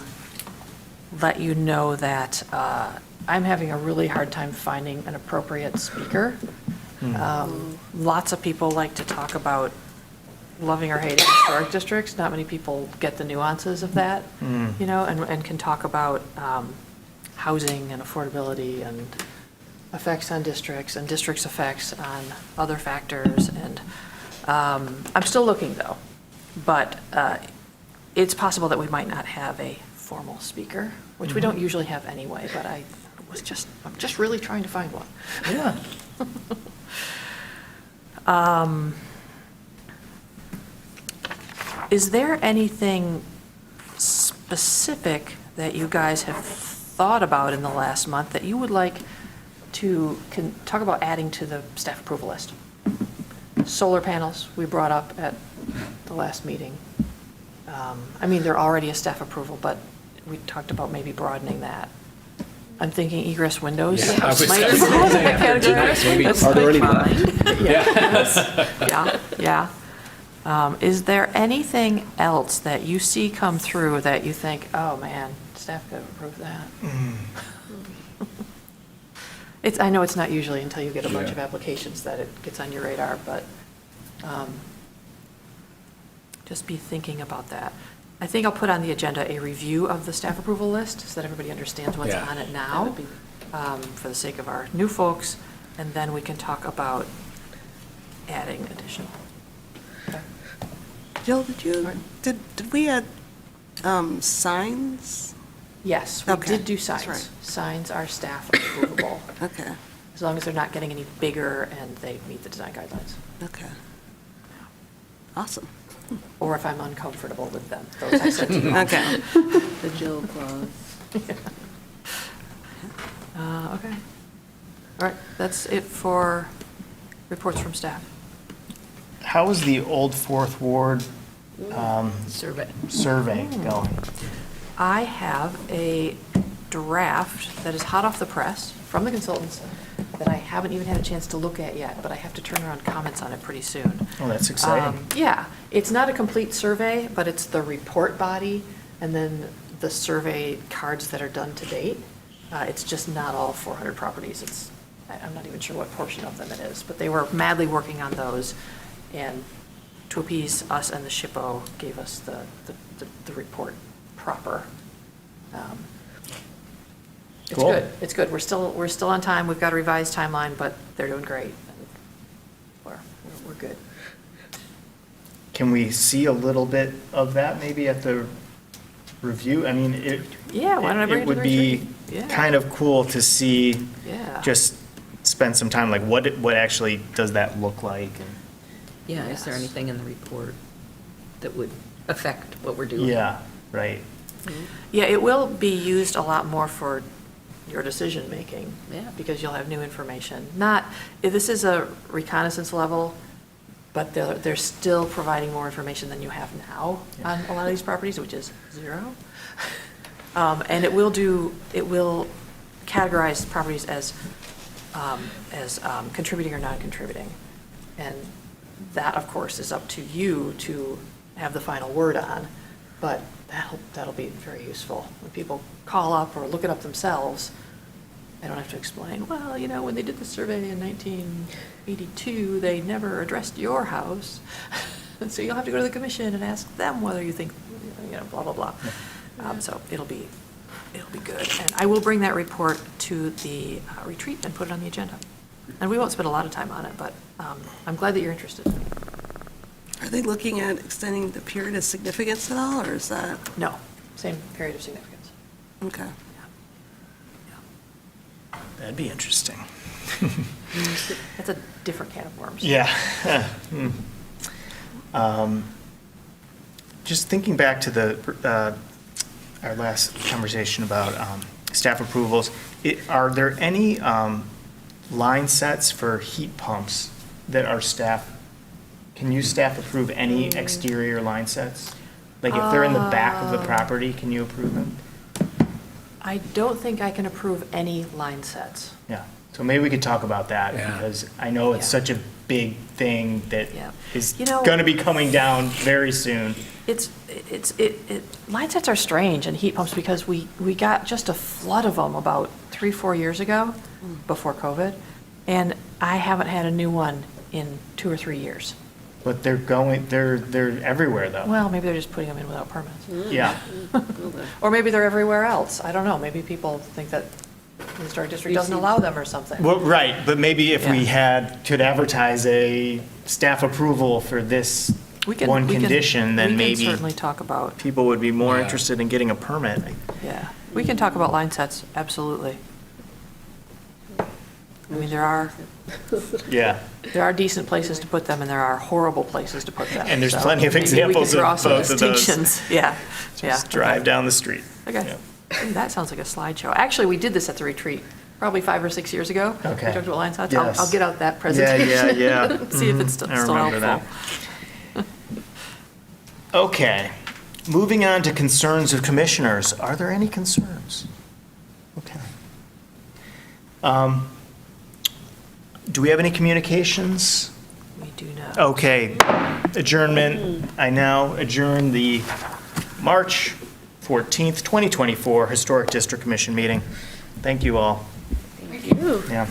let you know that I'm having a really hard time finding an appropriate speaker. Lots of people like to talk about loving or hating historic districts. Not many people get the nuances of that, you know, and can talk about housing and affordability and effects on districts and districts' effects on other factors. And I'm still looking, though. But it's possible that we might not have a formal speaker, which we don't usually have anyway, but I'm just really trying to find one. Yeah. Is there anything specific that you guys have thought about in the last month that you would like to talk about adding to the staff approval list? Solar panels, we brought up at the last meeting. I mean, they're already a staff approval, but we talked about maybe broadening that. I'm thinking egress windows. Yeah, I was Might gonna as well say, that category. maybe- That's Are there any fine. Yeah. Is there anything else that you see come through that you think, oh, man, staff could approve that? I know it's not usually until you get a bunch of applications that it gets on your radar, but just be thinking about that. I think I'll put on the agenda a review of the staff approval list so that everybody understands what's Yeah. on it now, for the sake of our new folks, and then we can talk about adding additional. Okay. Jill, did we add signs? Yes, we Okay, did do that's signs. right. Signs are staff approvable, Okay, as long as they're not getting any bigger and they meet the design guidelines. okay. Awesome. or if I'm uncomfortable with them. Those I said to you. Okay. The Jill clause. Okay. All right, that's it for reports from staff. How is the Old Fourth Ward survey going? I have a draft that is hot off the press from the consultants that I haven't even had a chance to look at yet, but I have to turn around comments on it pretty soon. Oh, that's exciting. Yeah, it's not a complete survey, but it's the report body and then the survey cards that are done to date. It's just not all 400 properties. I'm not even sure what portion of them it is, but they were madly working on those, and to appease us and the SHPO gave us the report proper. It's Cool. good, it's good. We're still on time. We've got a revised timeline, but they're doing great. We're good. Can we see a little bit of that maybe at the review? I mean, Yeah, why don't I bring it to the would be retreat? Yeah. kind of cool to see, Yeah. just spend some time, like what actually does that look like? And Yeah, is there Yes. anything in the report that would affect what we're doing? Yeah, right. Yeah, it will be used a lot more for your decision-making. Yeah. Because you'll have new information. This is a reconnaissance level, but they're still providing more information than you have now on a lot of these properties, which is 0. And it will categorize properties as contributing or non-contributing. And that, of course, is up to you to have the final word on, but that'll be very useful. When people call up or look it up themselves, they don't have to explain, well, when they did the survey in 1982, they never addressed your house. So you'll have to go to the commission and ask them whether you think, blah, blah, blah. So it'll be good. And I will bring that report to the retreat and put it on the agenda. And we won't spend a lot of time on it, but I'm glad that you're interested. Are they looking at extending the period of significance at all, or is that, No, same period of significance. okay. That'd be interesting. That's a different can of worms. Yeah. Just thinking back to our last conversation about staff approvals, are there any line sets for heat pumps that our staff, can you staff approve any exterior line sets? Like if they're in the back of the property, can you approve them? I don't think I can approve any line sets. Yeah, so maybe we could talk about that, Yeah. because I know it's Yeah. such a big thing that Yeah. is You know- gonna be coming down very soon. Line sets are strange and heat pumps because we got just a flood of them about 3-4 years ago, before COVID, and I haven't had a new one in 2 or 3 years. But they're everywhere though. Well, maybe they're just putting them in without permits. Yeah, Or maybe they're everywhere else. I don't know. Maybe people think that the historic district doesn't allow them or something. well, right, but maybe if we Yeah. could advertise a staff approval for this We can- one we can- condition, then We maybe can certainly talk about, people would be more Yeah. interested in getting a permit. yeah. We can talk about line sets, absolutely. I mean, there are decent places to put them and there are horrible places to put them. And there's So plenty of maybe examples we of could draw some both of those. distinctions. Yeah, yeah. Just drive down the street. Okay. Yeah. That sounds like a slideshow. Actually, we did this at the retreat, probably 5 or 6 years ago. Okay. We talked about line sets. Yes. I'll get out that presentation. yeah. See if it's still I still remember that. helpful. Okay, moving on to concerns of commissioners. Are there any concerns? Okay. Do we have any communications? We do not. Okay, adjournment. I now adjourn the March 14th, 2024 Historic District Commission meeting. Thank you all. Thank you. Yeah.